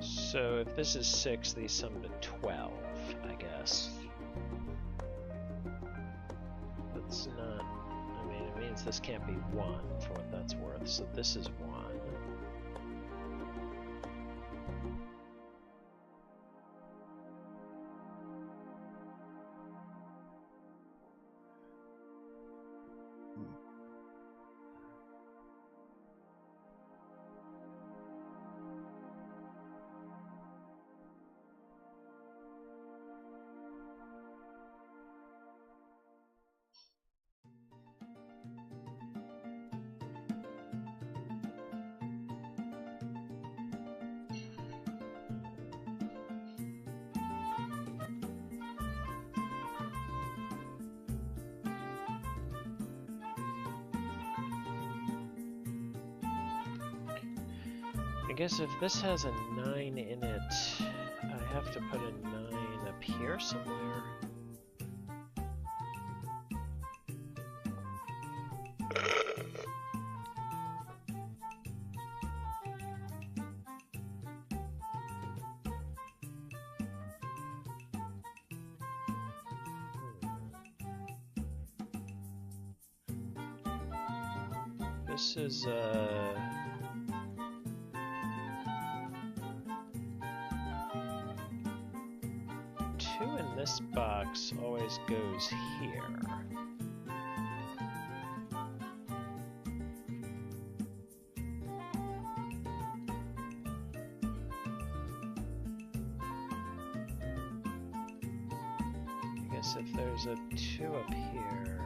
So if this is 6, these sum to 12, I guess. That's not... I mean, it means this can't be 1 for what that's worth, so this is 1. I guess if this has a 9 in it, I have to put a 9 up here somewhere. This is 2 in this box always goes here. I guess if there's a 2 up here.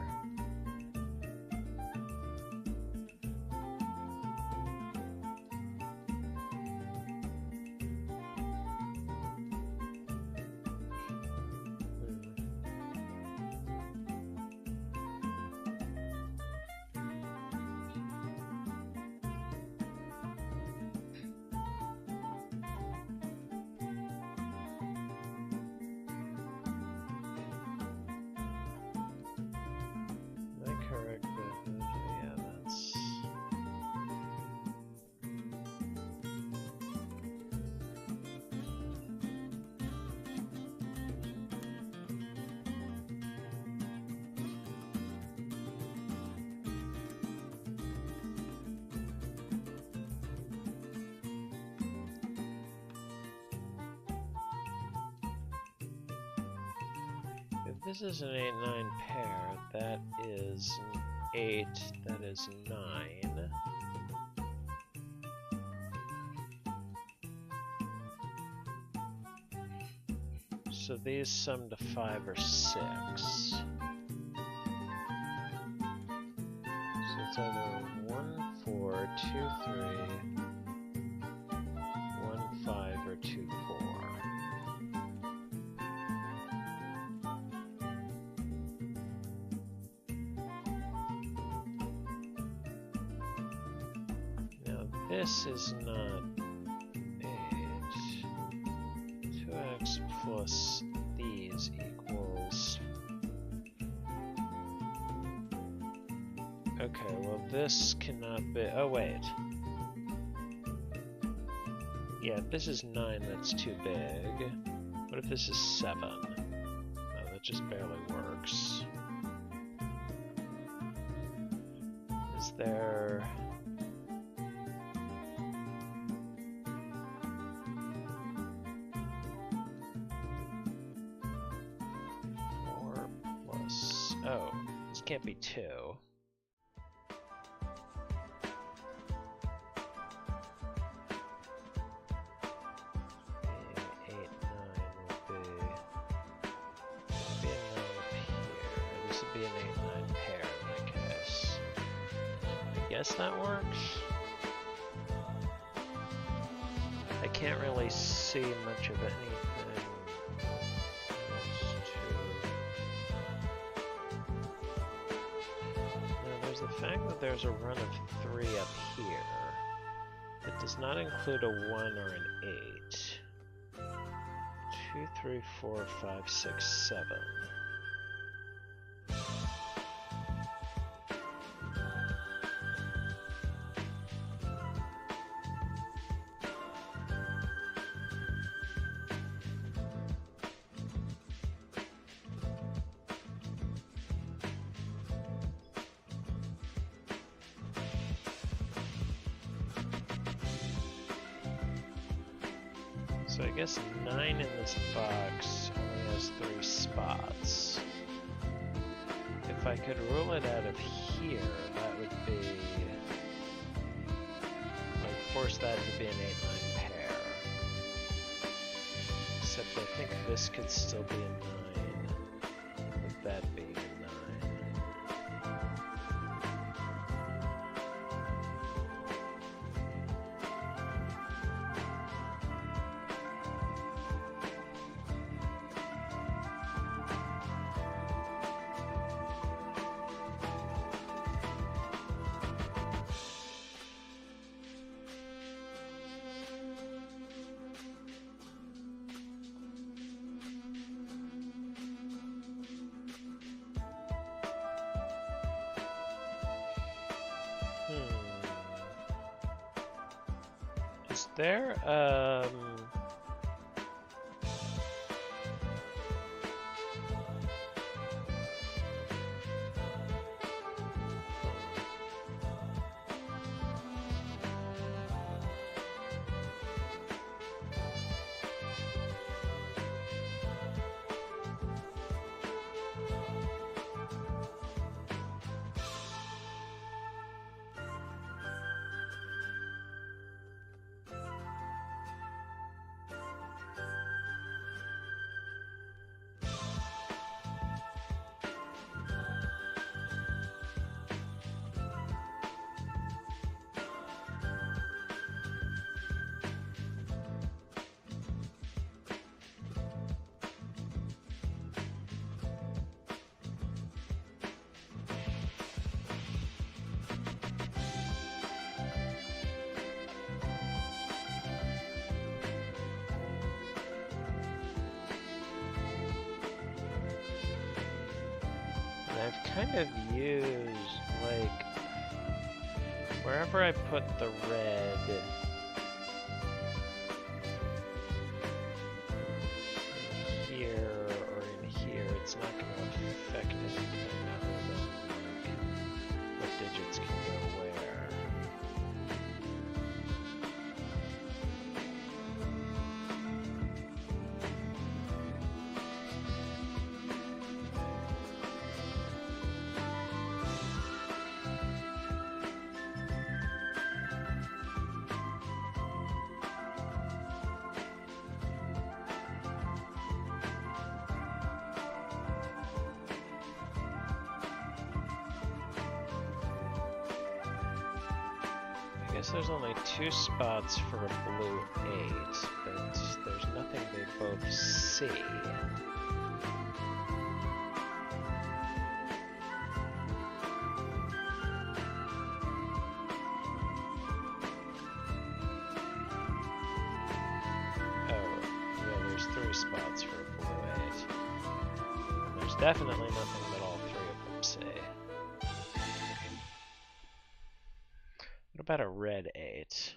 This is an 8-9 pair. That is an 8. That is 9. So these sum to 5 or 6. So it's either 1, 4, 2, 3, 1, 5, or 2, 4. This is not 8. 2x plus these equals... Okay, well this cannot be... Oh wait. Yeah, if this is 9, that's too big. What if this is 7? No, that just barely works. Is there... 4 plus... Oh, this can't be 2. 8, 9 would be an 8-9 pair in my case. I guess that works. I can't really see much of anything. Now there's the fact that there's a run of 3 up here. It does not include a 1 or an 8. 2, 3, 4, 5, 6, 7. So I guess 9 in this box only has 3 spots. If I could rule it out of here, that would be like force that to be an 8-9 pair. Except I think this could still be a 9, with that being a 9. Is there, I've kind of used, like, wherever I put the red, in here or in here, it's not going to affect anything other than, like, what digits can go where. I guess there's only 2 spots for a blue 8, but there's nothing they both see. Oh, yeah, there's 3 spots for a blue 8. And there's definitely nothing that all 3 of them see. What about a red 8?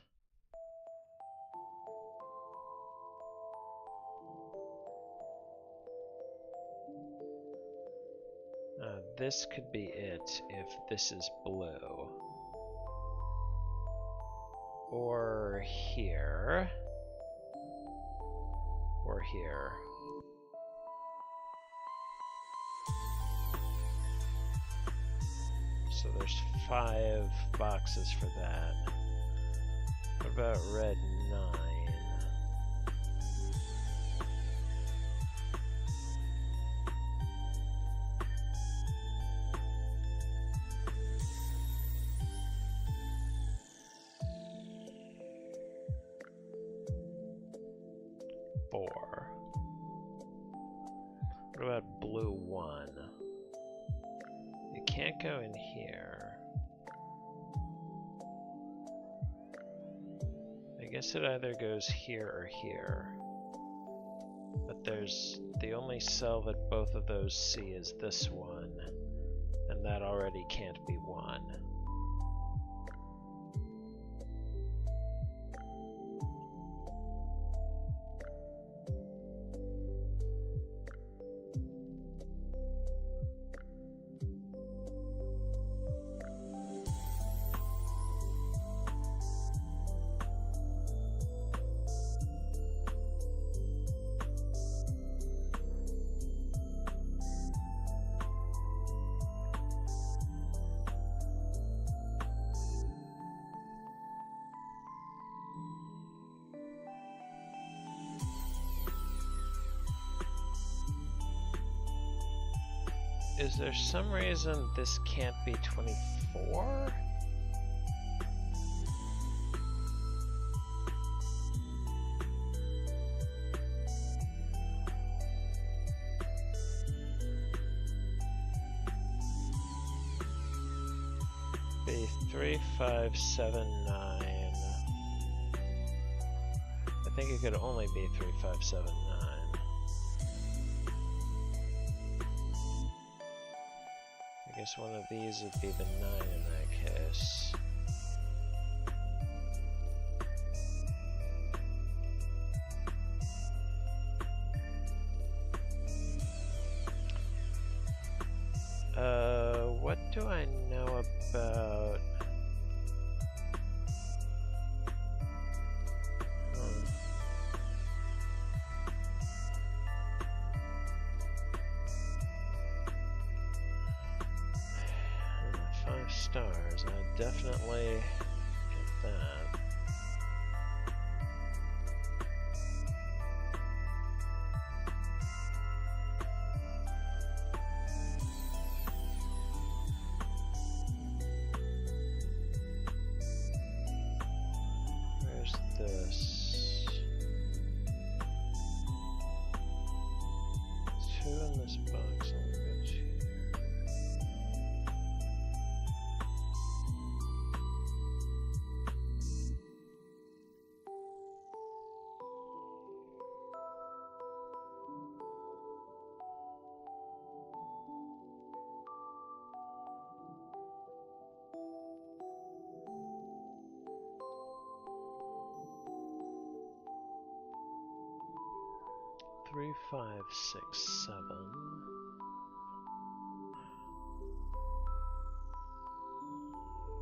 This could be it if this is blue. Or here. Or here. So there's 5 boxes for that. What about red 9? What about blue 1? It can't go in here. I guess it either goes here or here. But there's the only cell that both of those see is this one, and that already can't be 1. Is there some reason this can't be 24? Be 3, 5, 7, 9. I think it could only be 3, 5, 7, 9. I guess one of these would be the 9 in that case. What do I know about... stars, I definitely get that. Where's this? 2 in this box, only got 2. 3, 5, 6, 7.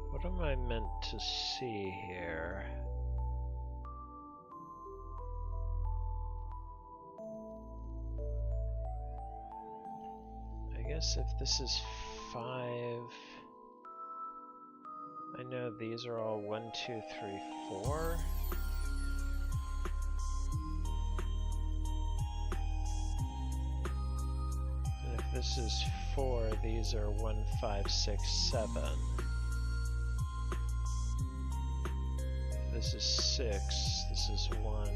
What am I meant to see here? I guess if this is 5, I know these are all 1, 2, 3, 4. This is 4, these are 1, 5, 6, 7. This is 6, this is 1,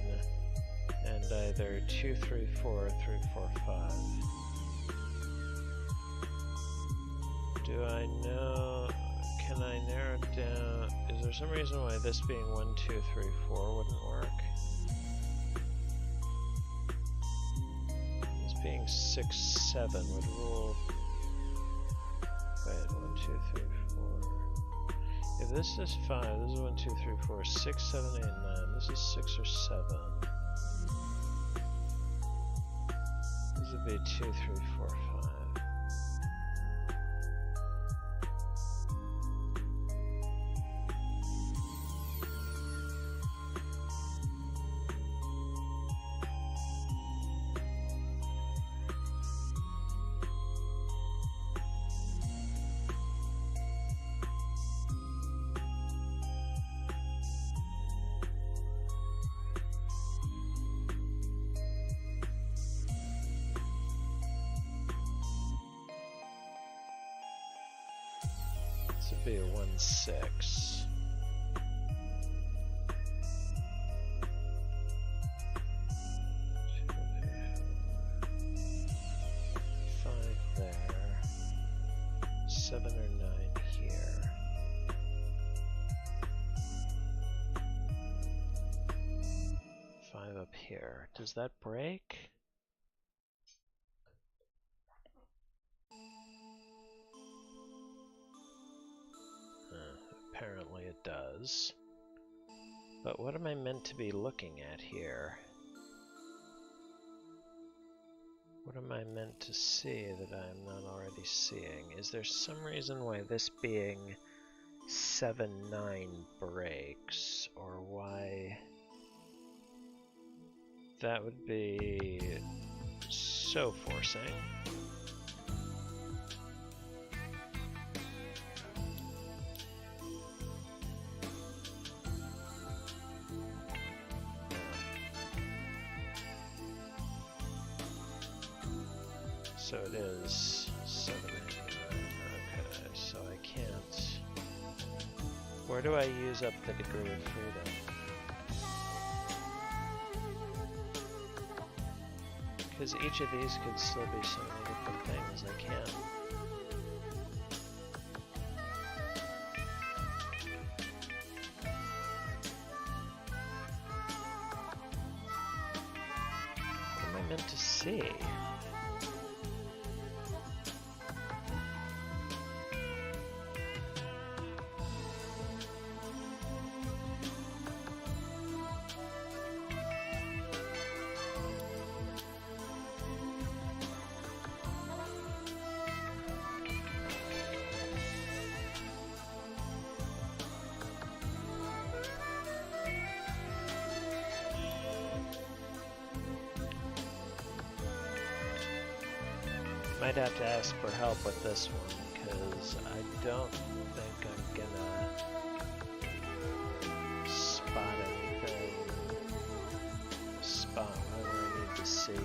and either 2, 3, 4, 3, 4, 5. Do I know, can I narrow it down? Is there some reason why this being 1, 2, 3, 4 wouldn't work? Being 6, 7 would rule. Wait, 1, 2, 3, 4. If this is 5, this is 1, 2, 3, 4, 6, 7, 8, 9. This is 6 or 7. This would be 2, 3, 4, 5. This would be a 1, 6. Five there. 7 or 9 here. 5 up here. Does that break? it does. But what am I meant to be looking at here? What am I meant to see that I am not already seeing? Is there some reason why this being 7-9 breaks, or why that would be so forcing? So it is 7, 8, 9. Okay, so I can't. Where do I use up the degree of freedom? Because each of these could still be so many different things. I can't. What am I meant to see? Might have to ask for help with this one, because I don't think I'm gonna spot anything. Spot whatever I need to see here.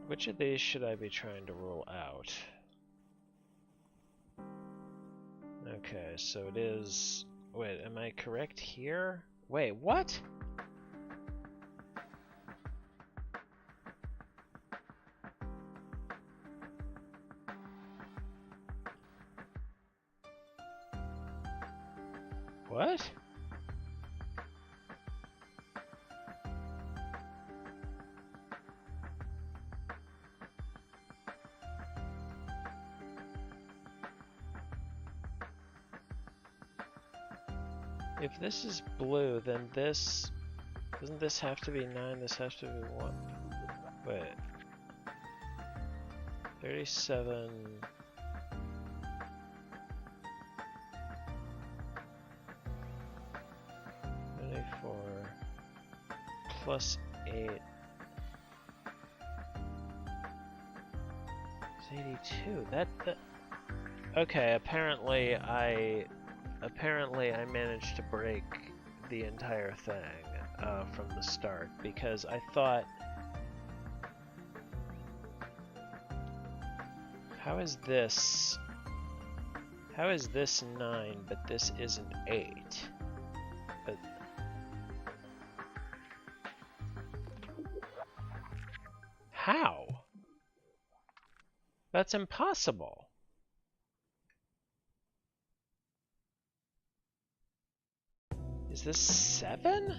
Which of these should I be trying to rule out? Okay, so it is... Wait, am I correct here? Wait, what? What? If this is blue, then this... Doesn't this have to be 9? This has to be 1. Wait. 37... 24... plus 8... It's 82. That... Okay, apparently I managed to break the entire thing from the start, because I thought, how is this 9 but this isn't 8? But how? That's impossible. Is this 7?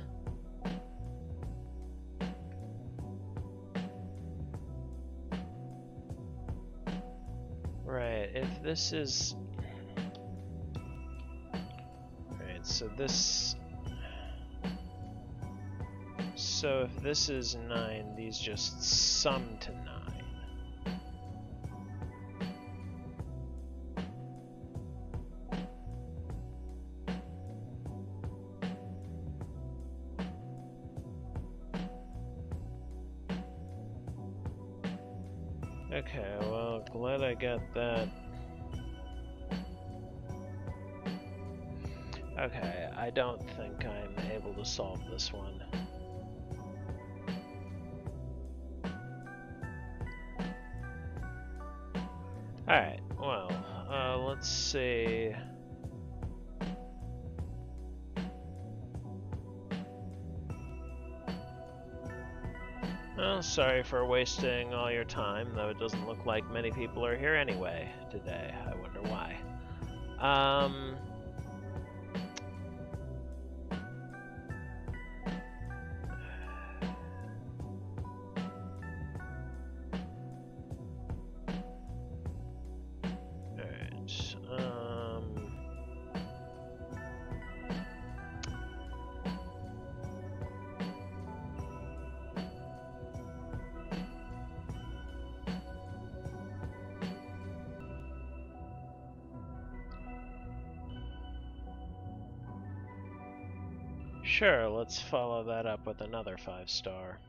Right, if this is... Right, so this... So if this is 9, these just sum to 9. Okay, well, glad I got that. Okay, I don't think I'm able to solve this one. Alright, well, let's see. Well, sorry for wasting all your time, though it doesn't look like many people are here anyway today. I wonder why. Sure, let's follow that up with another 5-star.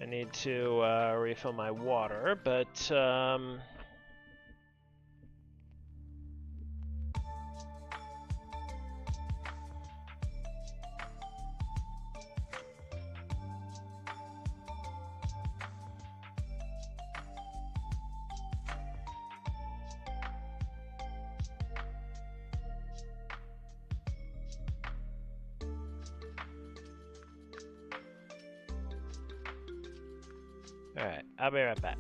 I need to refill my water, but alright, I'll be right back.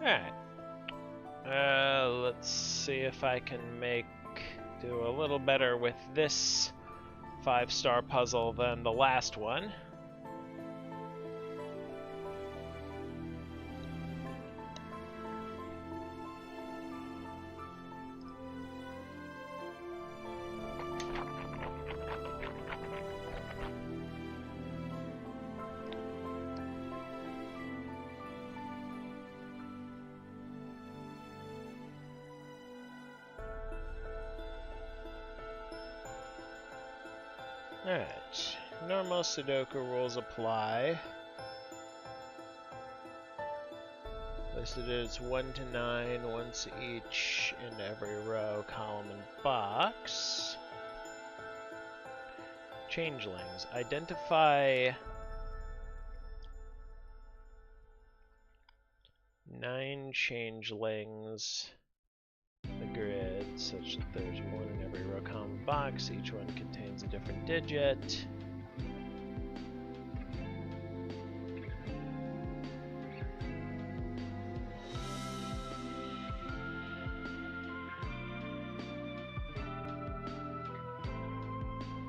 Alright. Let's see if I can do a little better with this 5-star puzzle than the last one. Alright, normal Sudoku rules apply. Listed as 1 to 9, once each in every row, column, and box. Changelings. Identify 9 changelings in the grid, such that there's one in every row, column, and box. Each one contains a different digit.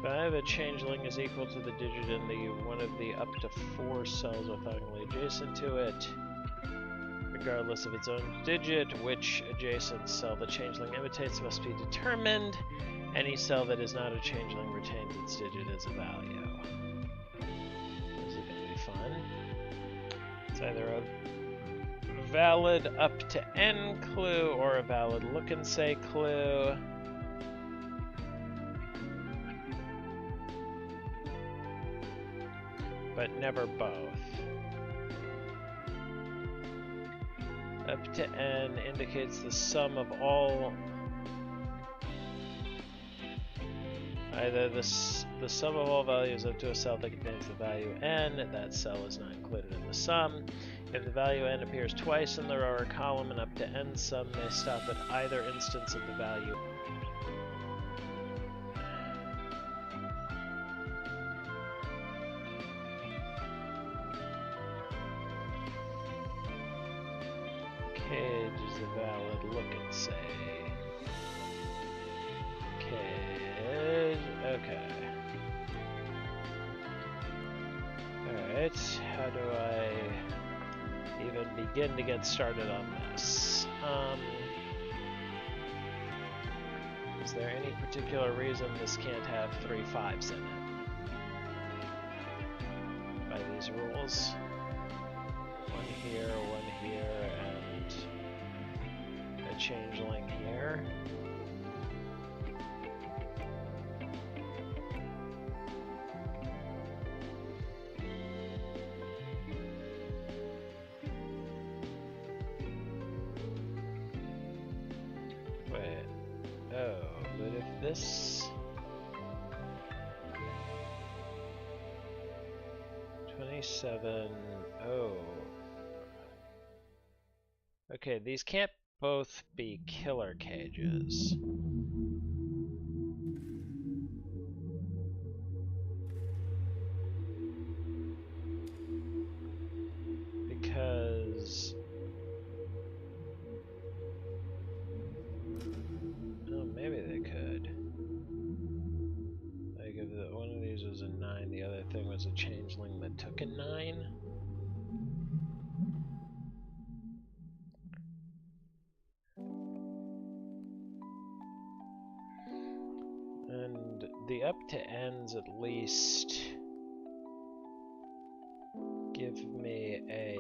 If a changeling is equal to the digit in one of the up to 4 cells orthogonally adjacent to it, regardless of its own digit, which adjacent cell the changeling imitates must be determined. Any cell that is not a changeling retains its digit as a value. This is going to be fun. It's either a valid up to n clue or a valid look and say clue. But never both. Up to n indicates the sum of all, either the sum of all values up to a cell that contains the value n, that cell is not included in the sum. If the value n appears twice in the row or column, an up to n sum may stop at either instance of the value. Cage is a valid look and say. Cage, okay. Alright, how do I even begin to get started on this? Is there any particular reason this can't have 3 5s in it? By these rules? One here, and a changeling here. Wait, oh, but if this 27, oh. Okay, these can't both be killer cages. Because... oh, maybe they could. Like if one of these was a 9, the other thing was a changeling that took a 9. And the up to ends at least give me a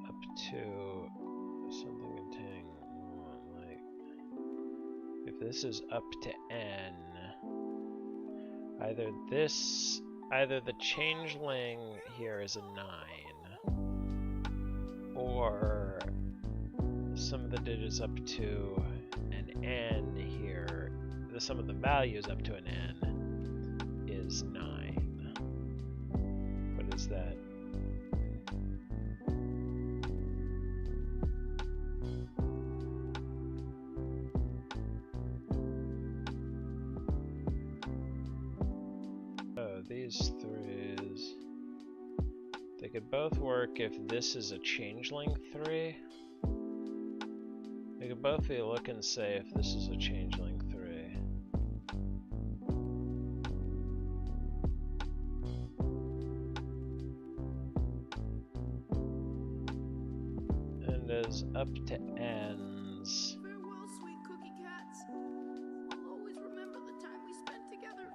up to something containing, like, if this is up to n, either the changeling here is a 9, or some of the digits up to an n here, the sum of the values up to an n is 9. What is that? Oh, these 3s, they could both work if this is a changeling 3. They could both be looking safe if this is a changeling 3. And as up to ends. Farewell, sweet cookie cats. I'll always remember the time we spent together.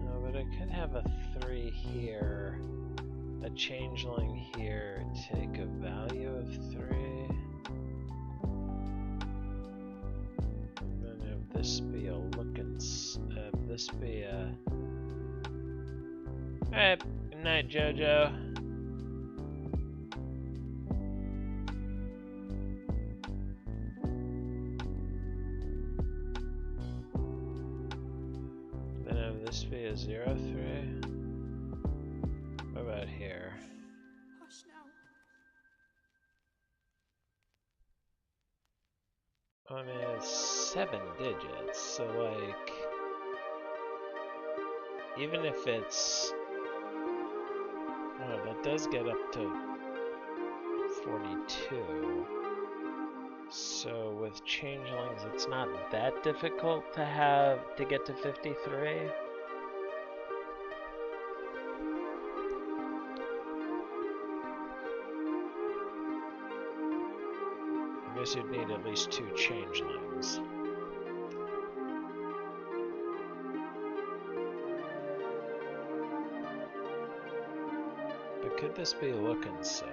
No, but I could have a 3 here, a changeling here, take a value of 3. And then have this be a looking, have this be a... Alright, good night, Jojo. Then have this be a 0, 3. What about here? Hush now. I mean, it's 7 digits, so like, even if it's, oh, that does get up to 42. So with changelings, it's not that difficult to get to 53. I guess you'd need at least 2 changelings. But could this be looking, say,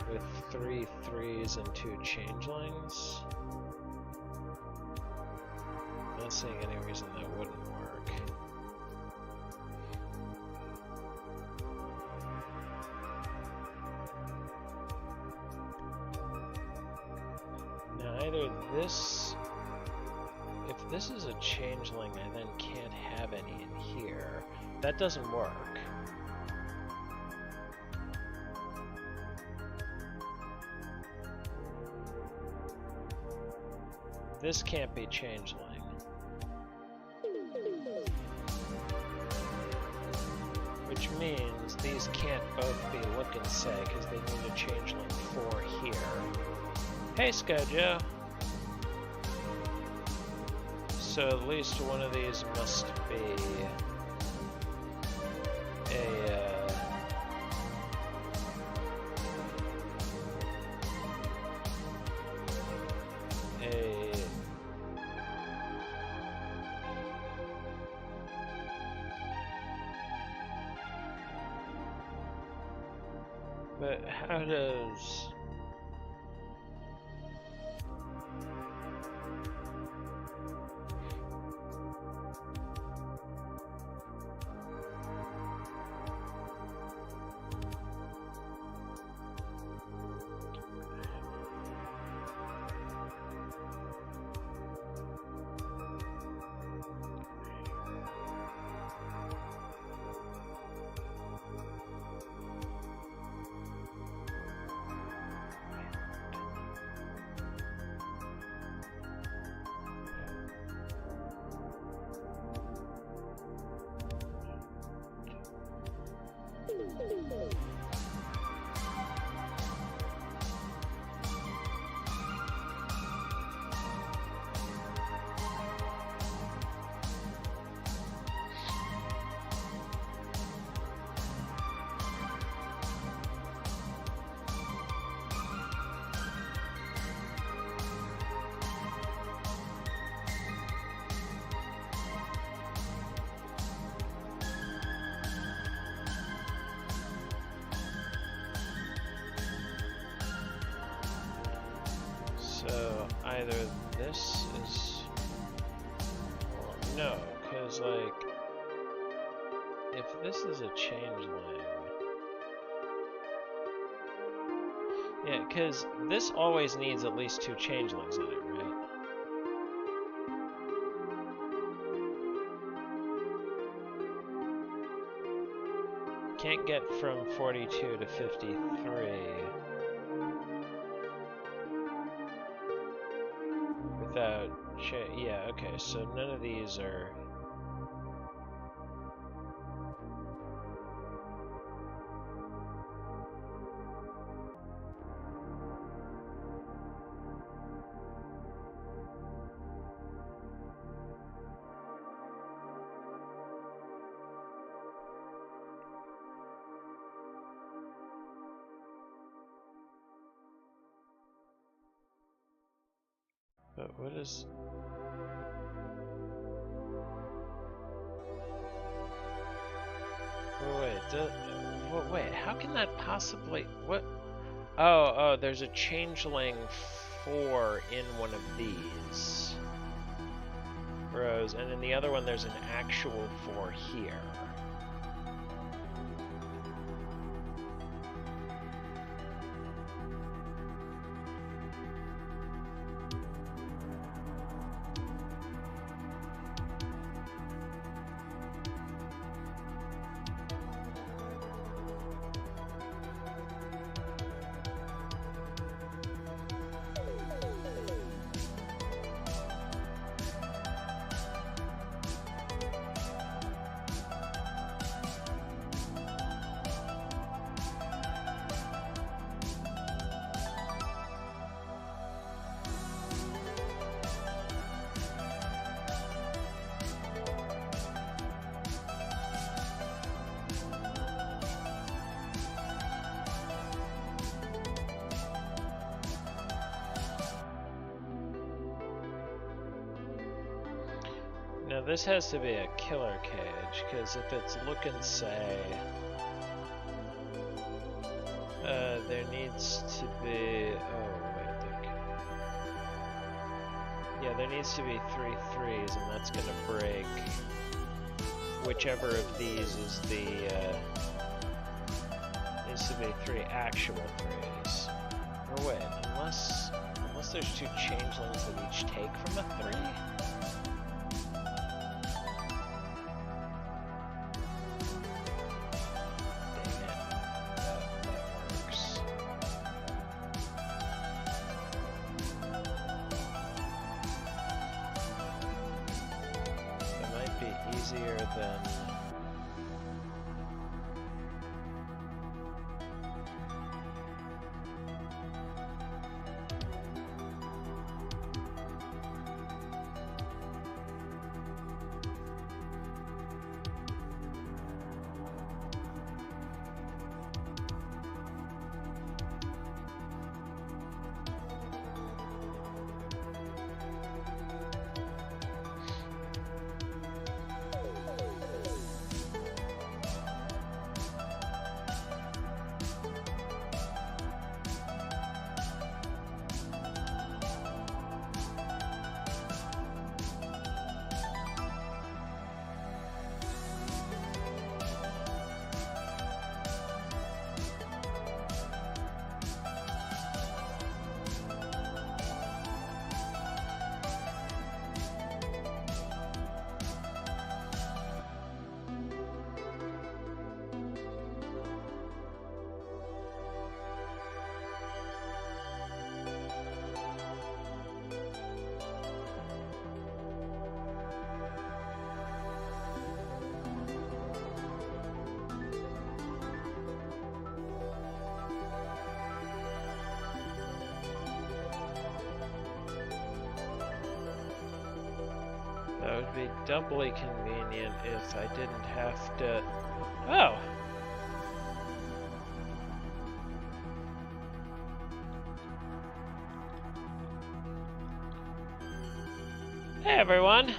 with 3 3s and 2 changelings? I'm not seeing any reason that wouldn't work. Either this, if this is a changeling, I then can't have any in here. That doesn't work. This can't be changeling. Which means these can't both be look and say, because they need a changeling 4 here. Hey, Skojo! So at least one of these must be but how does... So either this is, well, no, because like, if this is a changeling, yeah, because this always needs at least 2 changelings in it, right? Can't get from 42 to 53. without... yeah, okay, so none of these are... But what is... wait, how can that possibly... What? Oh, there's a changeling 4 in one of these rows, and in the other one there's an actual 4 here. Now this has to be a killer cage, because if it's looking, say, there needs to be, yeah, there needs to be 3 3s, and that's gonna break whichever of these is the, needs to be 3 actual 3s. Or wait, unless there's 2 changelings that each take from a 3? Easier than... That would be doubly convenient if I didn't have to... Oh! Hey everyone!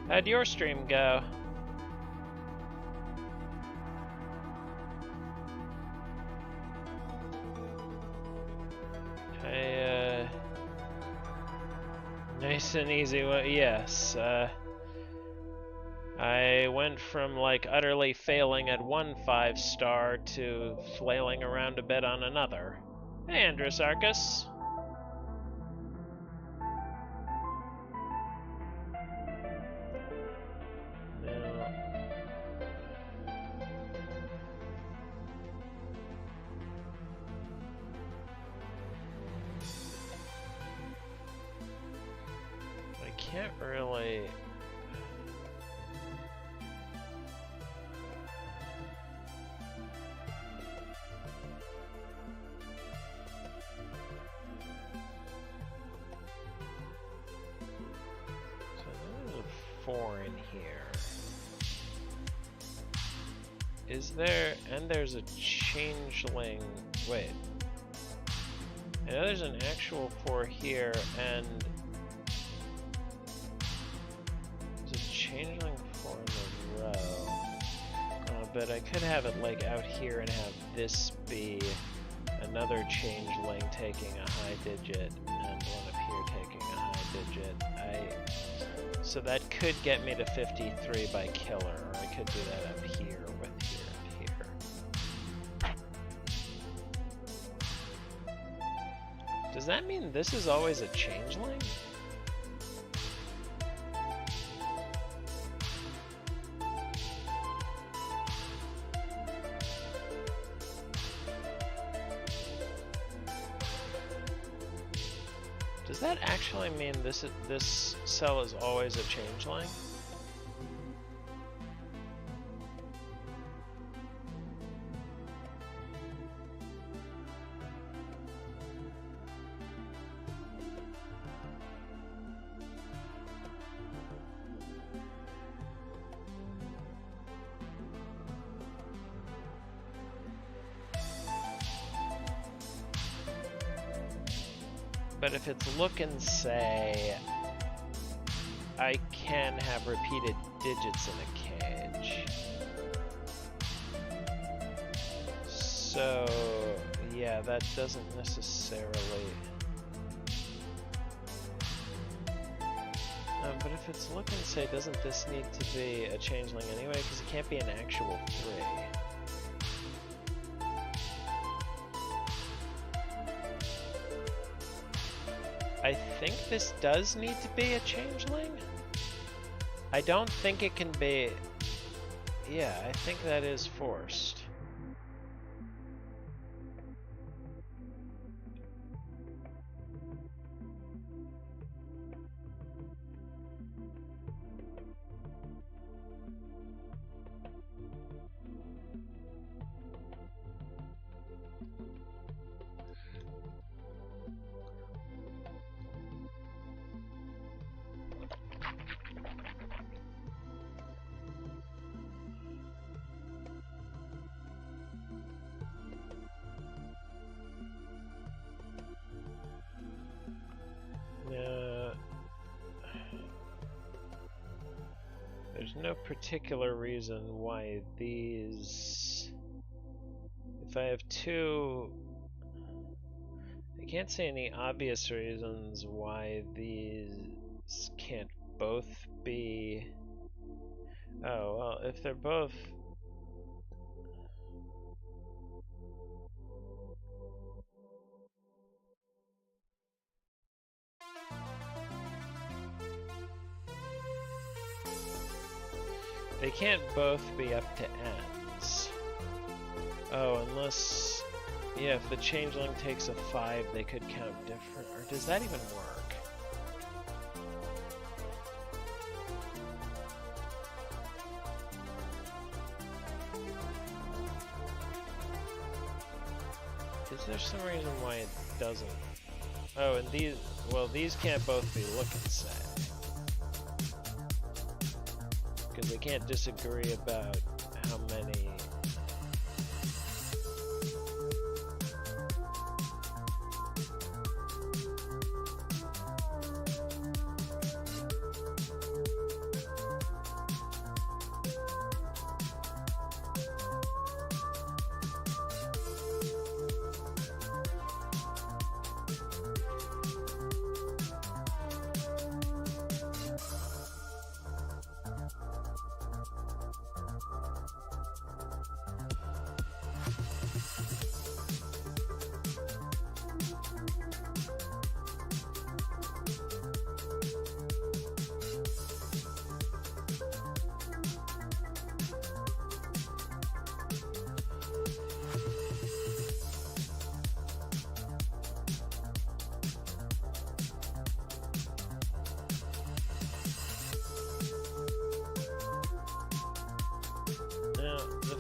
How'd your stream go? Nice and easy one, yes. I went from like utterly failing at one 5-star to flailing around a bit on another. Hey, Androsarchus. can't really... So there's a 4 in here. Is there... and there's a changeling... wait. I know there's an actual 4 here, and... there's a changeling 4 in the row. But I could have it like out here and have this be another changeling taking a high digit, and one up here taking a high digit. So that could get me to 53 by killer, or I could do that up here with here and here. Does that mean this is always a changeling? Does that actually mean this cell is always a changeling? But if it's looking, say, I can have repeated digits in a cage. So, yeah, that doesn't necessarily... but if it's looking, say, doesn't this need to be a changeling anyway? Because it can't be an actual 3. I think this does need to be a changeling. I don't think it can be... yeah, I think that is forced. There's no particular reason why these... if I have 2... I can't see any obvious reasons why these can't both be... oh, well, if they're both... they can't both be up to ends. Oh, unless... yeah, if the changeling takes a 5, they could count different. Or does that even work? Is there some reason why it doesn't? Oh, and these... well, these can't both be look and say. Because they can't disagree about how many...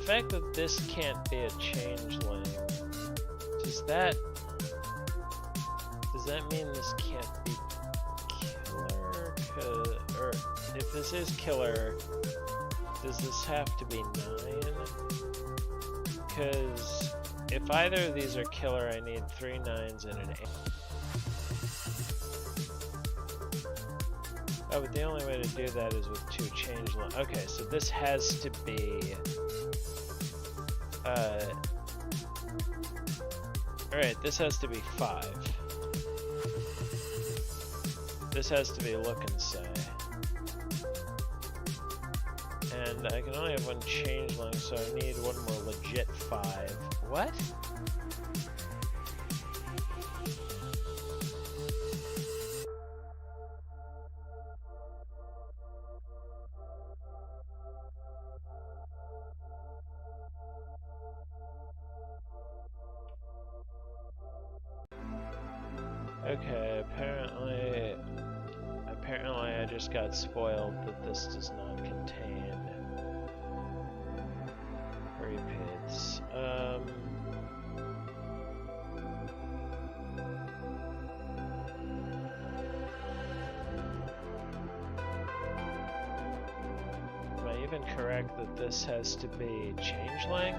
fact that this can't be a changeling, does that mean this can't be killer? Or if this is killer, does this have to be 9? Because if either of these are killer, I need 3 9s and an 8. Oh, but the only way to do that is with 2 changelings. Okay, so this has to be... Alright, this has to be 5. This has to be look and say. And I can only have 1 changeling, so I need 1 more legit 5. What? Okay, apparently I just got spoiled that this does not contain repeats. Am I even correct that this has to be changeling?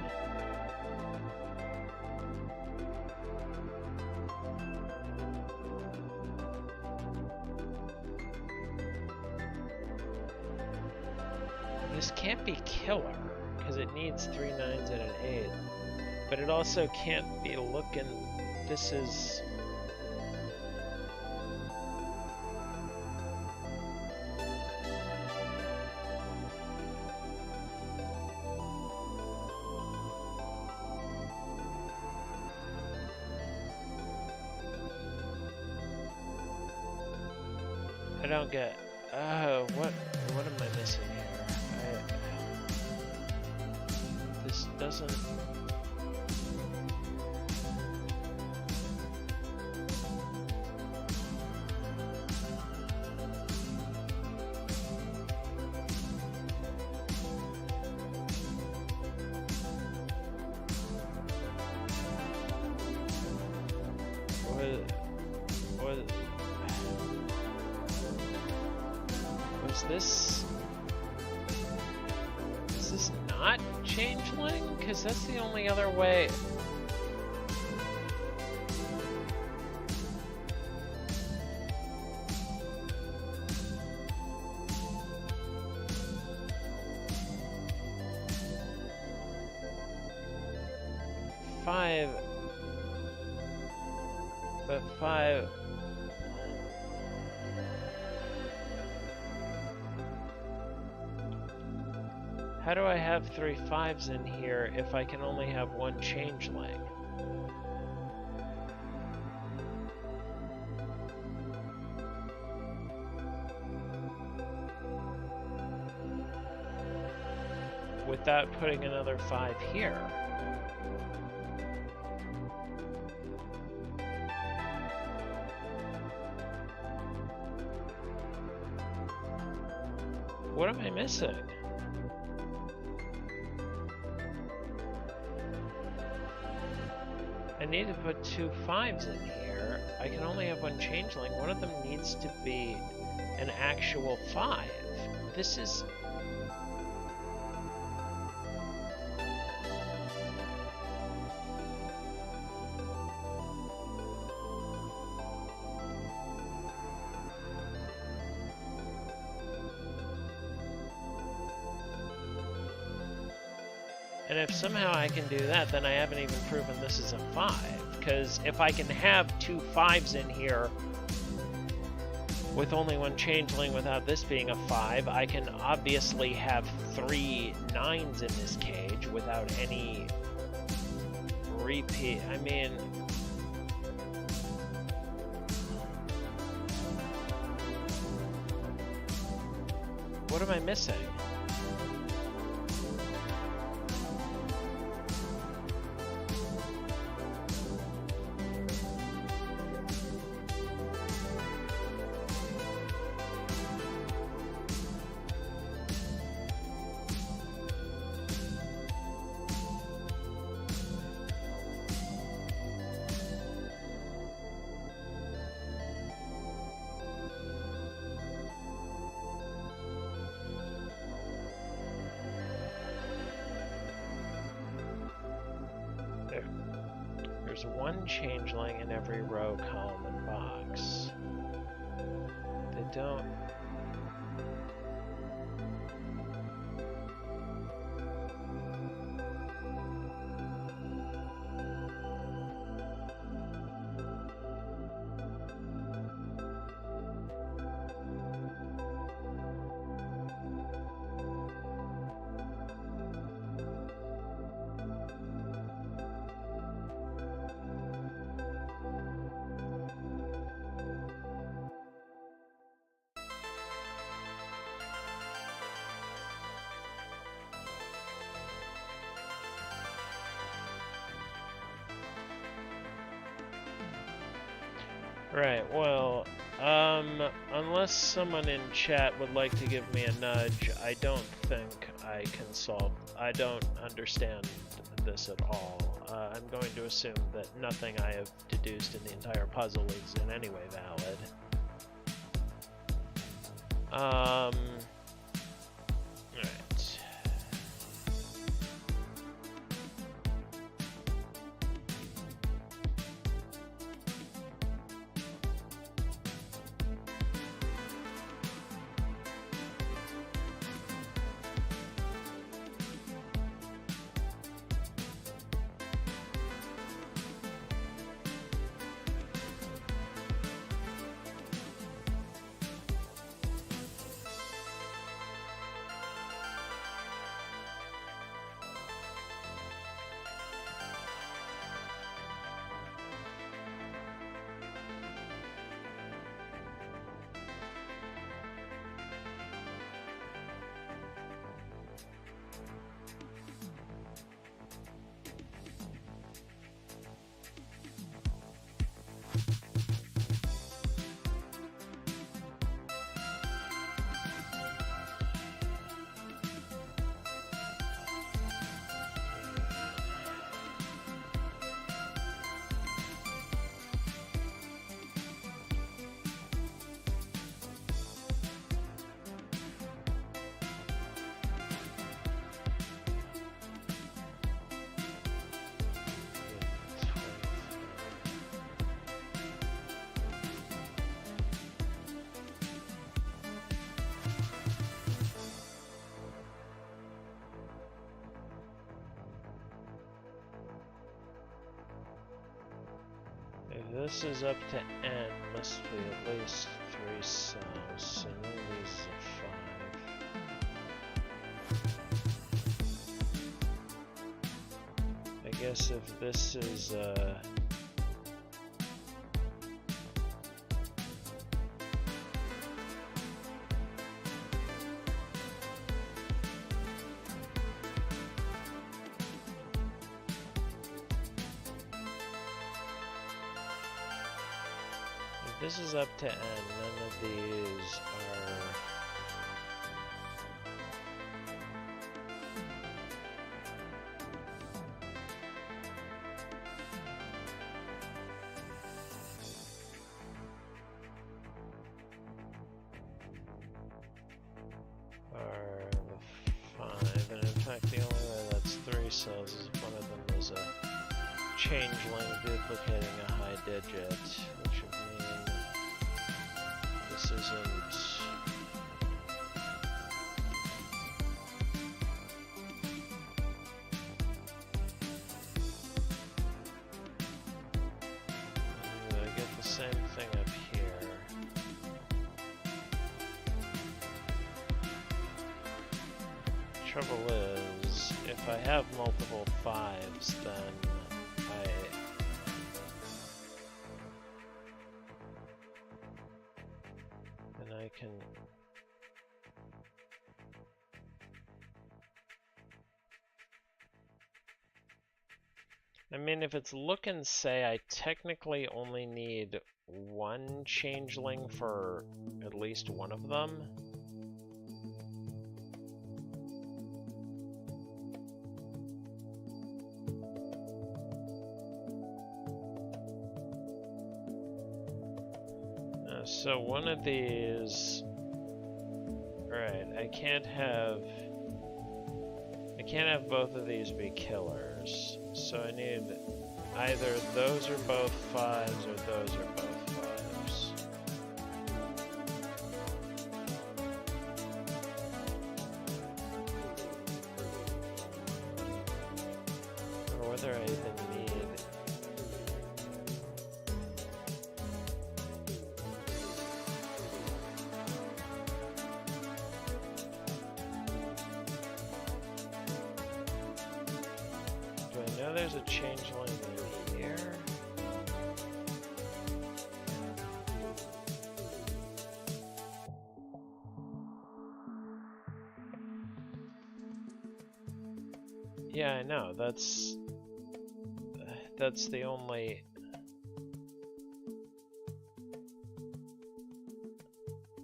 This can't be killer, because it needs 3 9s and an 8. But it also can't be looking... This is... I don't get... Oh, what am I missing here? This doesn't... Was this... Is this not changeling? Because that's the only other way... But 5... How do I have 3 5s in here if I can only have 1 changeling? Without putting another 5 here. What am I missing? I need to put 2 5s in here. I can only have 1 changeling. One of them needs to be an actual 5. This is... And if somehow I can do that, then I haven't even proven this is a 5. Because if I can have 2 5s in here with only 1 changeling without this being a 5, I can obviously have 3 9s in this cage without any repeat. I mean... What am I missing? one changeling in every row, column, and box. They don't... Right, well, unless someone in chat would like to give me a nudge, I don't think I can solve, I don't understand this at all. I'm going to assume that nothing I have deduced in the entire puzzle is in any way valid. Alright. If this is up to n, must be at least 3 cells, so none of these is a 5. I guess if this is this is up to n, none of these are... are 5, and in fact the only way that's 3 cells is if one of them is a changeling duplicating a high digit, which would mean this isn't... I get the same thing up here. Trouble is, if I have multiple 5s, then I can... I mean, if it's look and say, I technically only need 1 changeling for at least one of them. So one of these... Right, I can't have both of these be killers. So I need Either those are both 5s or those are both 5s. Or whether I even need... Do I know there's a changeling in here? Yeah, I know. That's the only...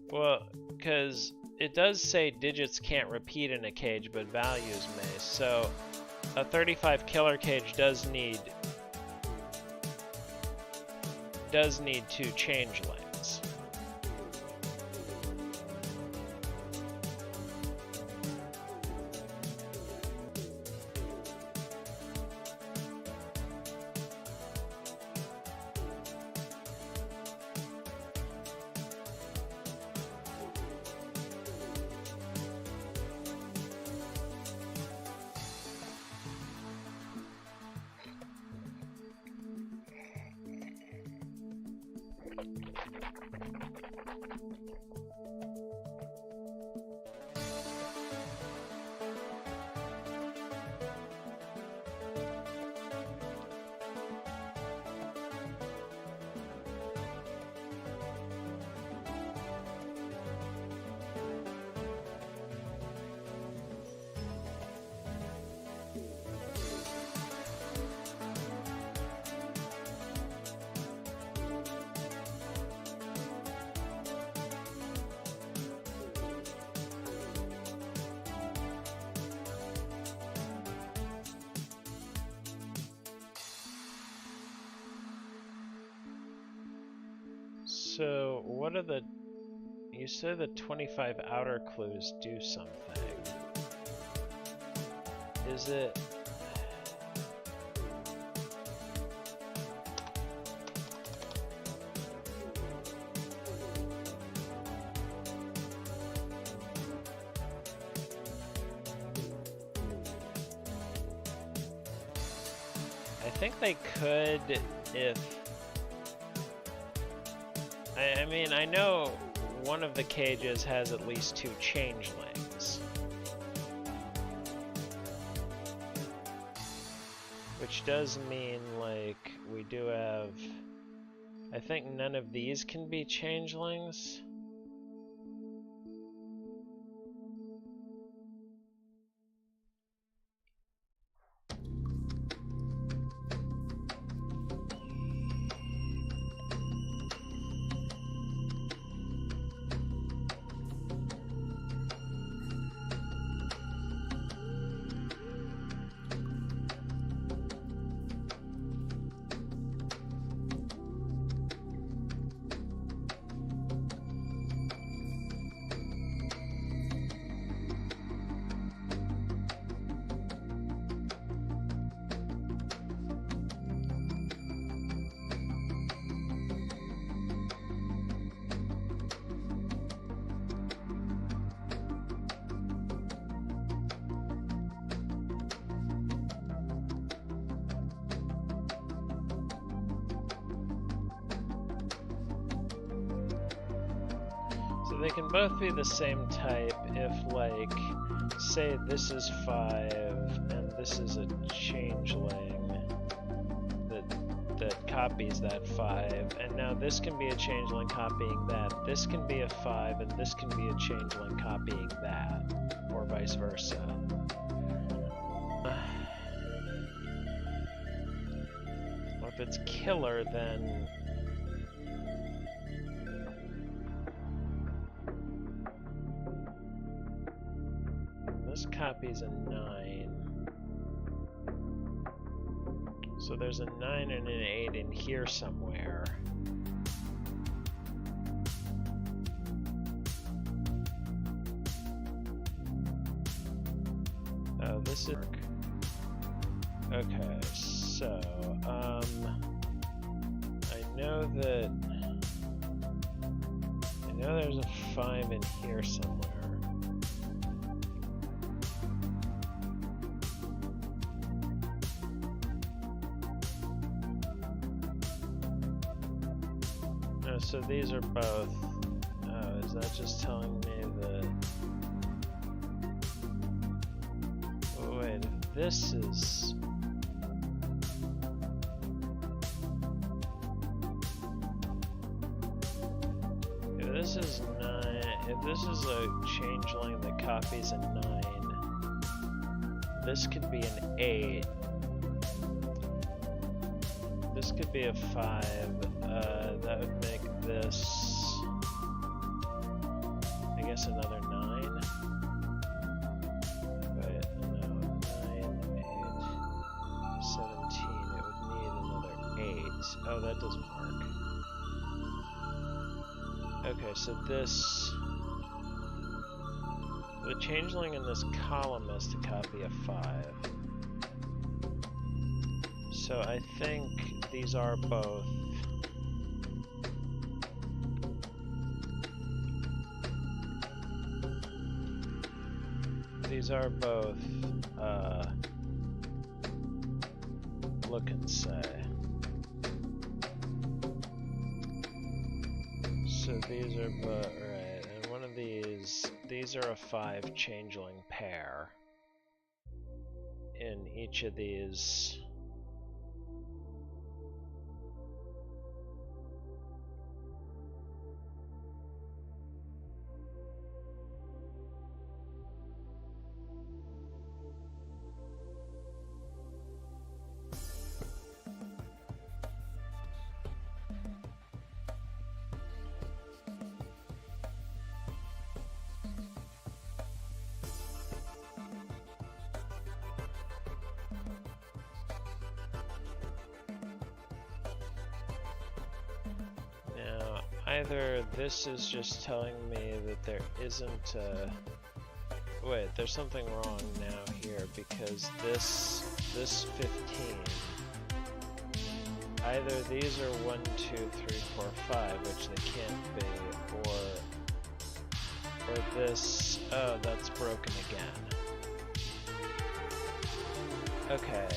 Well, because it does say digits can't repeat in a cage, but values may. So a 35 killer cage does need 2 changelings. So, what are the... You said the 25 outer clues do something. Is it... I think they could if... I mean, I know one of the cages has at least 2 changelings. Which does mean, like, we do have... I think none of these can be changelings. They can both be the same type if, like, say this is 5 and this is a changeling that copies that 5, and now this can be a changeling copying that. This can be a 5 and this can be a changeling copying that, or vice versa. Or if it's killer, then this copies a 9. So there's a 9 and an 8 in here somewhere. Oh, this is... Okay, So, I know there's a 5 in here somewhere. Oh, so these are both. Oh, is that just telling me that? Oh, wait, if this is. This is 9. If this is a changeling that copies a 9, this could be an 8. This could be a 5. That would make this, I guess, another 9. Wait, no, 9, 8, 17. It would need another 8. Oh, that doesn't work. Okay, so this... The changeling in this column has to copy a 5. So I think these are both... These are both, look and say. So these are, right, and one of these are a 5 changeling pair. In each of these. Either this is just telling me that there isn't a... Wait, there's something wrong now here, because this 15... Either these are 1, 2, 3, 4, 5, which they can't be, or this... Oh, that's broken again. Okay,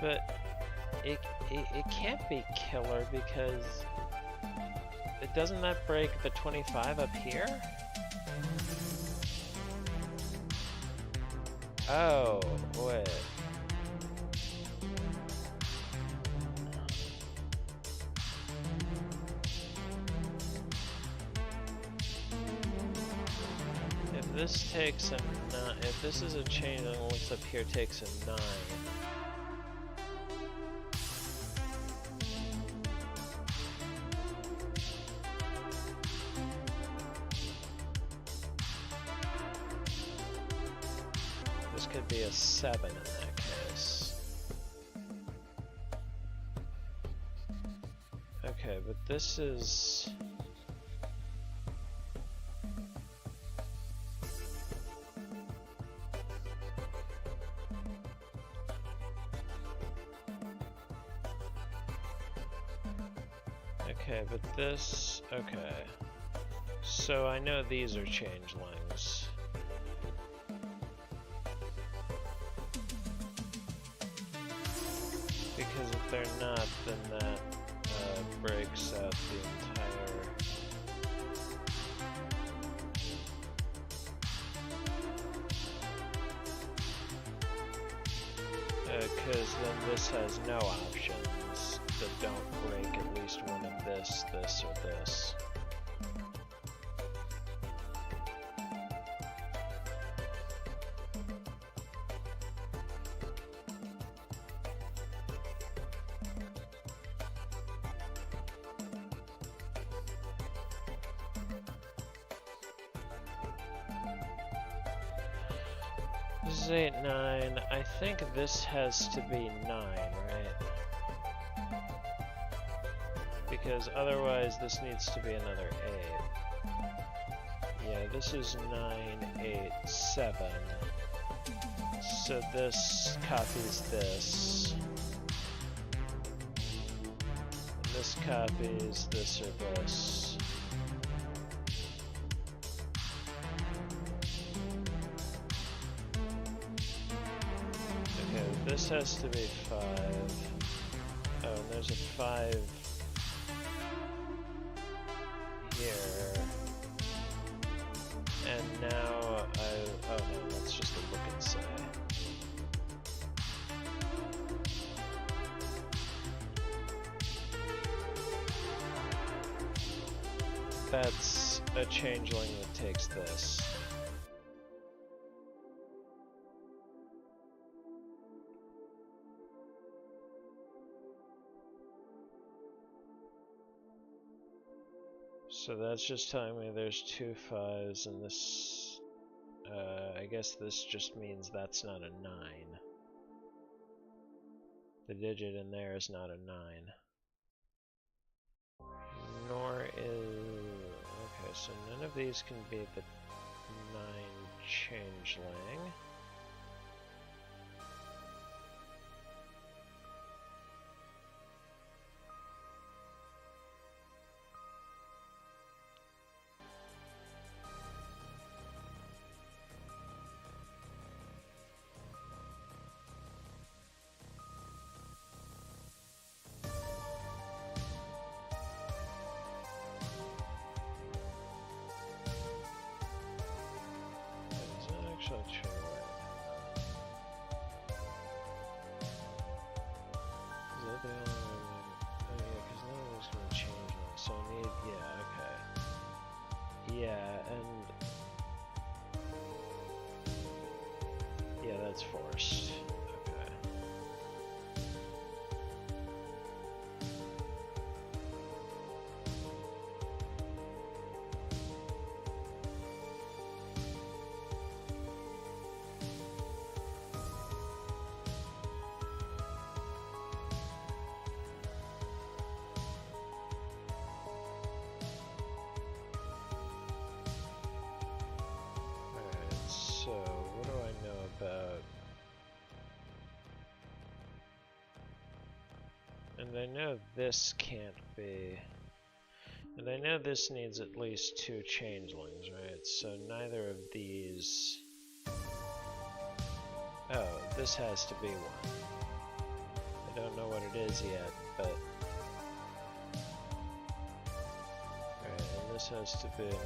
but it can't be killer because doesn't that break the 25 up here? Oh, wait. If this takes a 9, if this is a chain that looks up here takes a 9. Could be a 7 in that case. Okay, but this is... Okay, but this... Okay. So I know these are changelings. Because if they're not, then that breaks out the entire... Because then this has no options that don't break at least one of this, this, or this. This is 8, 9. I think this has to be 9, right? Because otherwise this needs to be another 8. Yeah, this is 9, 8, 7. So this copies this. And this copies this or this. Okay, this has to be 5. Oh, and there's a 5 here. And now oh no, that's just a look and say. That's a changeling that takes this. So that's just telling me there's 2 5s and this, I guess this just means that's not a 9. The digit in there is not a 9. Nor is, okay, so none of these can be the 9 changeling. Actually true, right? Is that the only one? Oh yeah, because none of those can change one. So I need, yeah, okay. Yeah, and yeah, that's forced. Okay. So, what do I know about... And I know this can't be... And I know this needs at least 2 changelings, right? So neither of these... Oh, this has to be 1. I don't know what it is yet, but... Alright, and this has to be another...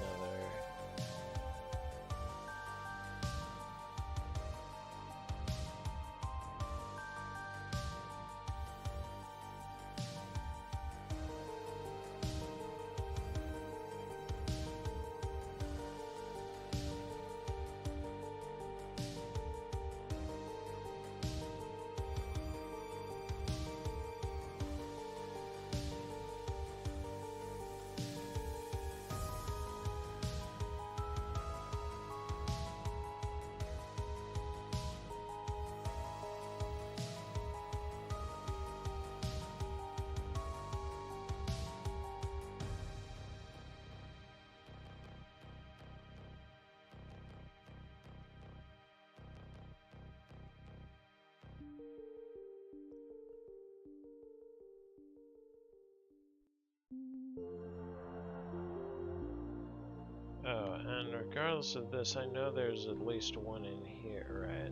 Oh, and regardless of this, I know there's at least 1 in here, right?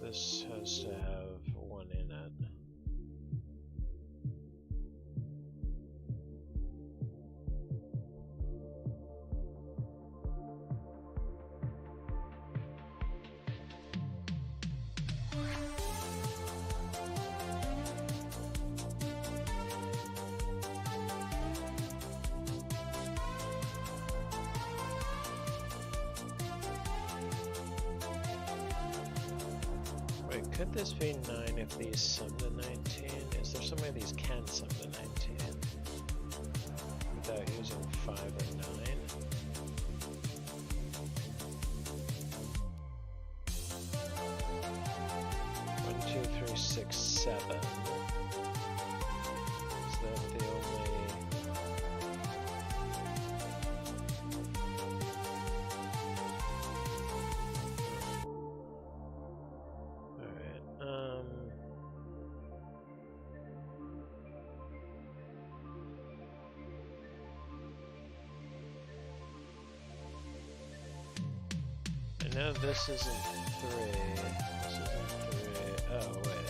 This has to have 1 in it. Could this be 9 if these sum to 19? Is there some way these can sum to 19? Without using 5 or 9? 6, 7. Is that the only... Alright, I know this isn't 3. This isn't 3. Oh, wait.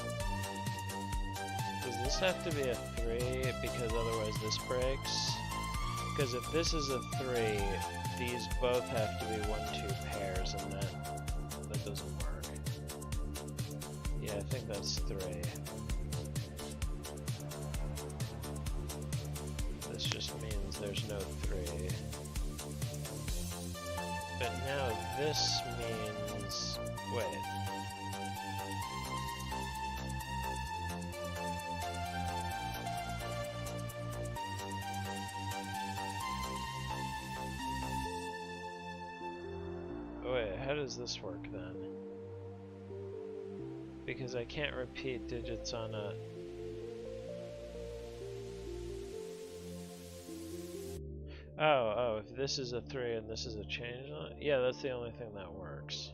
Does this have to be a 3 because otherwise this breaks? Because if this is a 3, these both have to be 1, 2 pairs, and that doesn't work. Yeah, I think that's 3. This just means there's no 3. But now this means... wait. Wait, how does this work then? Because I can't repeat digits on a... Oh, if this is a 3 and this is a change line? Yeah, that's the only thing that works.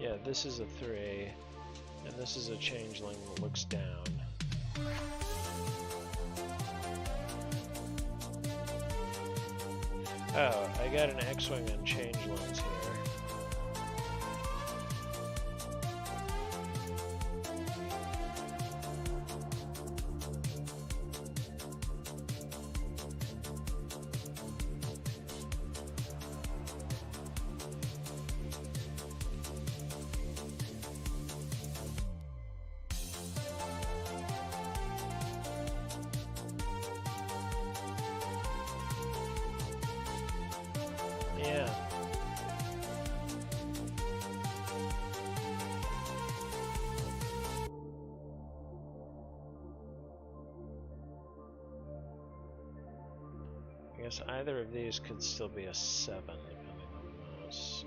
Yeah, this is a 3, and this is a changeling that looks down. Oh, I got an X-Wing on changelings here. Yeah. I guess either of these could still be a 7, depending on those.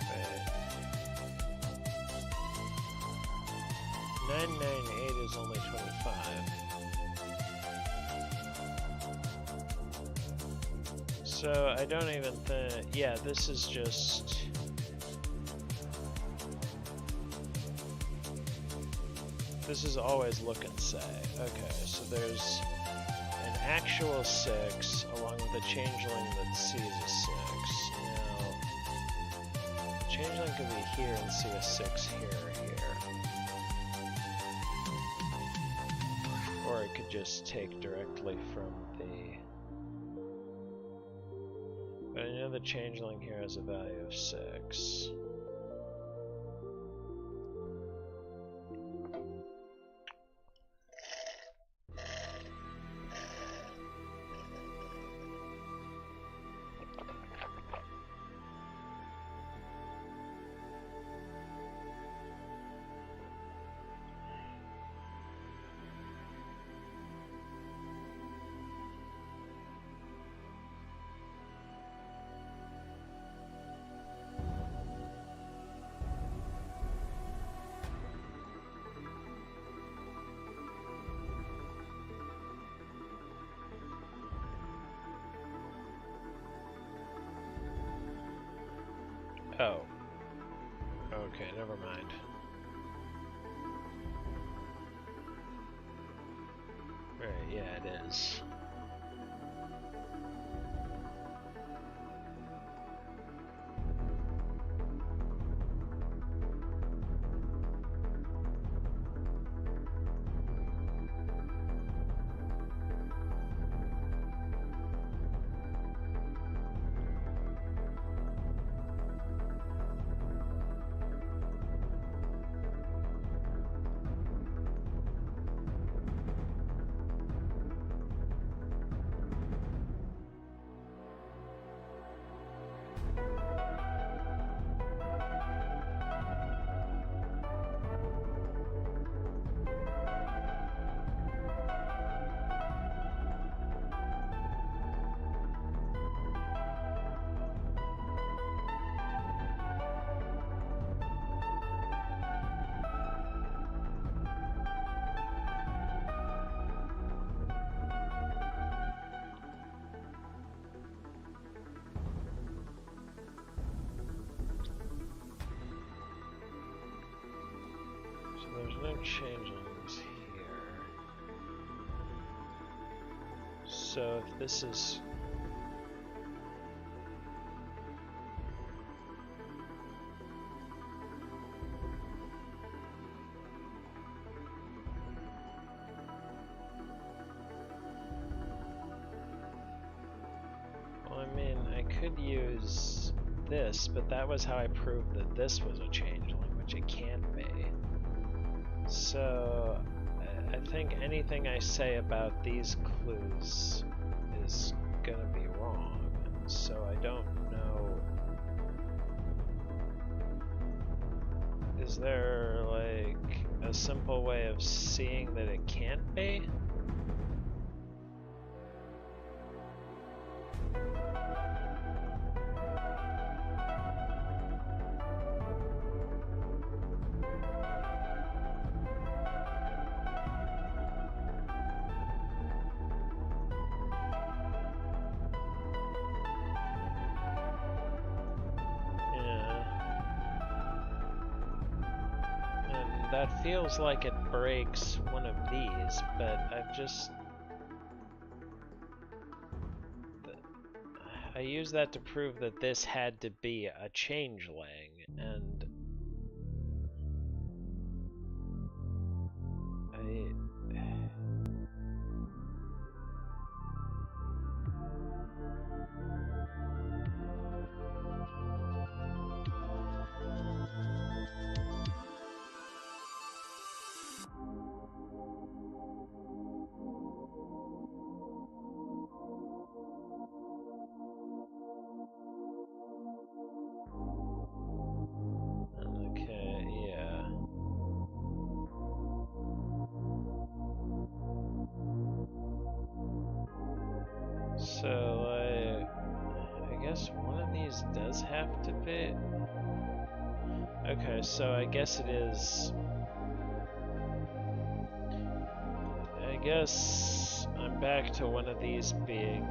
Wait. 998 is only 25. So I don't even think... yeah, this is just... this is always look and say. Okay, so there's an actual 6 along with a changeling that sees a 6. Now, the changeling could be here and see a 6 here or here. Or it could just take directly from the... but I know the changeling here has a value of 6. Oh. Okay, never mind. Right, yeah, it is. no changelings here. So if this is... Well, I mean, I could use this, but that was how I proved that this was a changeling, which it can't be. So, I think anything I say about these clues is gonna be wrong. So I don't know. Is there, like, a simple way of seeing that it can't be? That feels like it breaks one of these, but I used that to prove that this had to be a changeling, and so, I guess one of these does have to be... Okay, so I guess it is... I guess I'm back to one of these being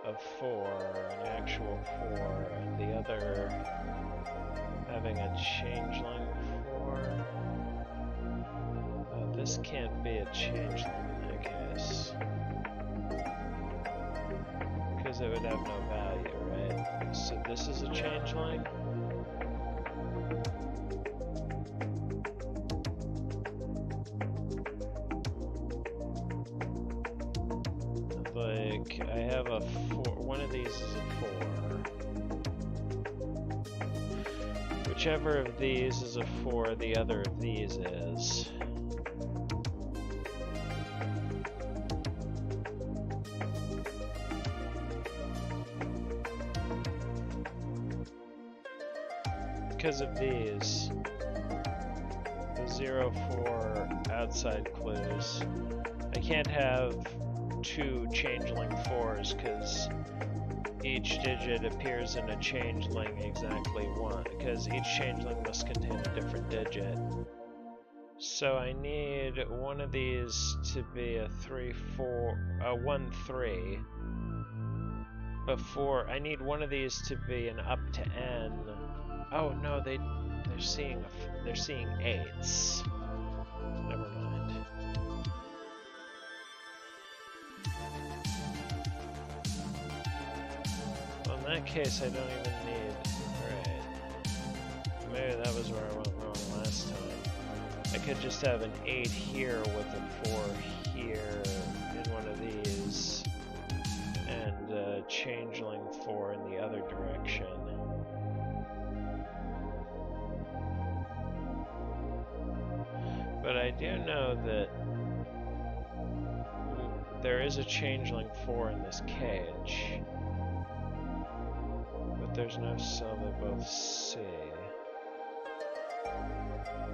a 4, an actual 4, and the other having a changeling 4. This can't be a changeling in that case. Because it would have no value, right? So this is a changeling. Like, I have a 4, one of these is a 4. Whichever of these is a 4, the other of these is. Because of these, the 0, 4 outside clues, I can't have 2 changeling 4s because each digit appears in a changeling exactly 1, because each changeling must contain a different digit. So I need one of these to be a 3, 4, a 1, 3. Before I need one of these to be an up to n. Oh no, they're seeing 8s. Never mind. Well, in that case, I don't even need. Right. Maybe that was where I went wrong last time. I could just have an 8 here with a 4 here in one of these, and a changeling 4 in the other direction. But I do know that there is a changeling 4 in this cage. But there's no cell they both see.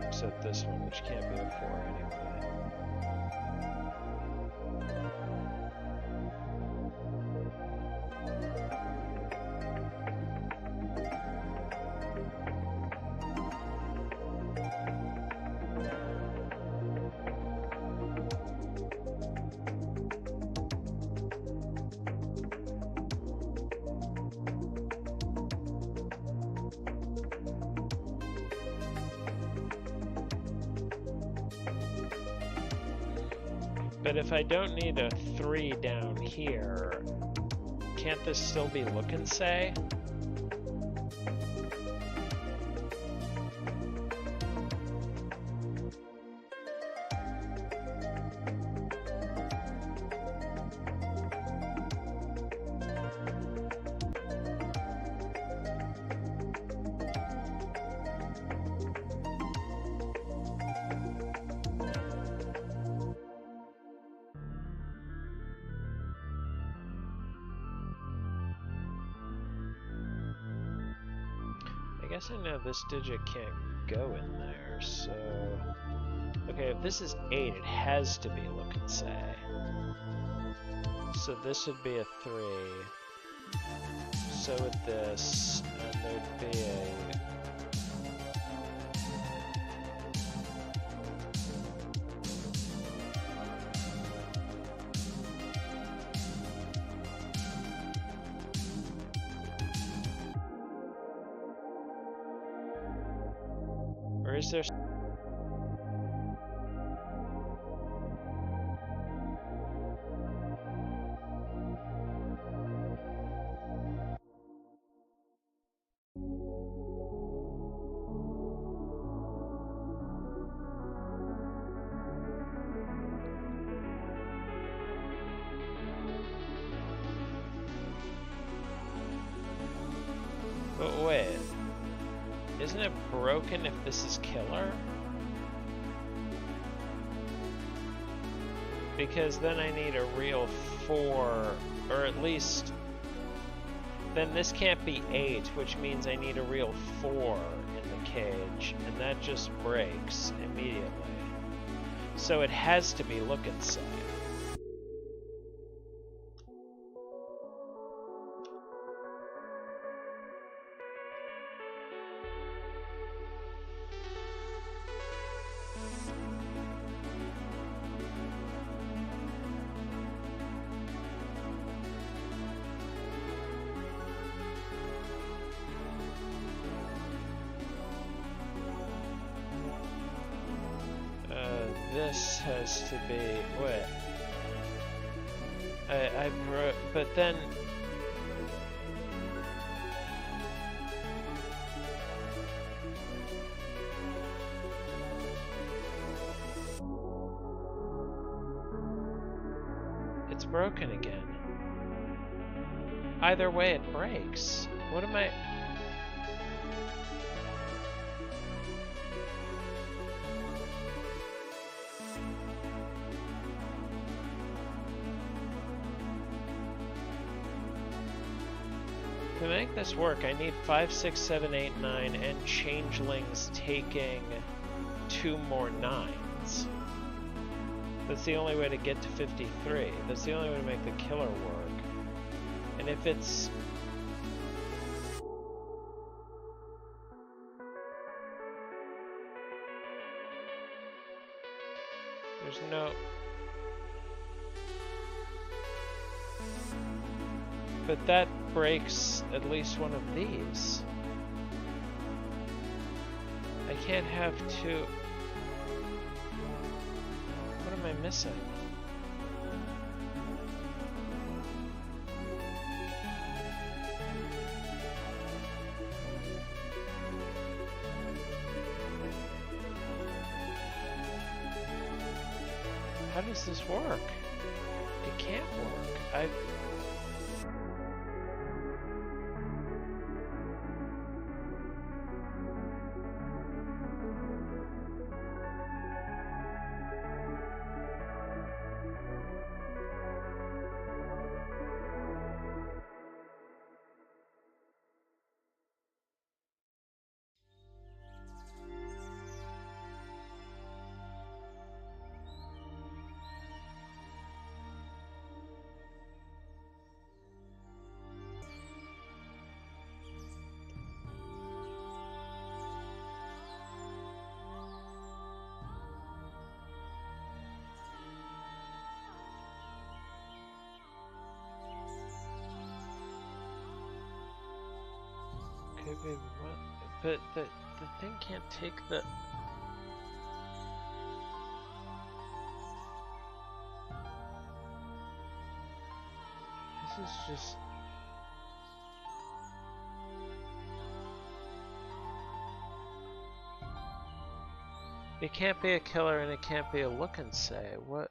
Except this one, which can't be a 4 anyway. But if I don't need a 3 down here, can't this still be look and say? I guess I know this digit can't go in there, so... Okay, if this is 8, it has to be look and say. So this would be a 3. So with this, and there'd be a... Or is there... But wait, isn't it broken if this is killer? Because then I need a real 4, or at least, then this can't be 8, which means I need a real 4 in the cage, and that just breaks immediately. So it has to be look and say. This has to be, wait, but then, it's broken again. Either way it breaks. What am I? To make this work, I need 5, 6, 7, 8, 9, and changelings taking 2 more 9s. That's the only way to get to 53. That's the only way to make the killer work. And if it's... There's no... But that breaks at least one of these. I can't have 2... What am I missing? How does this work? It can't work. Could be what? But the thing can't take the... is just... It can't be a killer and it can't be a look and say. What?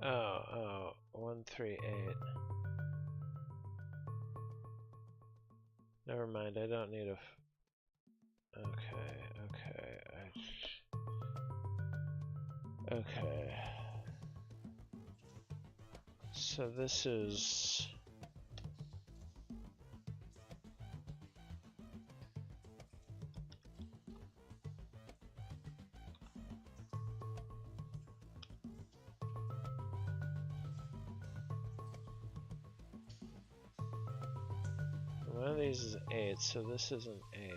Oh, 138. Never mind, I don't need a... Okay. So this is... One of these is 8, so this is an 8.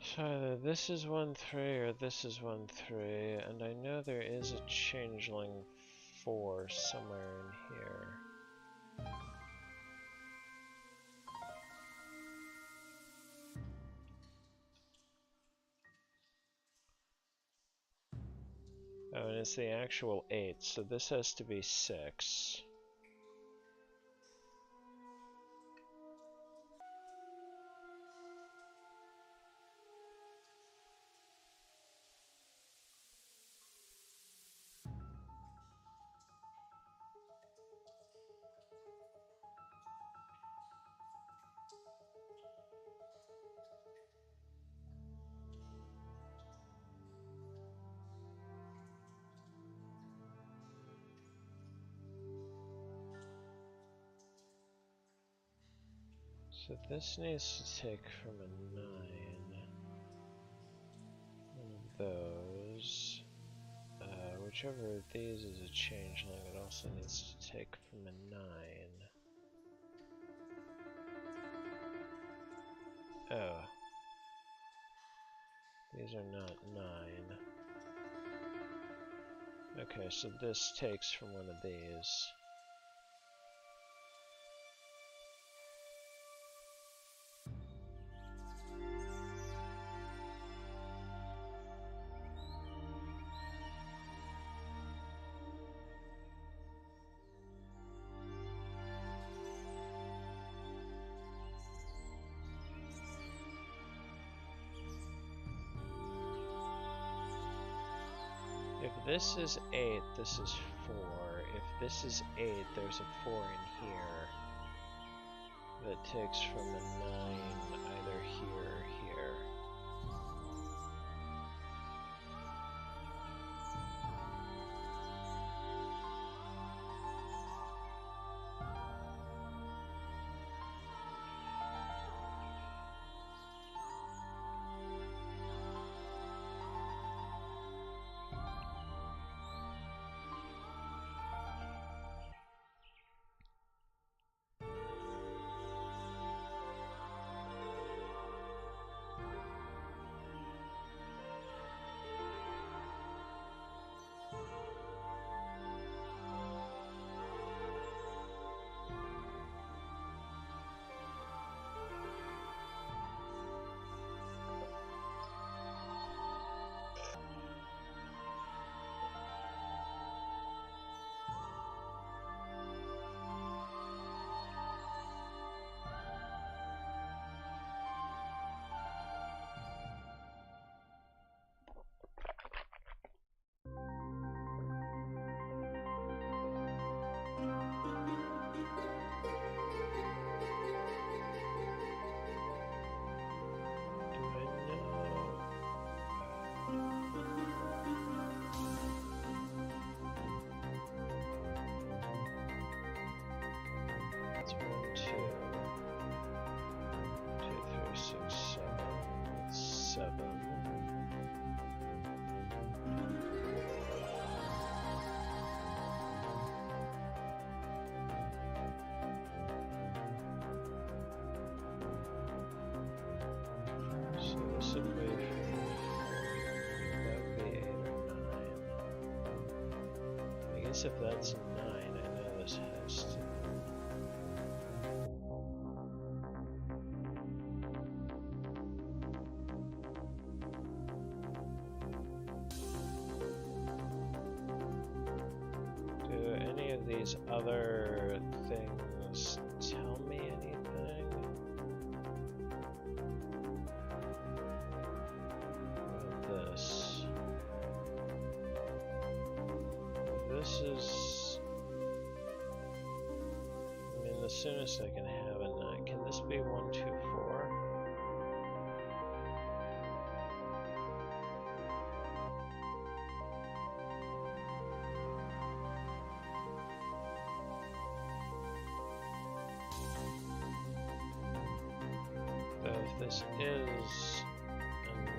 So either this is 1-3 or this is 1-3, and I know there is a changeling 4 somewhere in here. Oh, and it's the actual 8, so this has to be 6. So this needs to take from a 9. One of those. Whichever of these is a changeling, it also needs to take from a 9. Oh. These are not 9. Okay, so this takes from one of these. If this is 8, this is 4. If this is 8, there's a 4 in here that takes from a 9 either here or here. So if we, that would be 8 or 9. I guess if that's 9, I know this has to. Do any of these other things tell me anything? This. This is. I mean, the soonest I can have a 9. Can this be 1, 2, 4? So if this is a 9,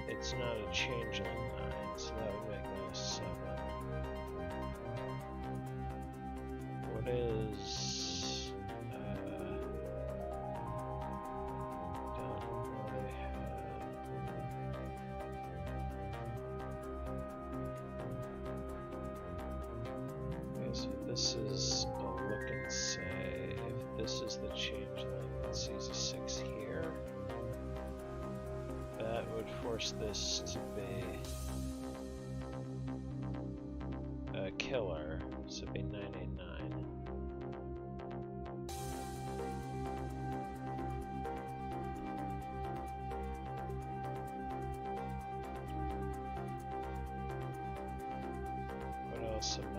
it's not a changeling 9, so that would make that a 7. What is don't really have. Okay, so this is a look and say if this is the changeling that sees a 6 here. That would force this to be a killer, so it'd be 989. What else am I?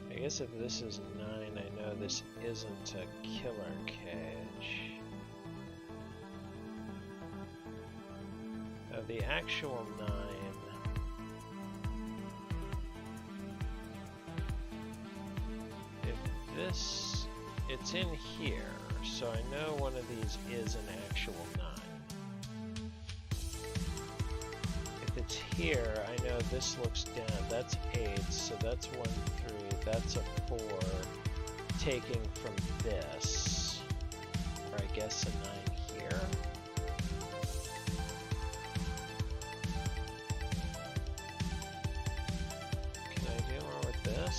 I guess if this is 9, I know this isn't a killer cage. The actual 9. If this, it's in here, so I know one of these is an actual 9. If it's here, I know this looks down. That's 8, so that's 1, 3. That's a 4. Taking from this, or I guess a 9 here. Can I do more with this?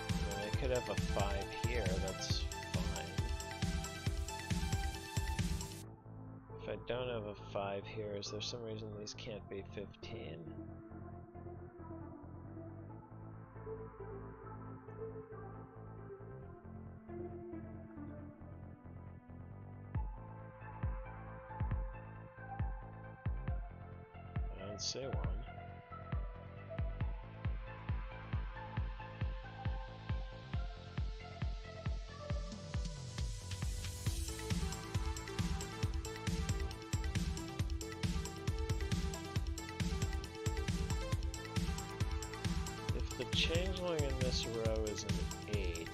I mean, I could have a 5 here, that's fine. If I don't have a 5 here, is there some reason these can't be 15? I don't see one. If the changeling in this row is an 8,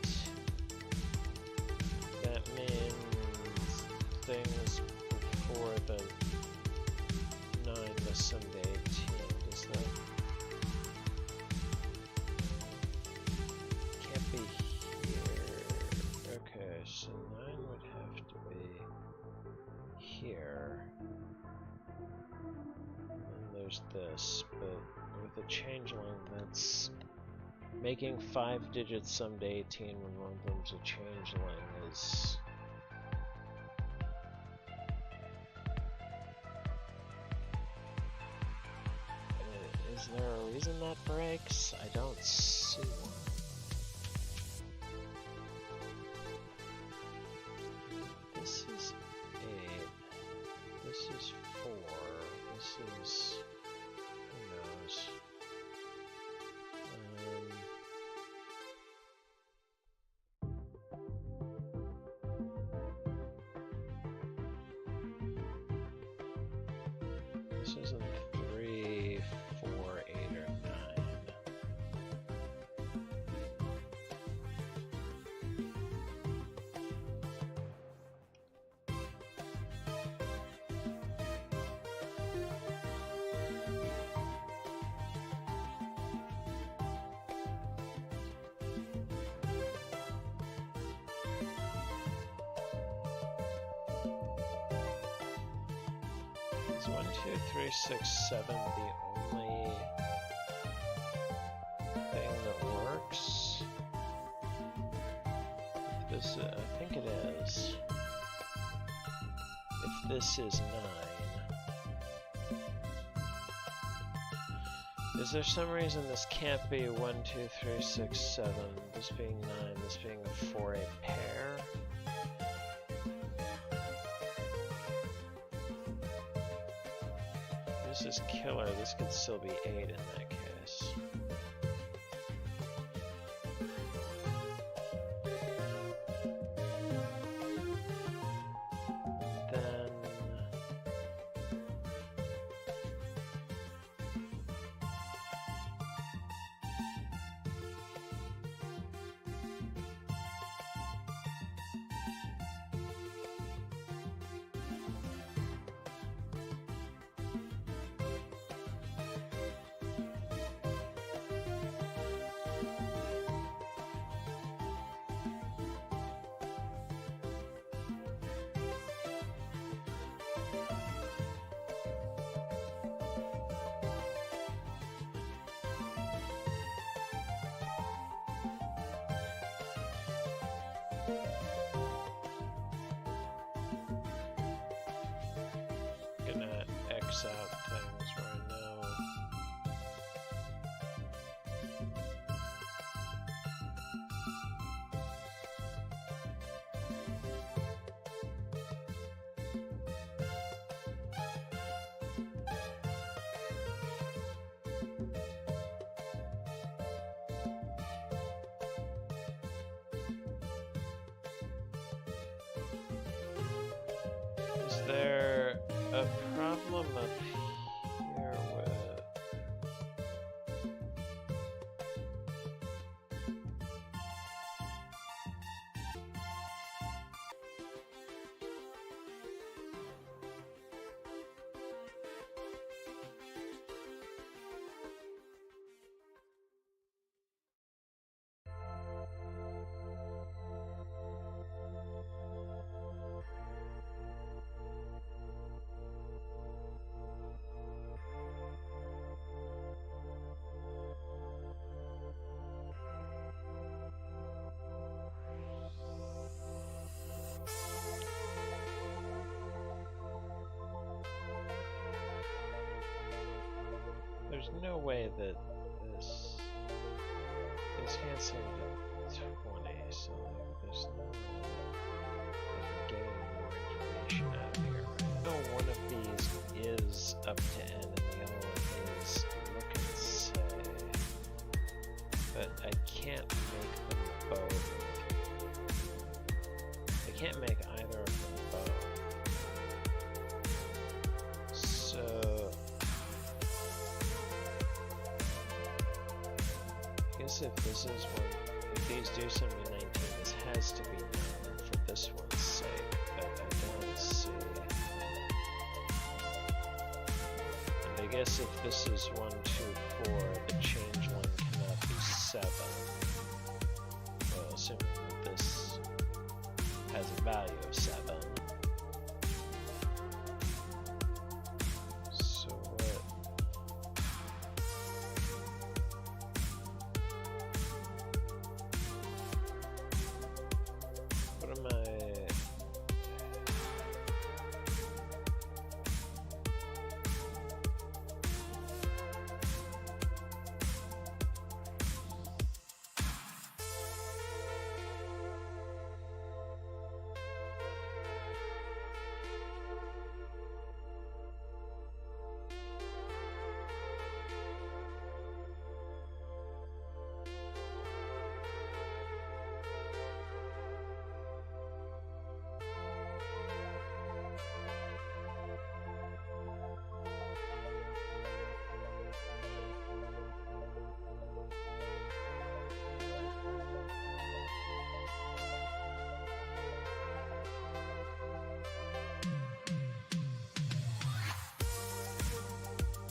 that means things before the 9 was some to 18. Does that can't be here? Okay, so 9 would have to be here. And then there's this, but with a changeling that's making 5 digits sum to 18 when one of them's a changeling is... Is there a reason that breaks? I don't see one. This is 8. This is 4. This is... who knows? This isn't 3, 4, 8, or 9. Is 1, 2, 3, 6, 7 the only thing that works? If this, I think it is. If this is 9. Is there some reason this can't be 1, 2, 3, 6, 7, this being 9, this being a 4-8 pair? This is killer, this could still be 8 in that case. Then... gonna X out things where I know. Is there a problem up here with... There's no way that this can't seem to 20, so there's no way I can get any more information out of here. I know one of these is up to N and the other one is look and say, but I can't make them both. I can't make either of them both. So I guess if this is one, if these do send me 19, this has to be 9 for this one's sake, but I don't see. And I guess if this is 1, 2, 4, the change one cannot be 7. Well, assuming that this has a value of 7. So what am I?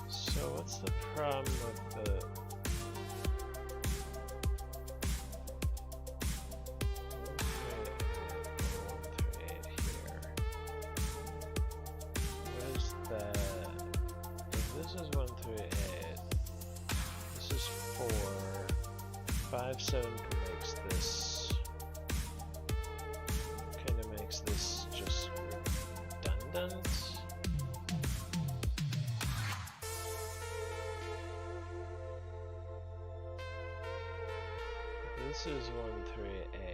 So what's the problem with the... What is that? 5, 7 makes this, kind of makes this just redundant. This is 1, 3, 8.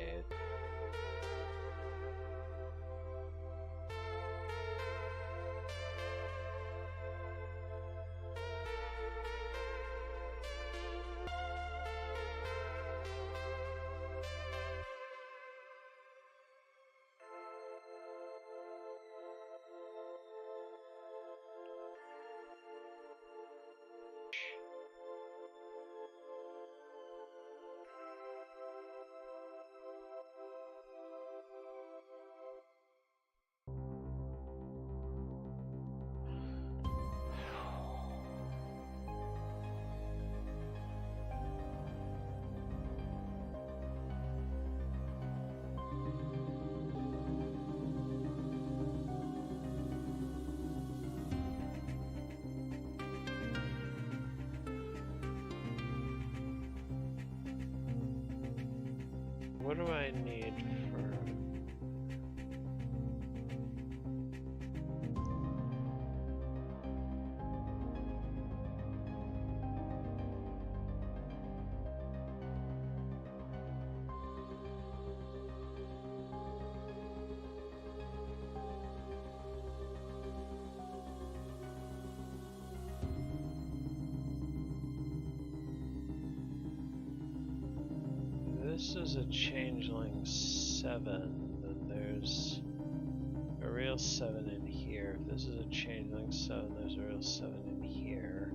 What do I need for... This is a changeling 7, then there's a real 7 in here. If this is a changeling 7, there's a real 7 in here.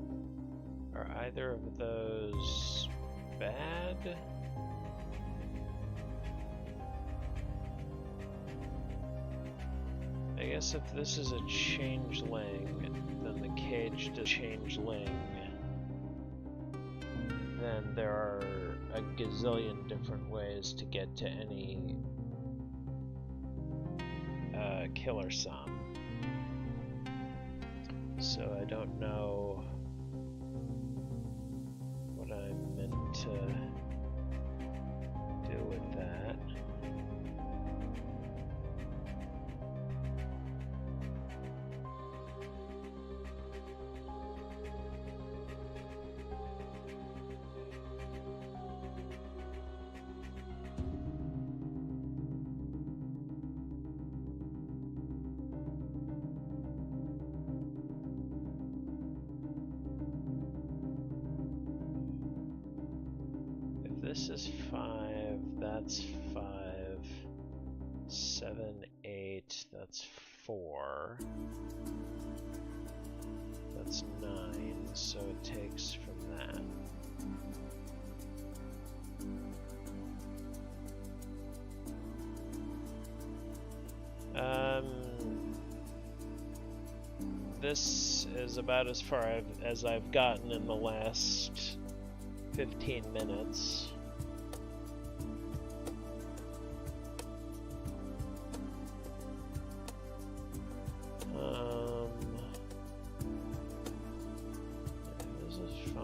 Are either of those bad? I guess if this is a changeling, then the caged changeling, then there are a gazillion different ways to get to any killer sum. So I don't know what I'm meant to do with that. This is 5, that's 5, 7, 8, that's 4, that's 9, so it takes from that. This is about as far as I've gotten in the last 15 minutes. This is 5.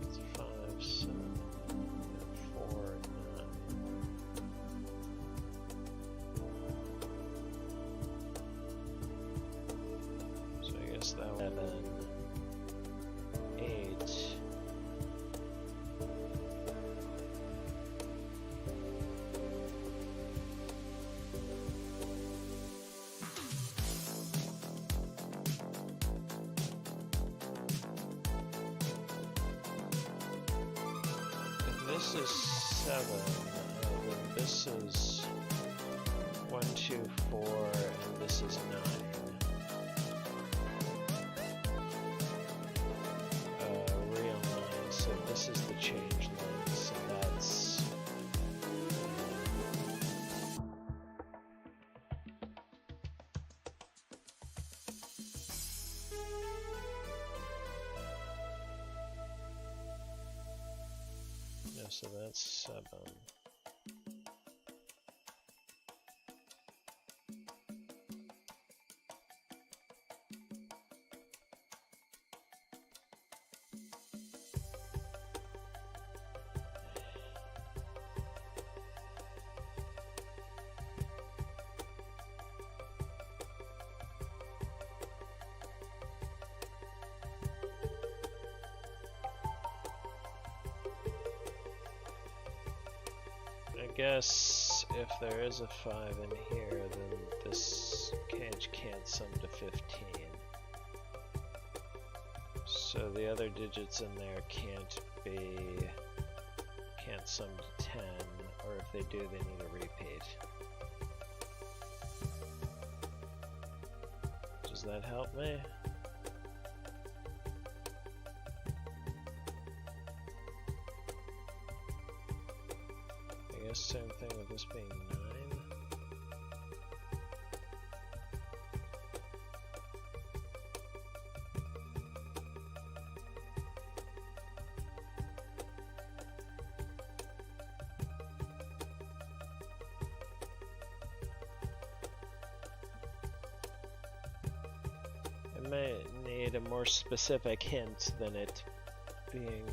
It's 5, 7, 4, 9. So I guess that 7, 8. This is 7, then this is 1, 2, 4, and this is 9. Real 9, so this is the change line, so that's... So that's 7. guess if there is a 5 in here, then this cage can't sum to 15. So the other digits in there can't sum to 10, or if they do, they need a repeat. Does that help me? I guess same thing with this being 9. I may need a more specific hint than it being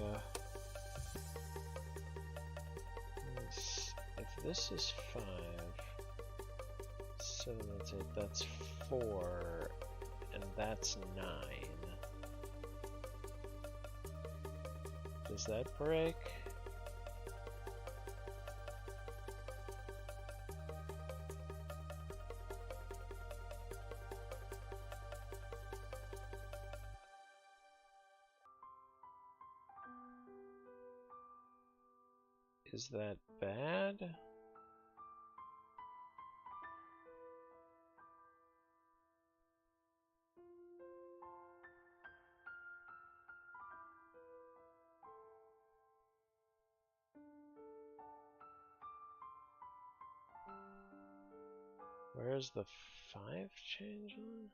if this is 5, 7, 8, that's 4, and that's 9. Does that break? Is that bad? Where's the 5 change on?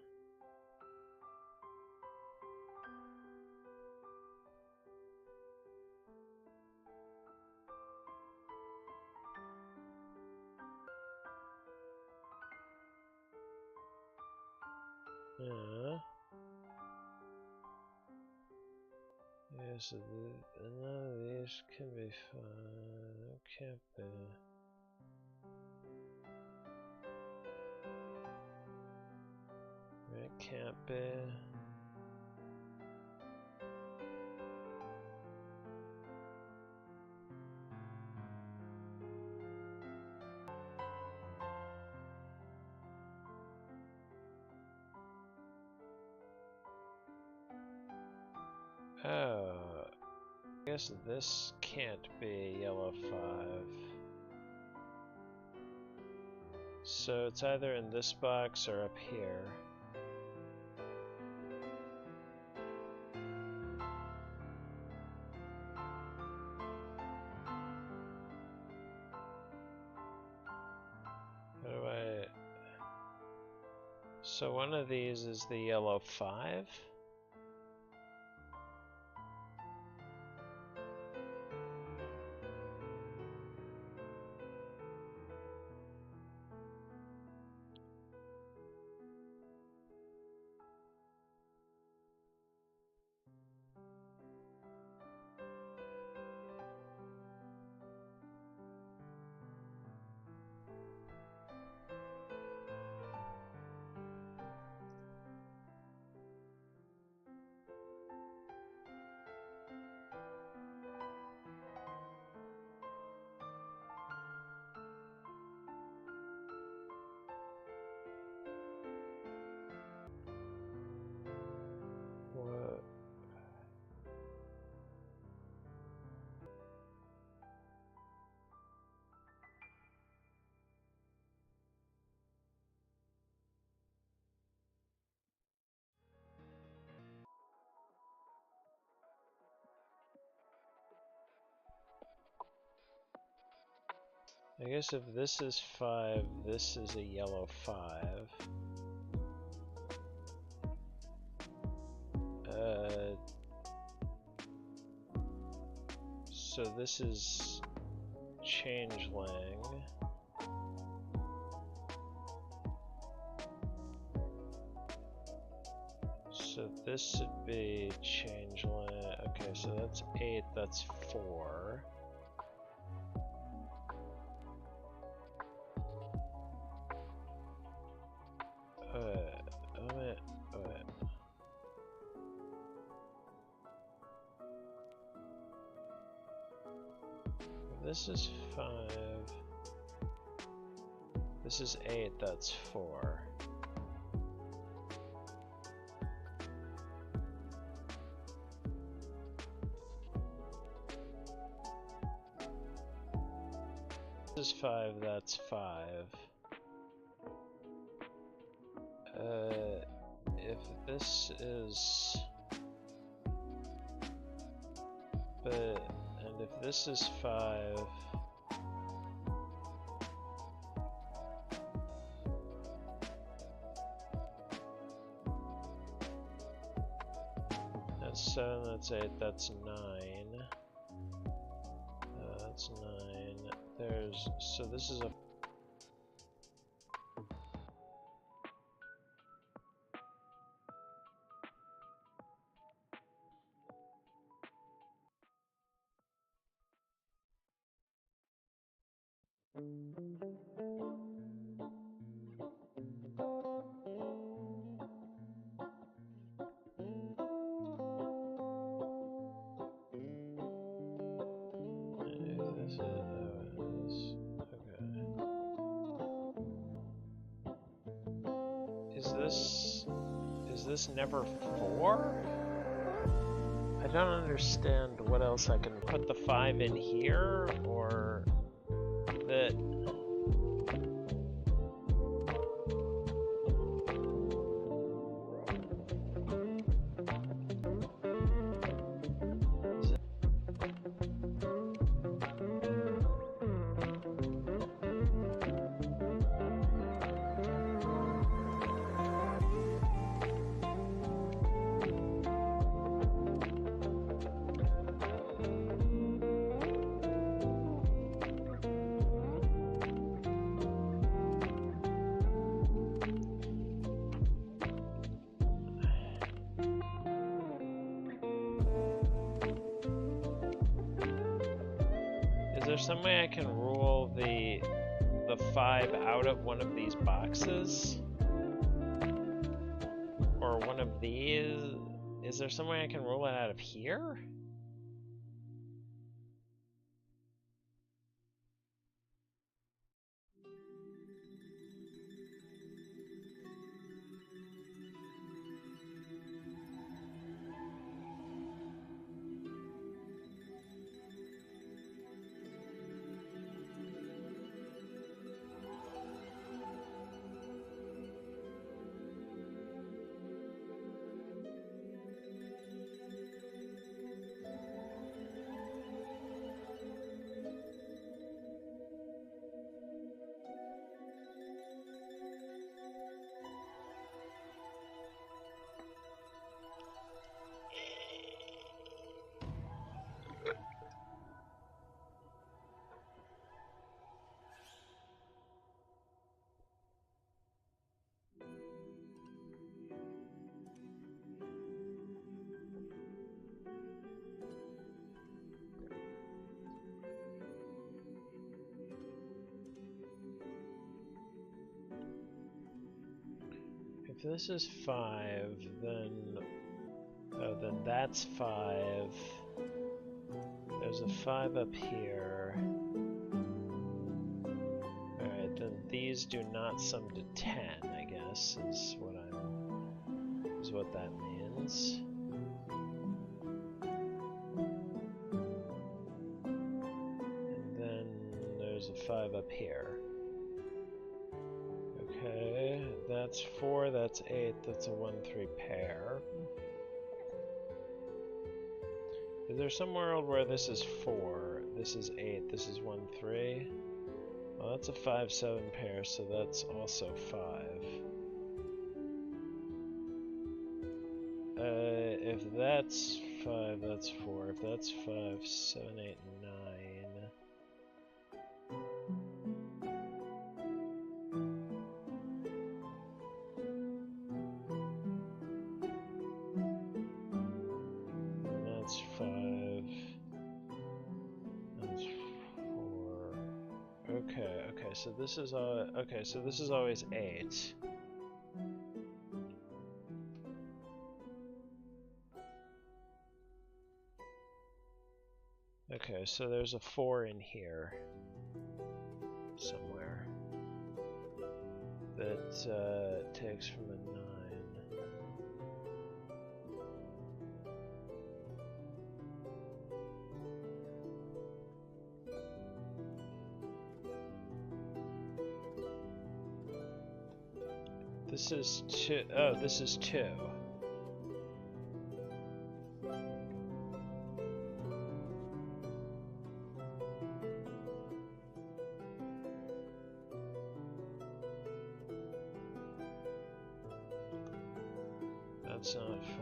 Yeah. Yeah, so none of these can be fun. It can't be. It can't be. Oh, I guess this can't be yellow 5. So it's either in this box or up here. How do I... So one of these is the yellow 5? What? I guess if this is 5, this is a yellow 5. So this is changeling. So this should be changeling. Okay, so that's 8, that's 4. This is 5. This is 8, that's 4. This is 5, that's 5. If this is... and if this is 5... That's 7, that's 8, that's 9. That's 9. There's... so this is a... Is this never 4? I don't understand what else I can put the 5 in here, or that... Is there some way I can rule the 5 out of one of these boxes? Or one of these? Is there some way I can rule it out of here? If this is 5, then... oh, then that's 5. There's a 5 up here. Alright, then these do not sum to 10, I guess, is what that means. And then there's a 5 up here. Okay, that's 4, that's 8, that's a 1-3 pair. Is there some world where this is 4, this is 8, this is 1-3? Well, that's a 5-7 pair, so that's also 5. If that's 5, that's 4. If that's 5, 7, 8, 9. That's 5. That's 4. Okay, so this is so this is always 8. Okay, so there's a 4 in here somewhere. that takes from a 9. This is 2. Oh, this is 2. That's not 5.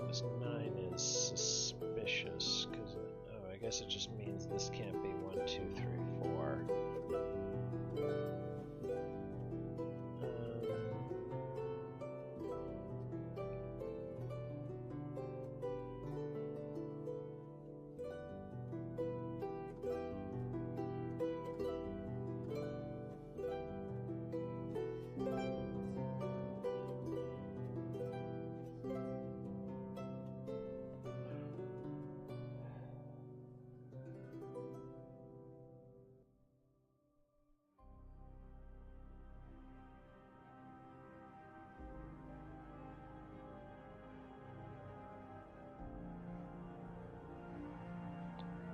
This 9 is suspicious, because oh, I guess it just means this can't be 1, 2, 3, 4.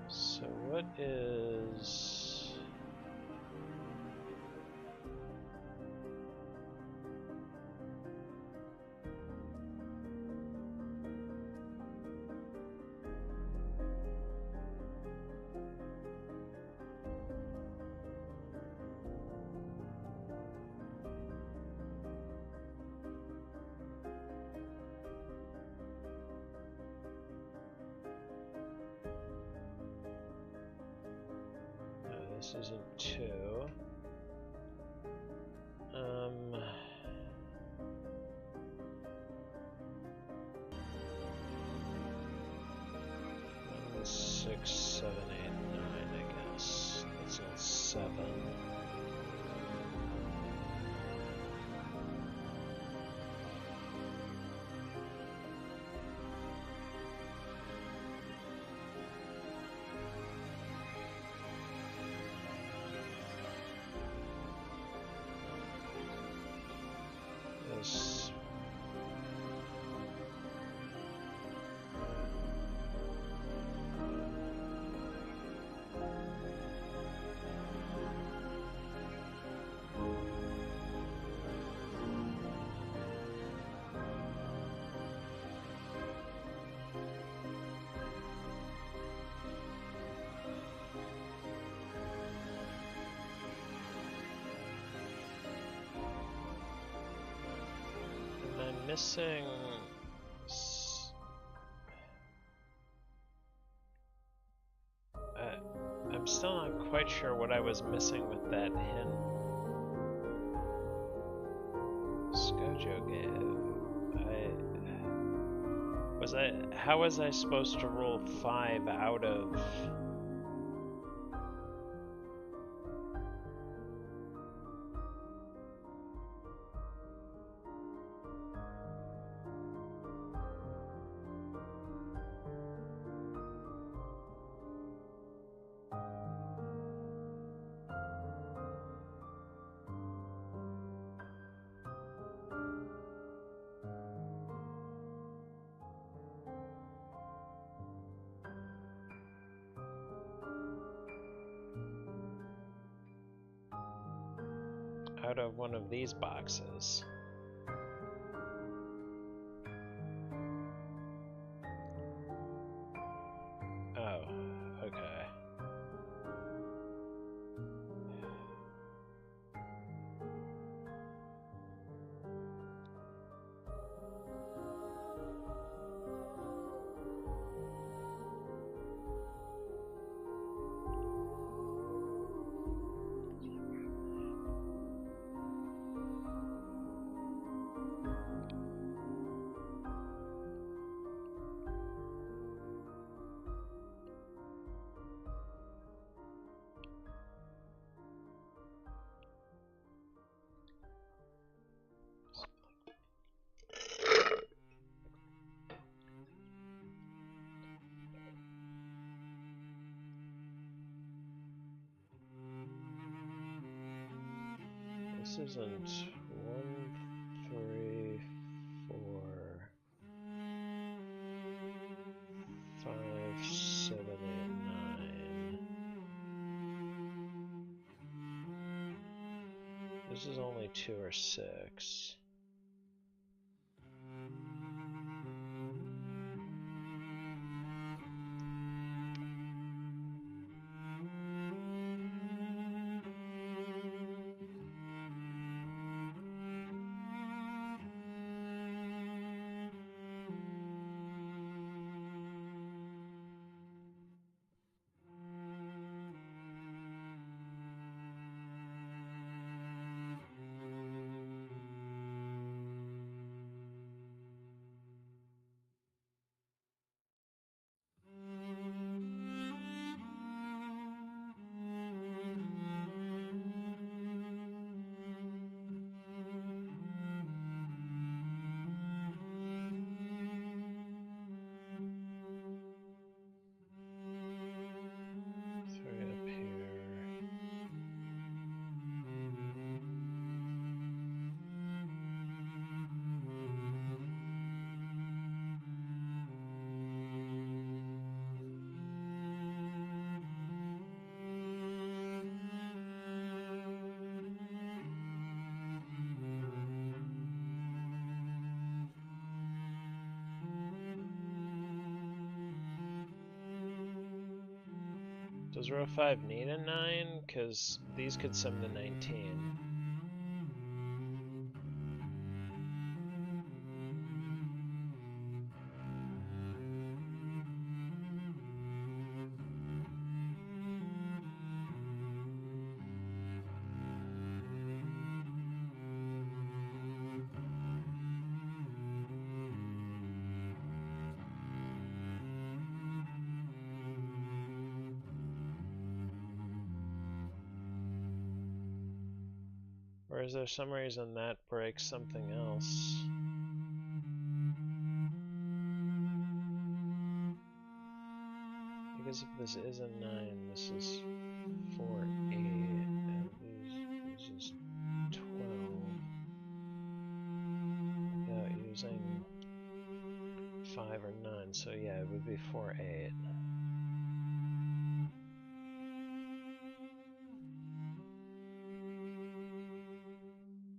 So what is... This isn't 2. One, 6, 7, 8, 9, I guess. That's not 7. This. I'm missing... I'm still not quite sure what I was missing with that hint Skojo gave. How was I supposed to roll 5 out of... out of one of these boxes. Oh, okay. isn't 1, 3, 4, 5, 7, 8, 9. This is only 2 or 6. Does row 5 need a 9? Because these could sum to 19. Or is there some reason that breaks something else? Because if this is a 9, this is 4, 8, and this is 12. Without using 5 or 9, so yeah, it would be 4, 8.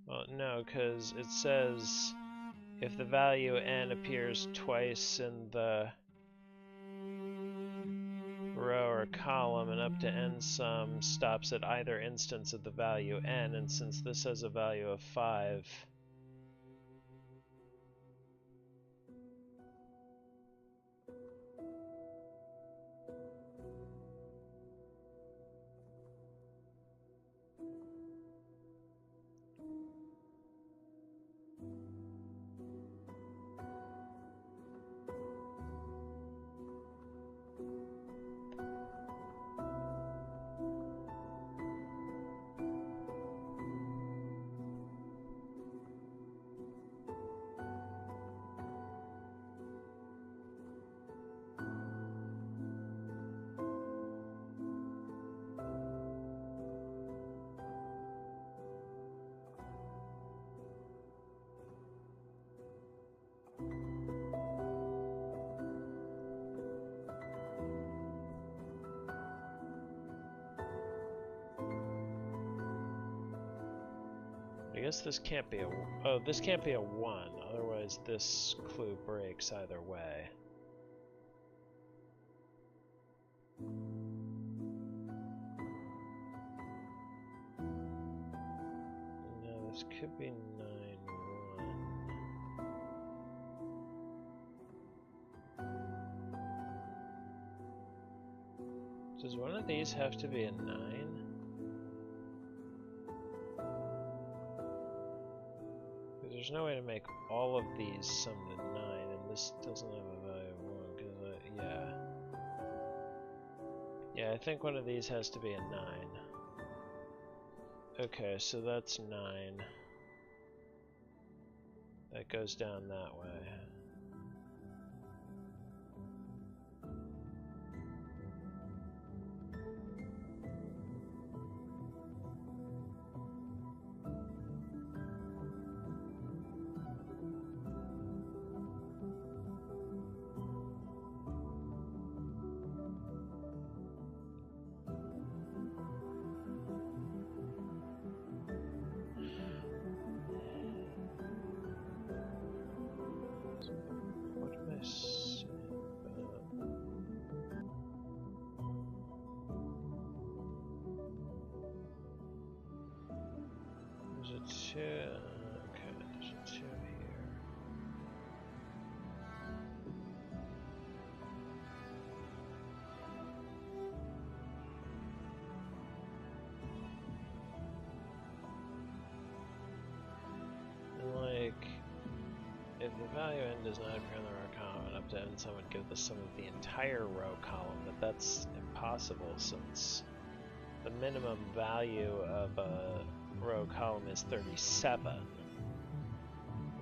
Well, no, because it says if the value n appears twice in the row or column and up to n sum stops at either instance of the value n, and since this has a value of 5, I guess this can't be a, oh, this can't be a 1, otherwise this clue breaks either way. No, this could be 9, 1. Does one of these have to be a 9? There's no way to make all of these sum to 9, and this doesn't have a value of 1, because, yeah. Yeah, I think one of these has to be a 9. Okay, so that's 9. That goes down that way. value n does not appear in the row column, and up to n sum would give the sum of the entire row column, but that's impossible since the minimum value of a row column is 37.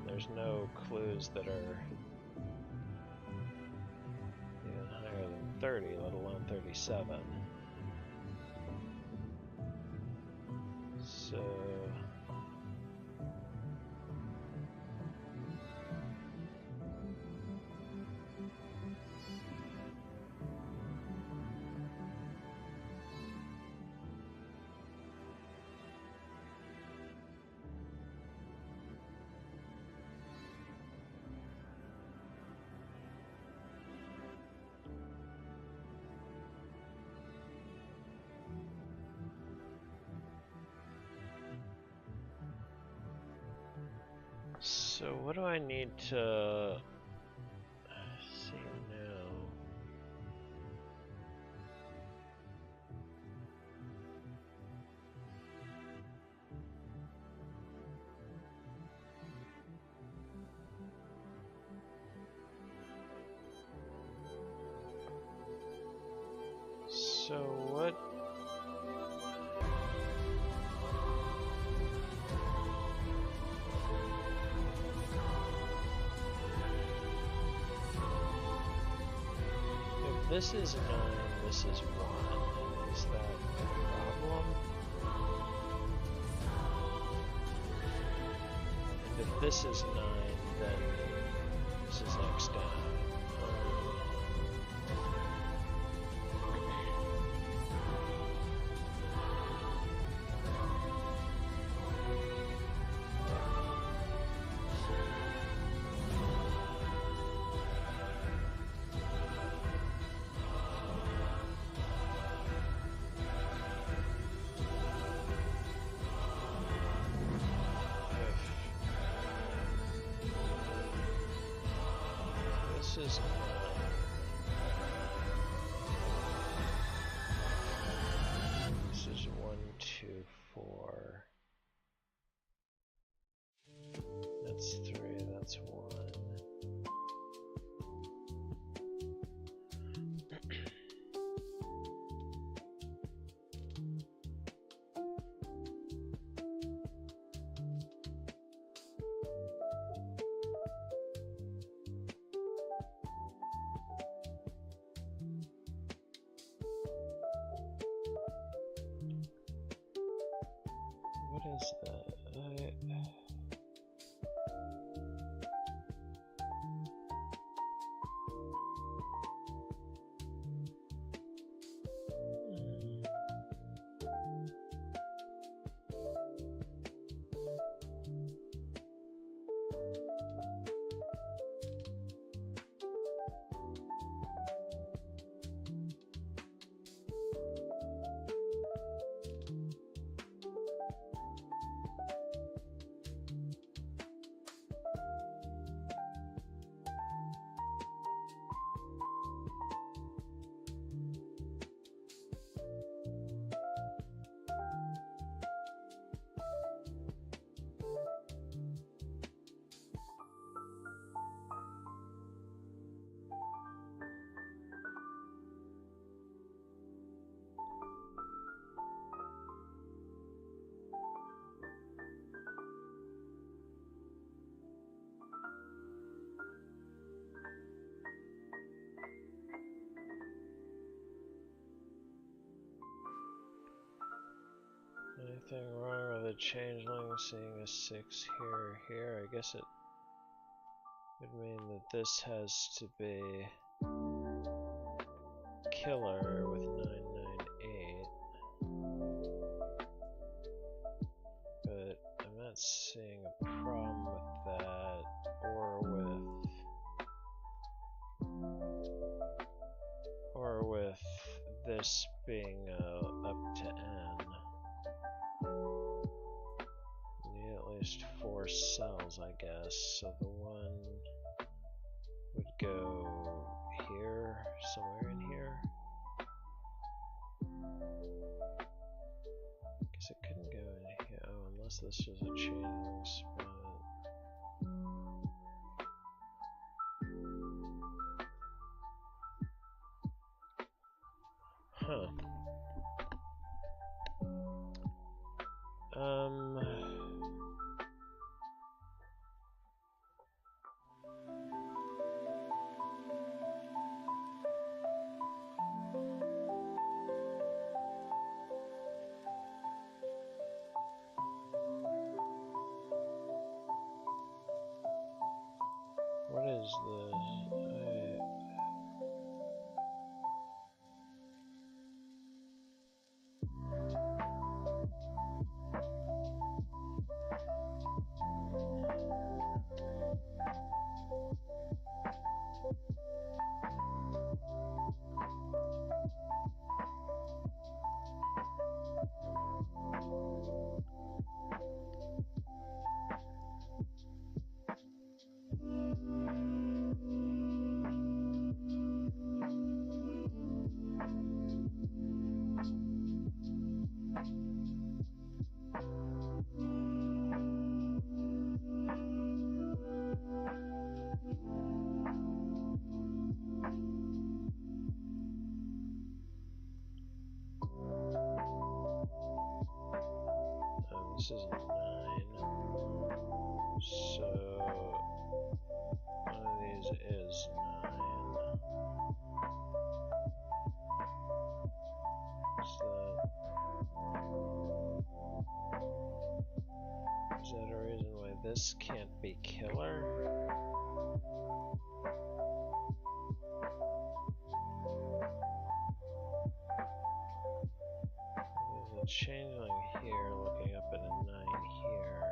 There's no clues that are even higher than 30, let alone 37. So So what do I need to see now? So what? This is 9, this is 1. Is that a problem? And if this is 9, then this is X down. This is this is 1, 2, 4. That's 3. That's 1. What is that? Anything wrong with a changeling seeing a 6 here or here? I guess it would mean that this has to be killer with 998. But I'm not seeing a problem with that or with this being up to n. Need at least 4 cells, I guess. So the 1 would go here, somewhere in here. Guess it couldn't go in here. Oh, unless this was a changing spot. Huh. What is this? This is 9. So one of these is 9. Is that a reason why this can't be killer? There's a changeling here looking up at a 9 here.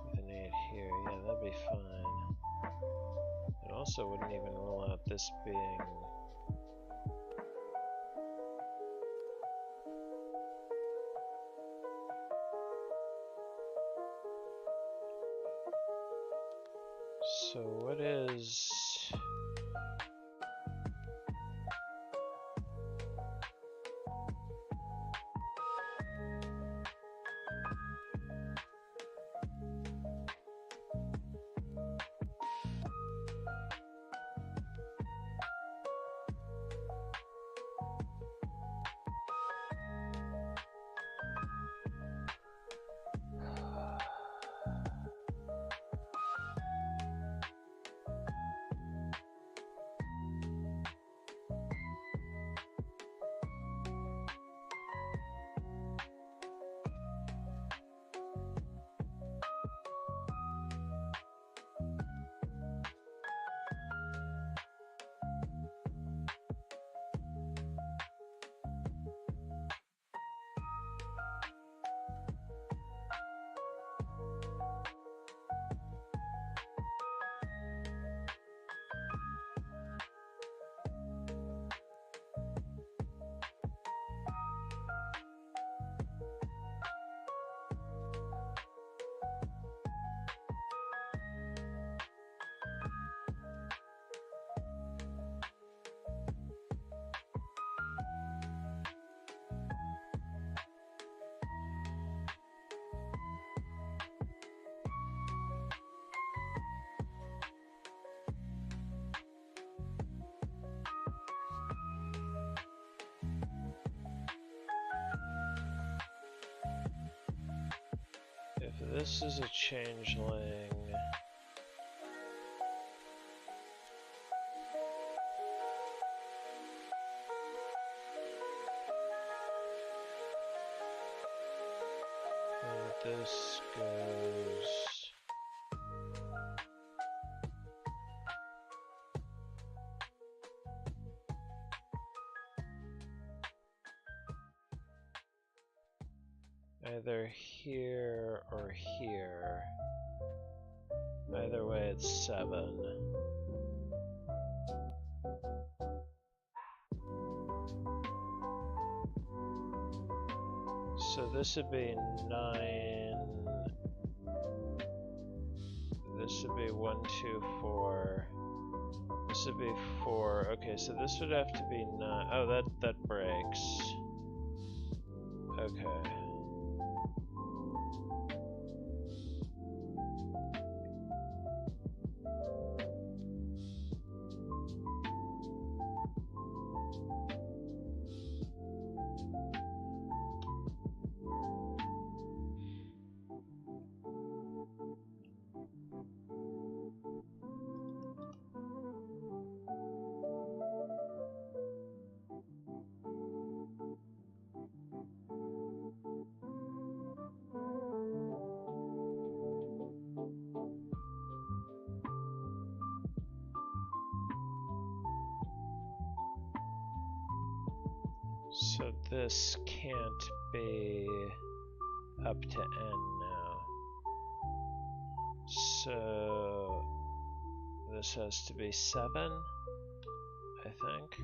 With an 8 here. Yeah, that'd be fine. It also wouldn't even rule out this being... So what is... If this is a changeling... and this goes... either here or here. Either way, it's 7. So this would be 9. This would be 1, 2, 4. This would be 4. Okay, so this would have to be 9. Oh, that breaks. Okay. So this can't be up to n now. So this has to be 7, I think.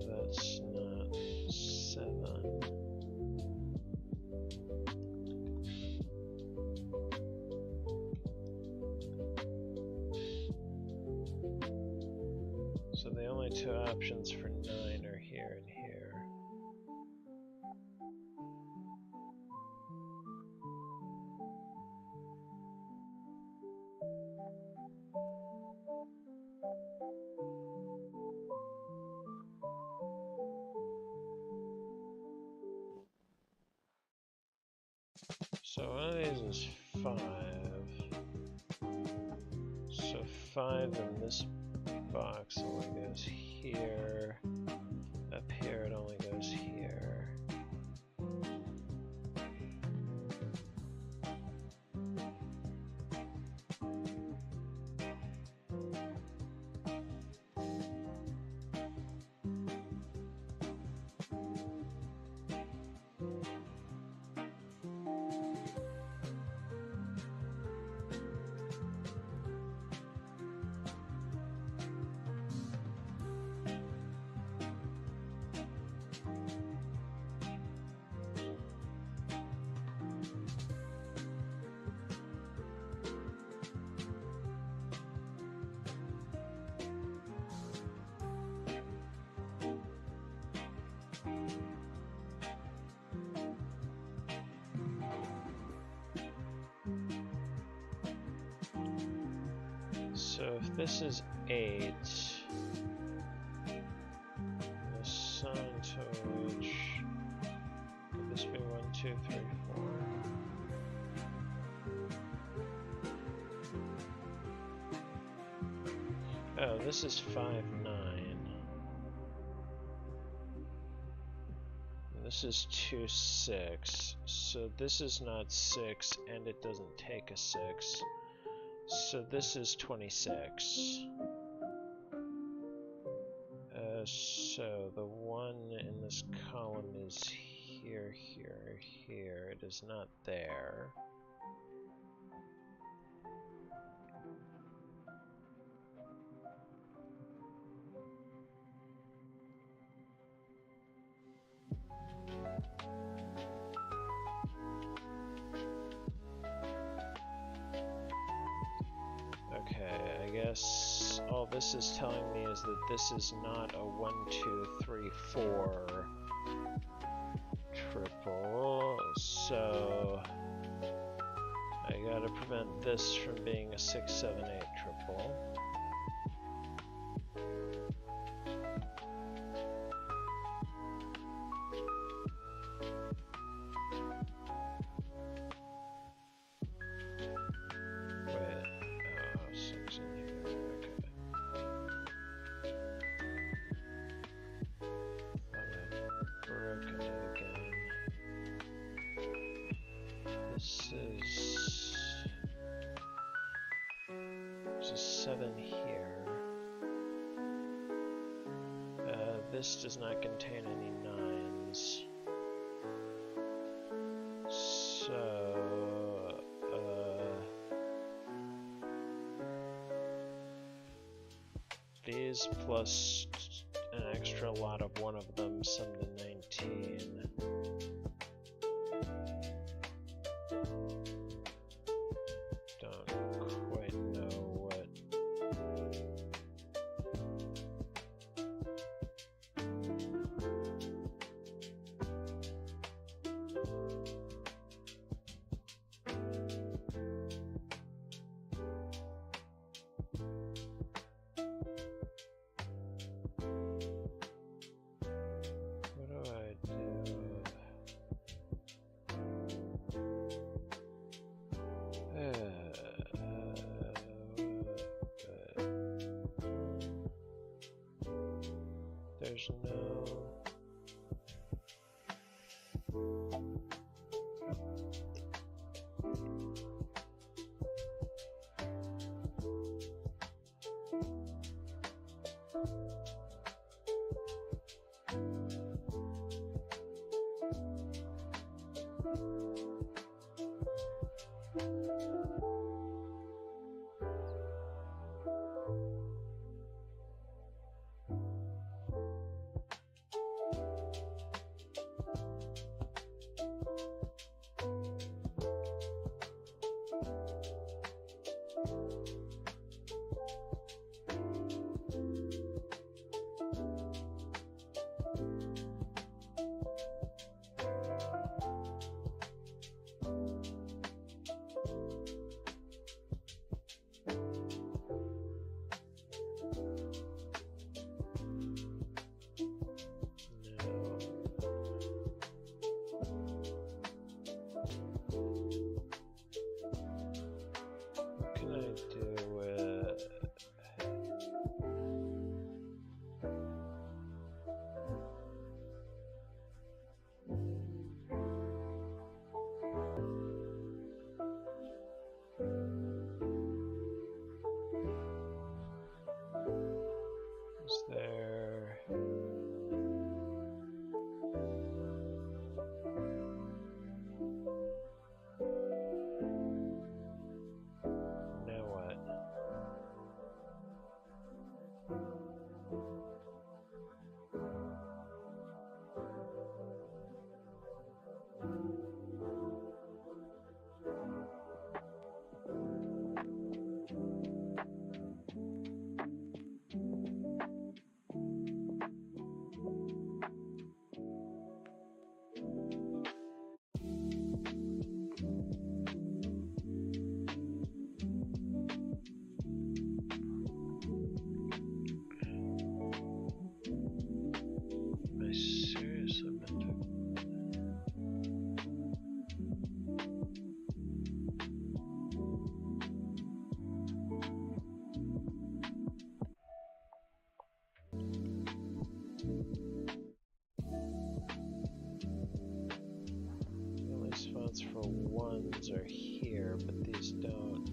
That's not 7. So the only two options for 9 are here and here. So one of these is 5. So 5 in this box only goes here. Up here it only goes here. So if this is 8, the sum to which could this be 1, 2, 3, 4? Oh, this is 5, 9. And this is 2, 6. So this is not 6, and it doesn't take a 6. So this is 26. So the 1 in this column is here, here, here. It is not there. Okay, I guess all this is telling me is that this is not a 1, 2, 3, 4 triple, so I gotta prevent this from being a 6, 7, 8 triple. There's a 7 here. This does not contain any 9s. So, these plus an extra lot of one of them sum to 19. there's no... Is there... Now what? I seriously meant to... The only spots for ones are here, but these don't.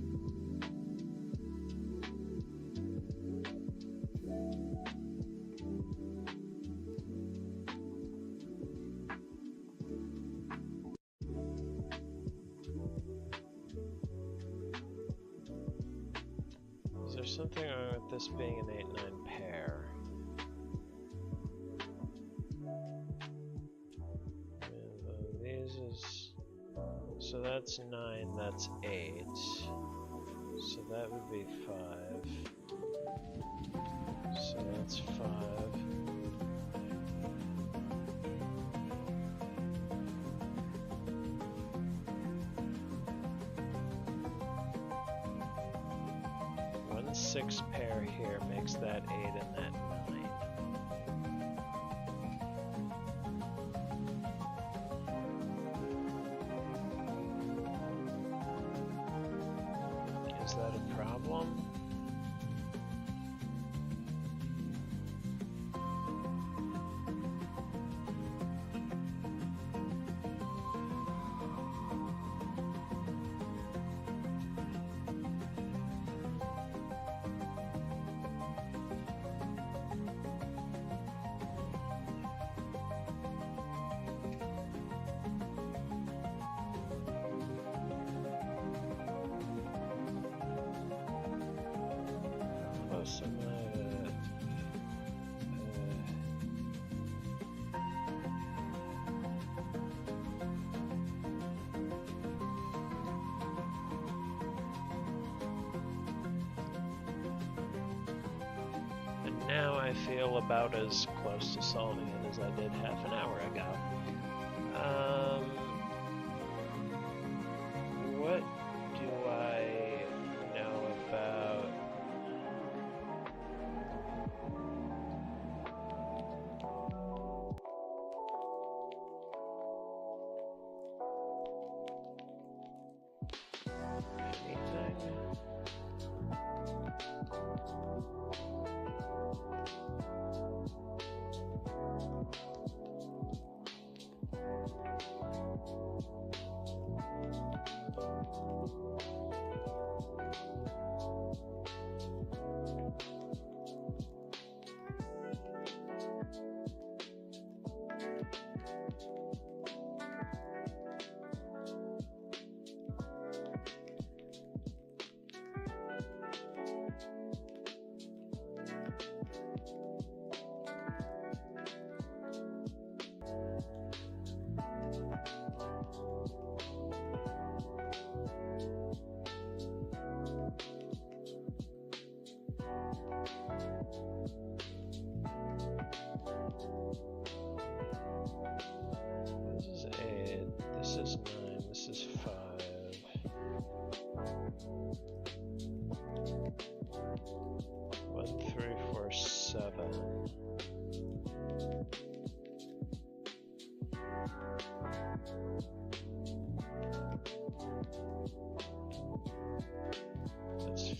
Is there something wrong with this being an 8-9 pair? And these is... So that's 9, that's 8. So that would be 5. So that's 5. One 6 pair here makes that 8 and that 9. Is that a problem? And now I feel about as close to solving it as I did half an hour ago. What do I know about... anything?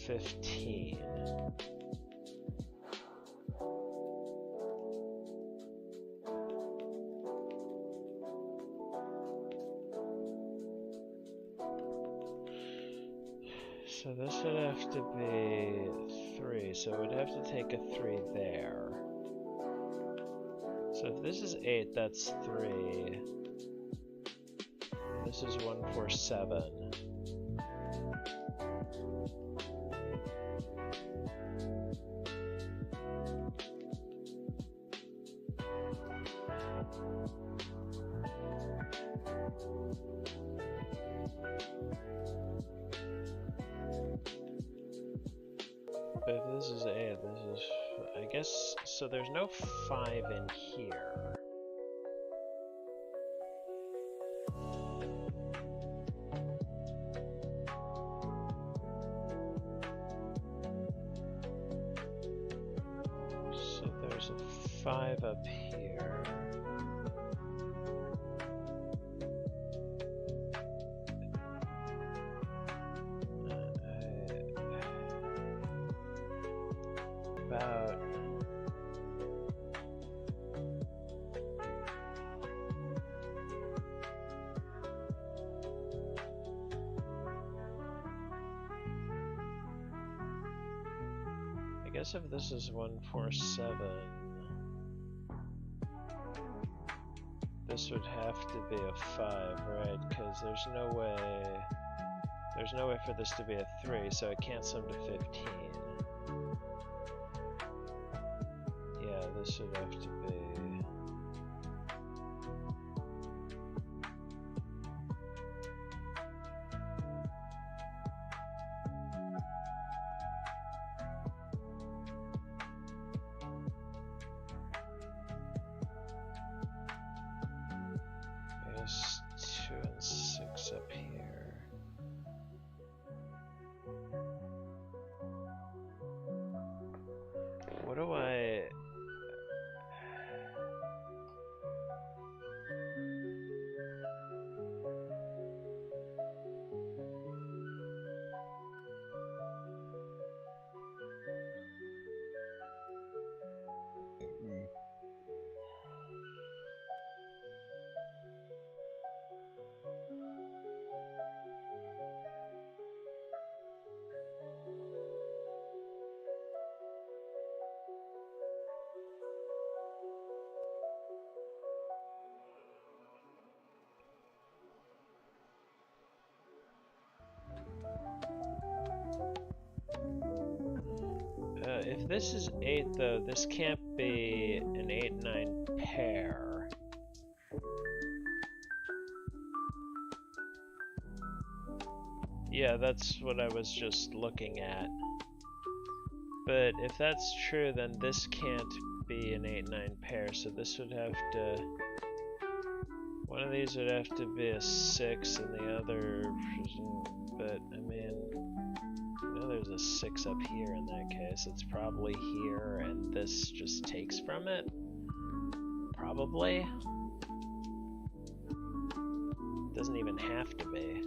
15. So this would have to be 3, so it would have to take a 3 there. So if this is 8, that's 3. This is 1, 4, 7. But if this is 8, this is... I guess... So there's no 5 in here. So there's a 5 up here. About I guess if this is 1, 4, 7, this would have to be a 5, right? Because there's no way for this to be a 3, so it can't sum to 15. Yeah, this would have to be... I guess 2 and 6 up here. What do I... if this is 8 though, this can't be an 8-9 pair. Yeah, that's what I was just looking at. But if that's true, then this can't be an 8-9 pair, so this would have to... One of these would have to be a 6 and the other... But, I mean... There's a 6 up here in that case. It's probably here, and this just takes from it? Probably? Doesn't even have to be.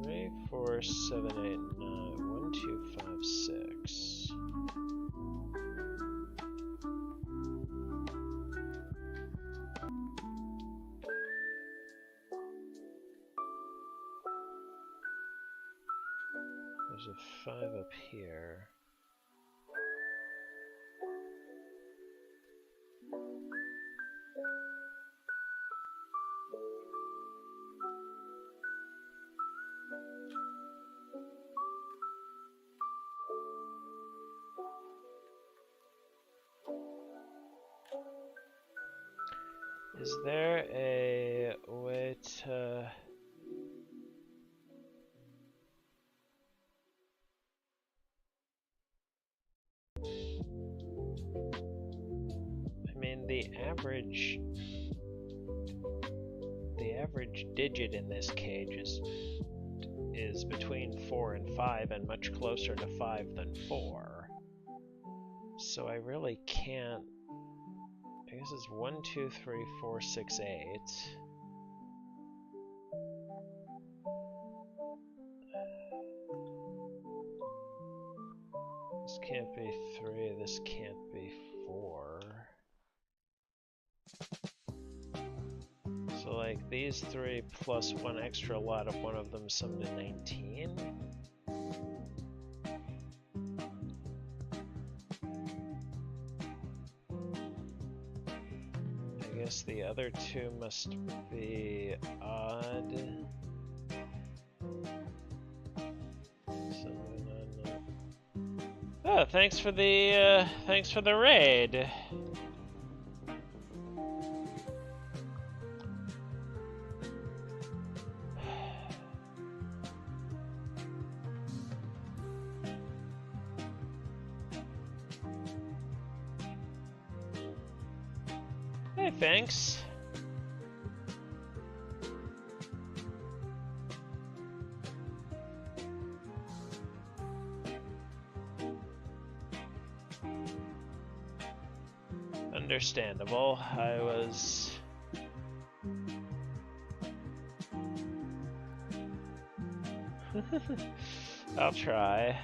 Three, 4, 7, 8, 9. 1, 2, 5, 6. There's a 5 up here. Is there a way to... I mean, the average digit in this cage is between 4 and 5 and much closer to 5 than 4. So I really can't I guess it's 1, 2, 3, 4, 6, 8. This can't be 3, this can't be 4. So like these 3 plus 1 extra lot of one of them sum to 19? I guess the other 2 must be odd. Oh, thanks for the raid. Hey, thanks. Understandable. I was... I'll try.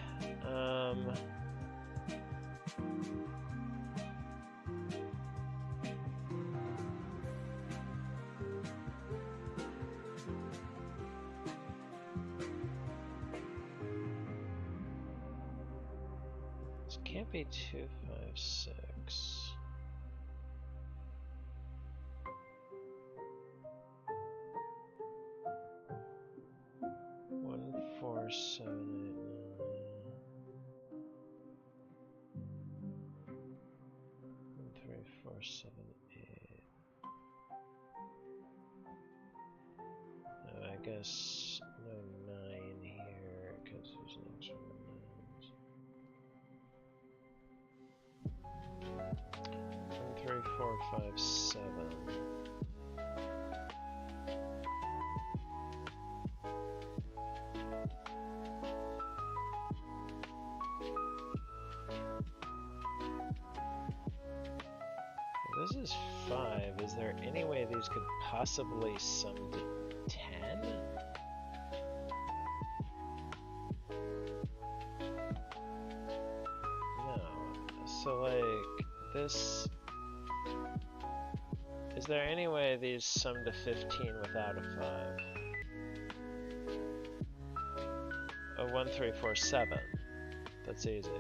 This can't be 2, 5, 6. 1, 4, 7, 8, 9. 1, 3, 4, 7, 8. I guess no 9 here because there's an extra 9. 1, 3, 4, 5, 7. This is 5. Is there any way these could possibly sum to 10? No. So like this... Is there any way these sum to 15 without a 5? Oh, 1, 3, 4, 7. That's easy.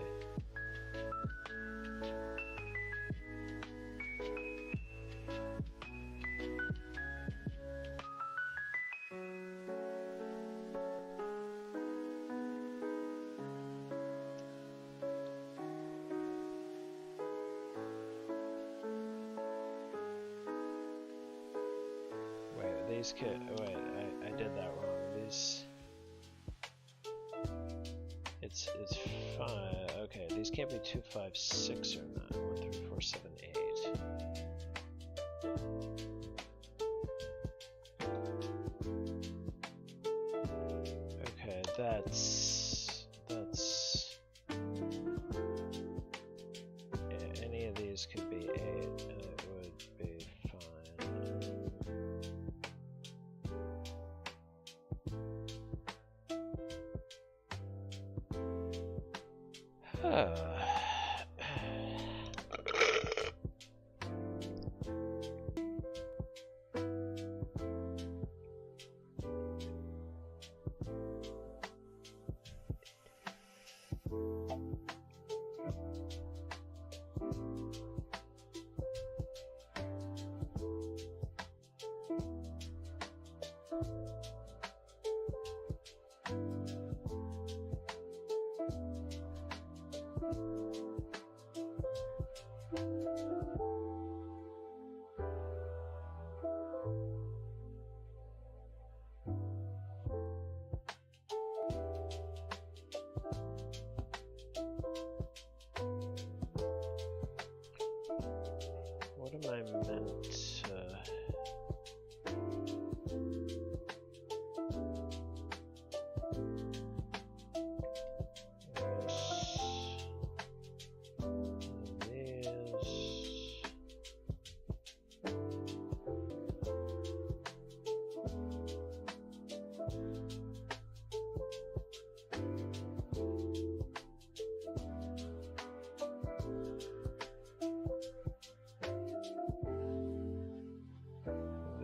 Wait, I did that wrong. These... It's 5. Okay, these can't be 2, 5, 6 or 9. 1, 3, 4, 7, 8. Okay, that's... Yeah, any of these could be 8, and it would be fine.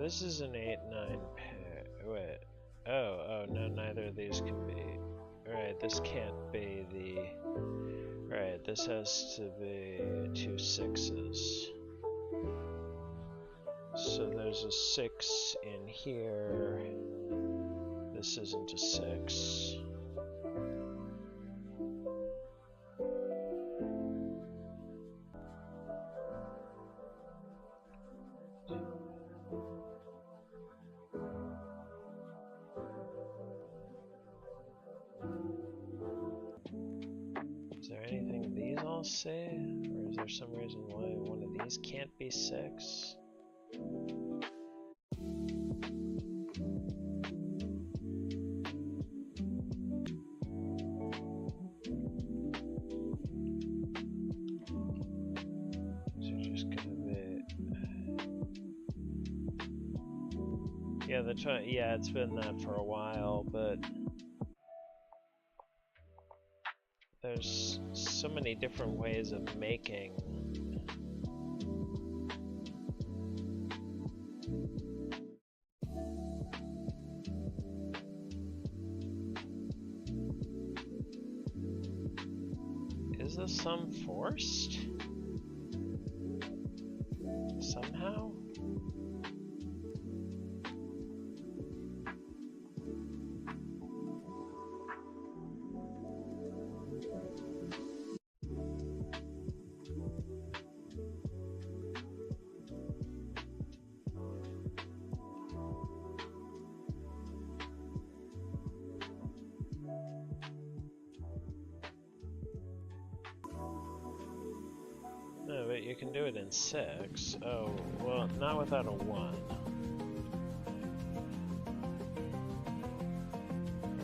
this is an 8, 9 pair. Wait. Oh, no, neither of these can be. Right, this can't be the... Right, this has to be 2 6s. So there's a 6 in here. This isn't a 6. Is there anything these all say? Or is there some reason why one of these can't be 6? Yeah, it's been that for a while, but there's so many different ways of making. Is the sum forced? Somehow? No, but you can do it in 6. Oh, well, not without a 1.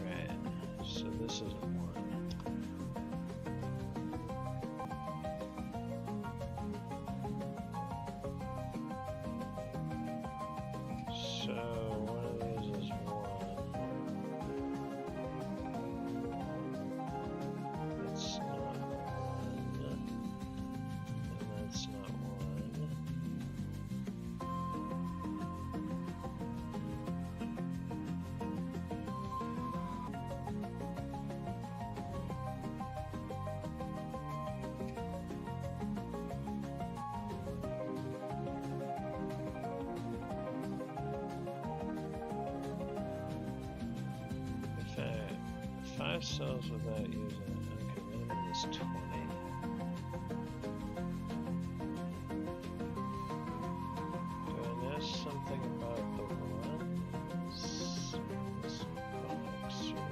Right, so this is a 1. So, one of these is 1. It's not 1. That's not 1. In fact, 5 cells without using it. Okay, minimum is 20. Something about the ones in this box or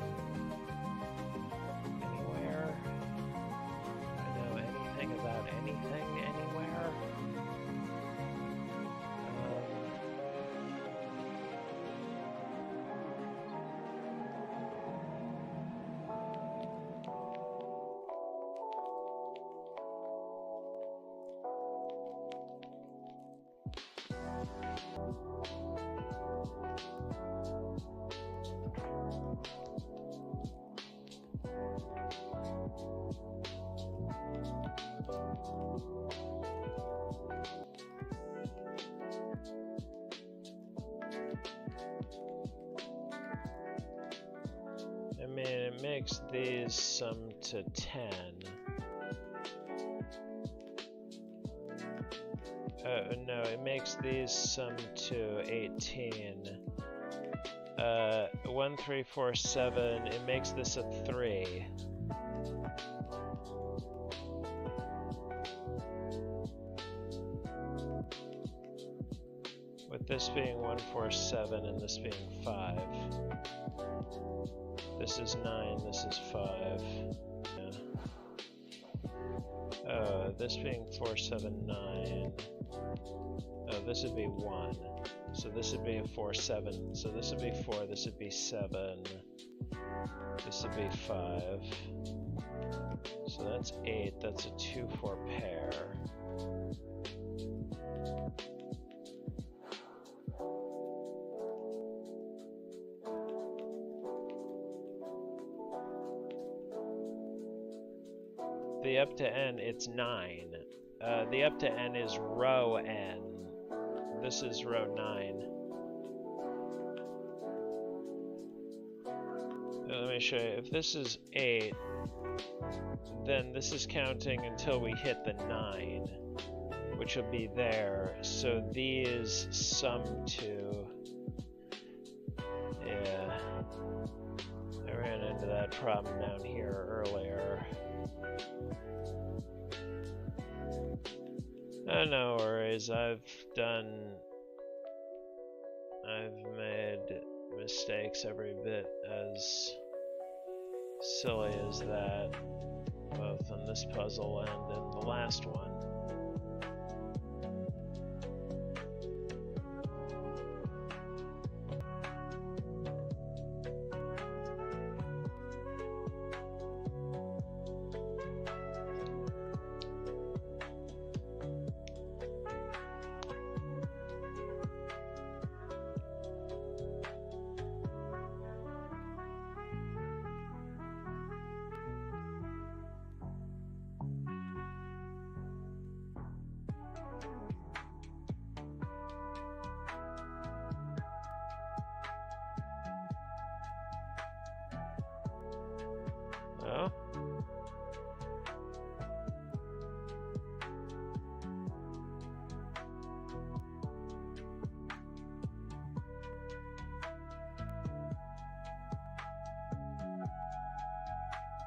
anywhere? Do I know anything about anything anywhere? I mean, it makes these sum to 10. No, it makes these sum to 18. 1, 3, 4, 7. It makes this a 3. With this being 1, 4, 7, and this being 5. This is 9, this is 5. Yeah. This being 4, 7, 9. Oh, this would be 1. So this would be a 4, 7. So this would be 4, this would be 7. This would be 5. So that's 8, that's a 2, 4 pair. The up to n, it's 9. The up to n is row n. This is row 9. me show you. If this is 8, then this is counting until we hit the 9, which will be there. So these sum to... Yeah. I ran into that problem down here earlier. Oh, no worries. I've made mistakes every bit as silly as that, both in this puzzle and in the last one. Oh.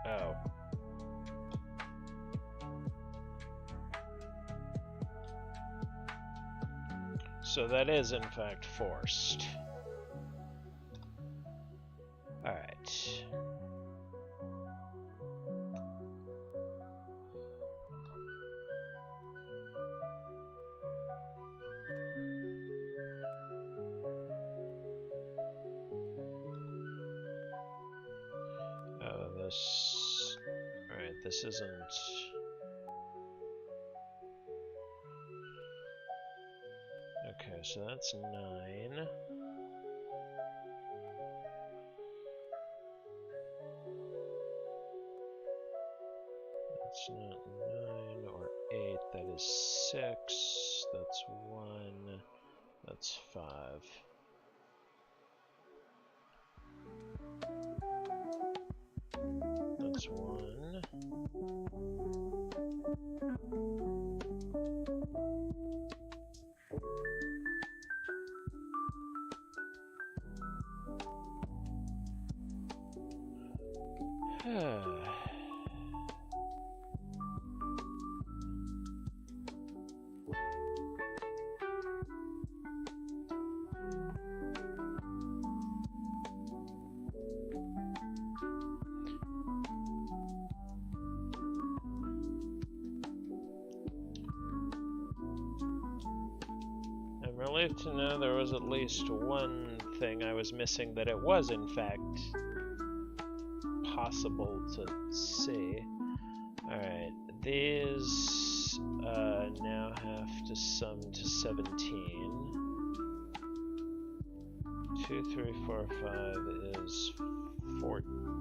Oh. So that is in fact forced. All right. Oh, this... Alright, this isn't... Okay, so that's 9. That's not 9 or 8, that is 6. That's 1. That's 5. That's 1. I'm relieved to know there was at least one thing I was missing that it was in fact possible to see. Alright, these now have to sum to 17. 2, 3, 4, 5 is 14.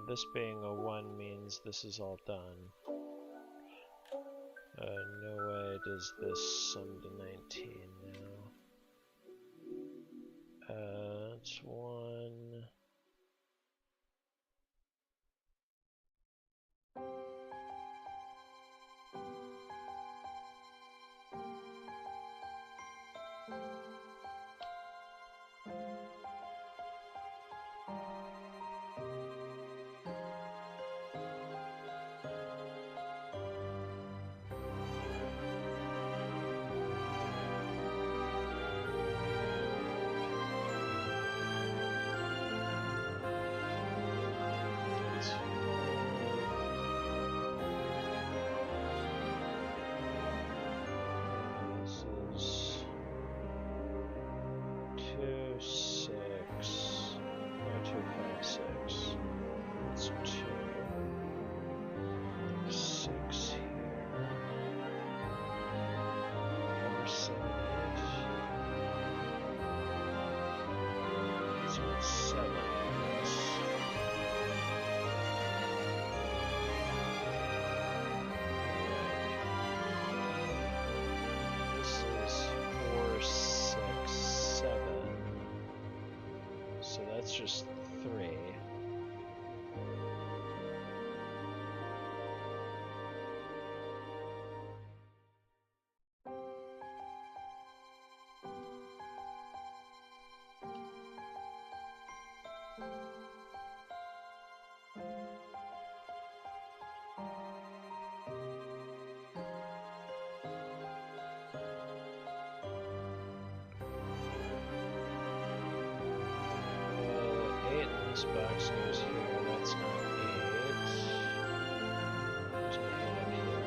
This being a 1 means this is all done. No way does this sum to 19 now. That's 1. This is 4, 6, 7. So that's just 3. This box goes here, that's not 8. There's an 8 up here.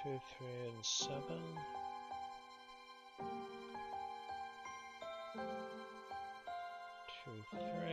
Two, 3, and 7. 2, 3.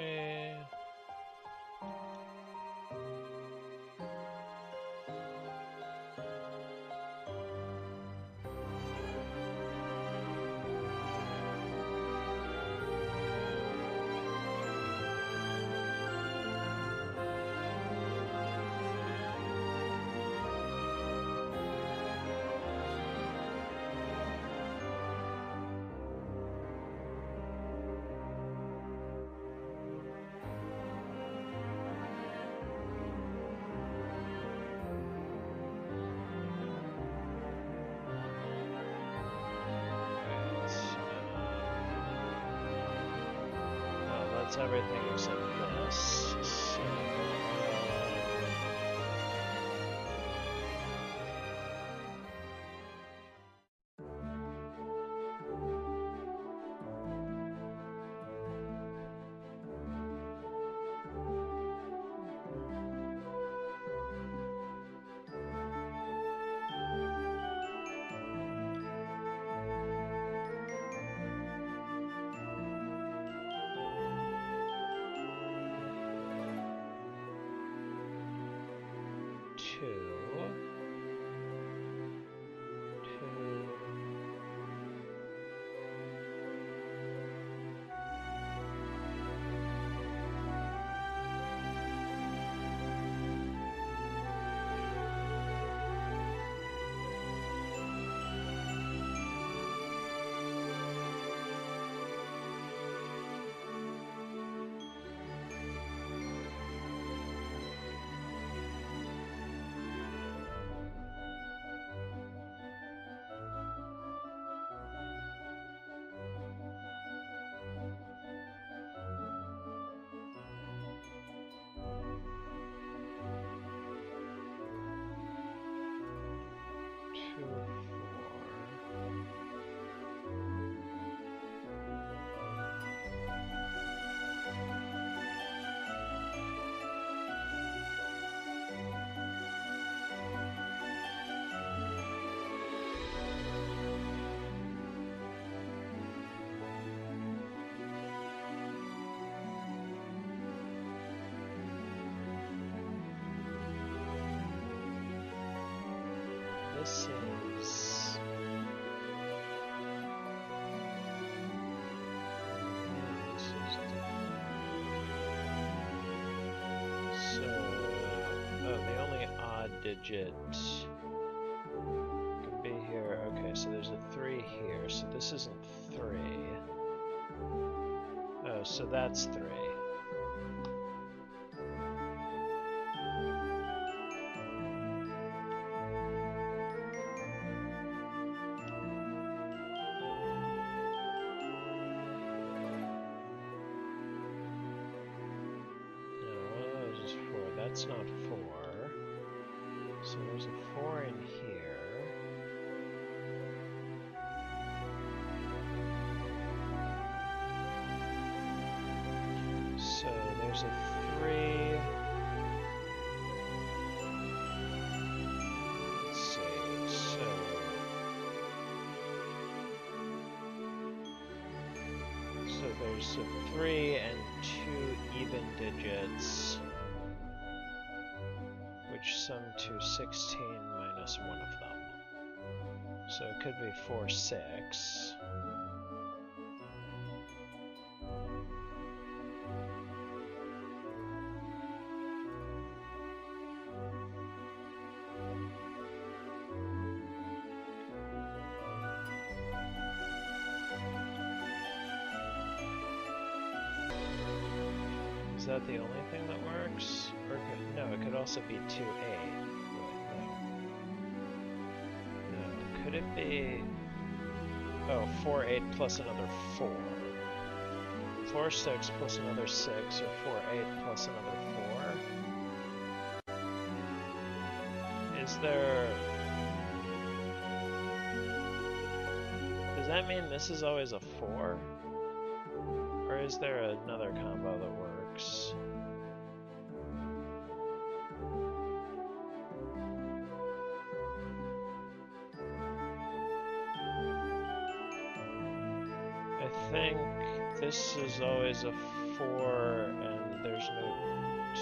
That's everything except this. So, 2, 2. this is... So, oh, the only odd digit can be here. Okay, so there's a 3 here, so this isn't 3. Oh, so that's 3. That's not 4. So there's a 4 in here. So there's a 3. Let's see. So there's a 3 and 2 even digits, which sum to 16 minus one of them. So it could be 4, 6. Is that the only thing that works? Or no, it could also be 2A. No, could it be... Oh, 4, 8 plus another 4. 4, 6 plus another 6, or 4, 8 plus another 4? Is there... Does that mean this is always a 4? Or is there another combo that works? I think this is always a 4 and there's no 2.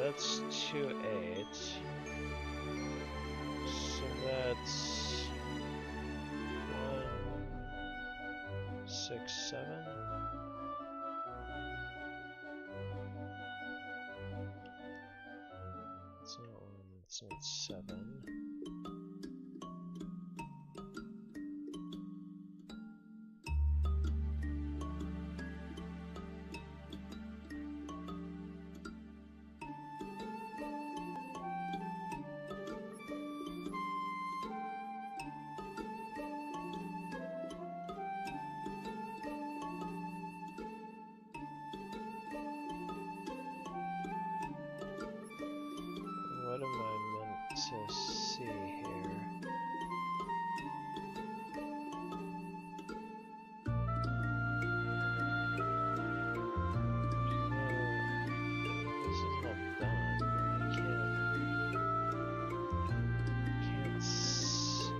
That's 2, 8. So that's 1, 6, 7. It's not 1, it's not 7. What am I meant to see here? This is not done. I can't see.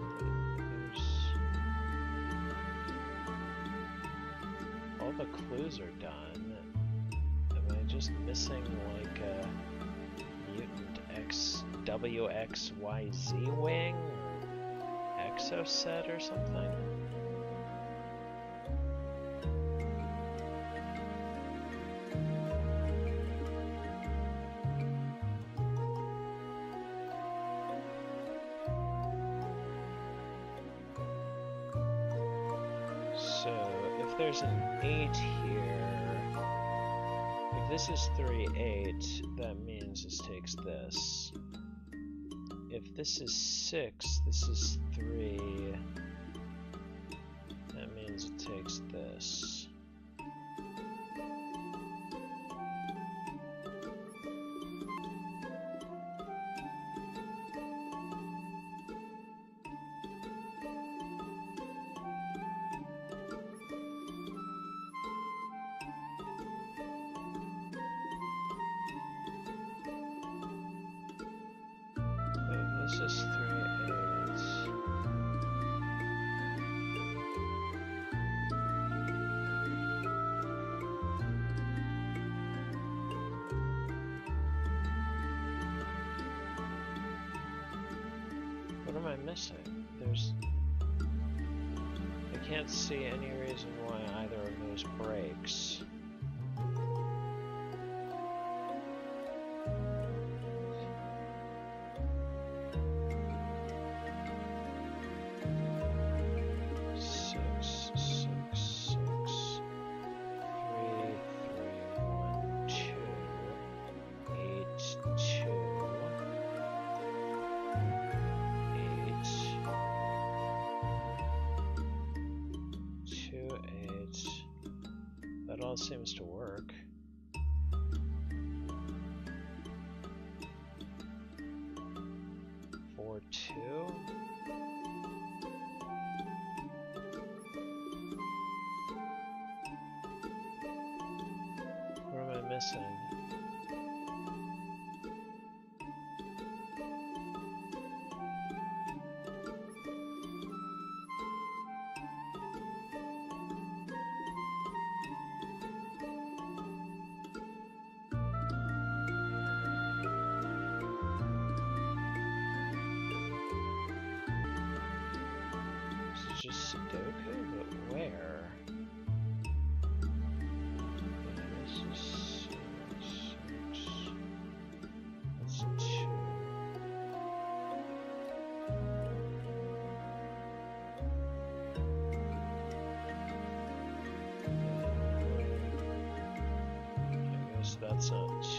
All the clues are done. Am I just missing like a mutant WXYZ wing? Or exoset or something? So, if there's an 8 here, if this is 3, 8, that means this takes this. If this is 6, this is 3, that means it takes this. This is 3/8. What am I missing? I can't see any reason why either of those breaks. That all seems to work. Four, 2. What am I missing? Just Sudoku, but where? This is 6. That's 2. I guess that's on 2.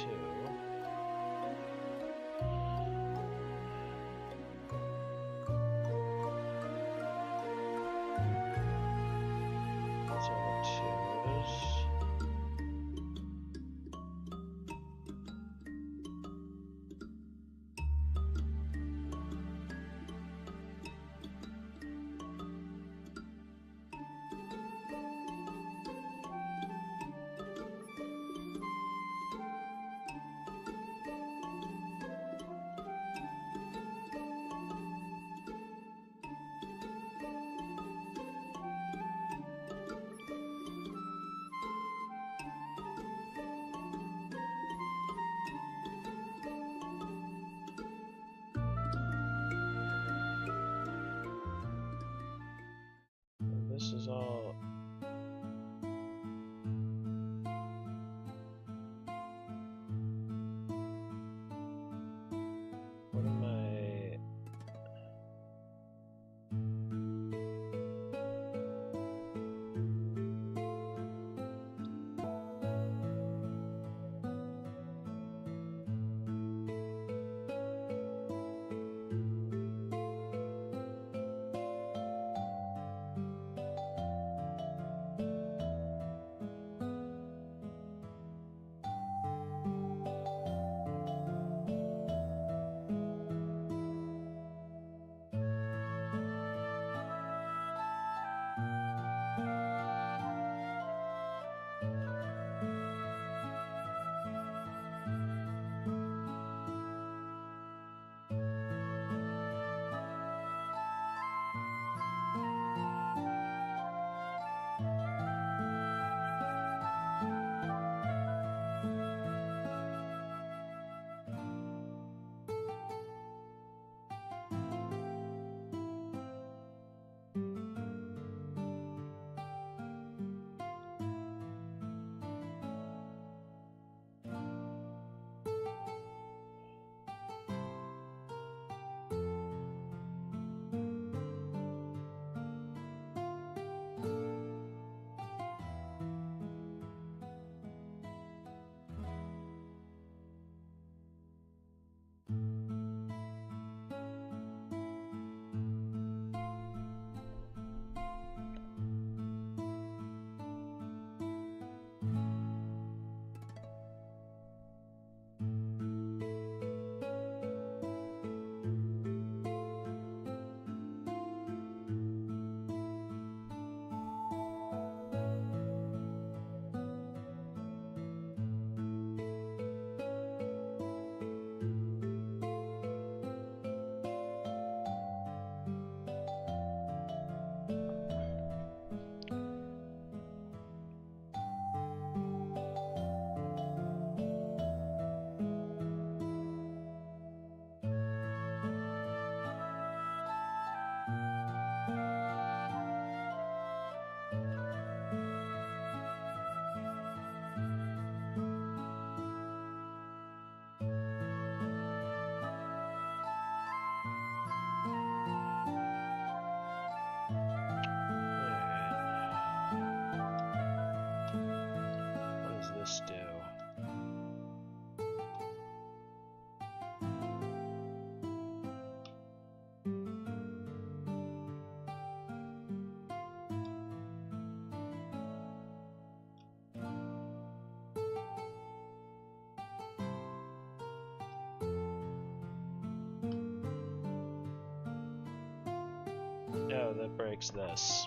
that breaks this.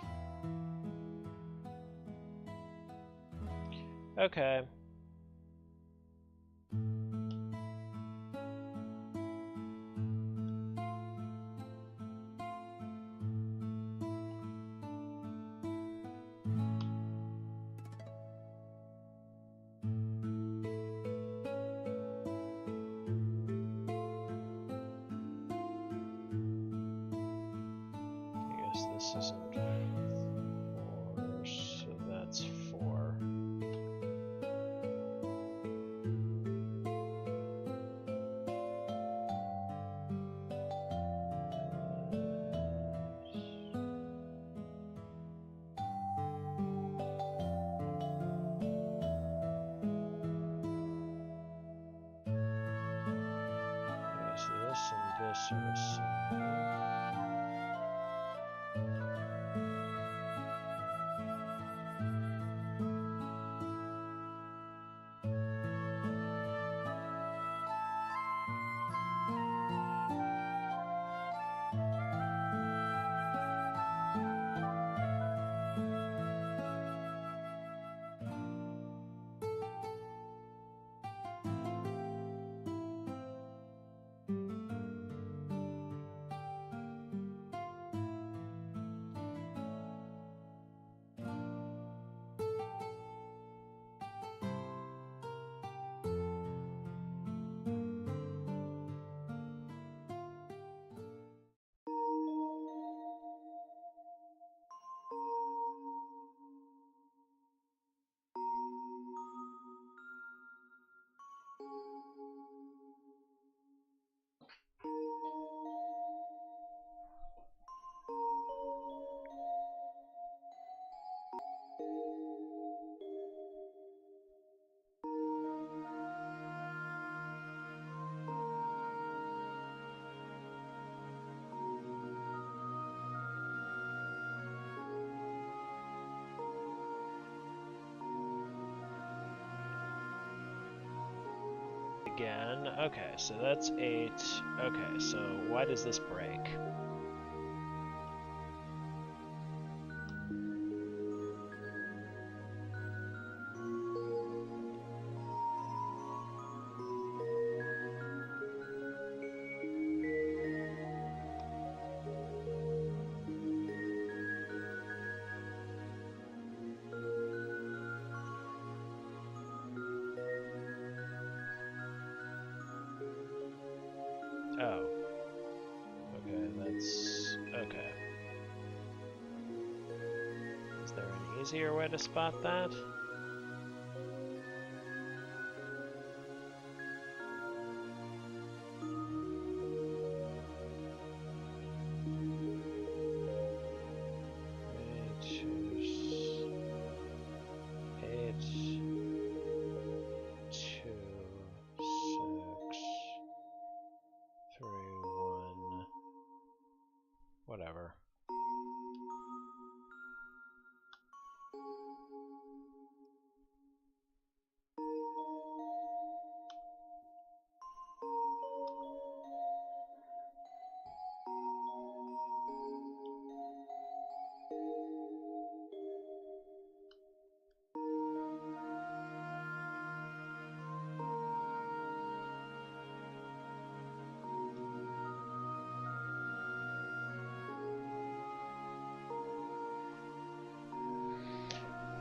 Okay. I guess this isn't 4, so that's 4. So this and this are the same. Again. Okay, so that's 8. Okay, so why does this break? Oh. Okay, that's... okay. Is there an easier way to spot that? Whatever.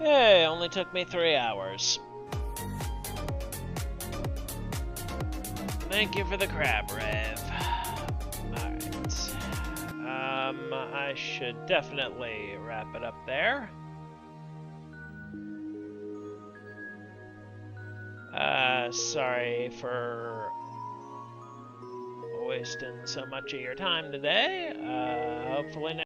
Hey, only took me 3 hours. Thank you for the crab, Rev. Alright. I should definitely wrap it up there. Sorry for wasting so much of your time today. Hopefully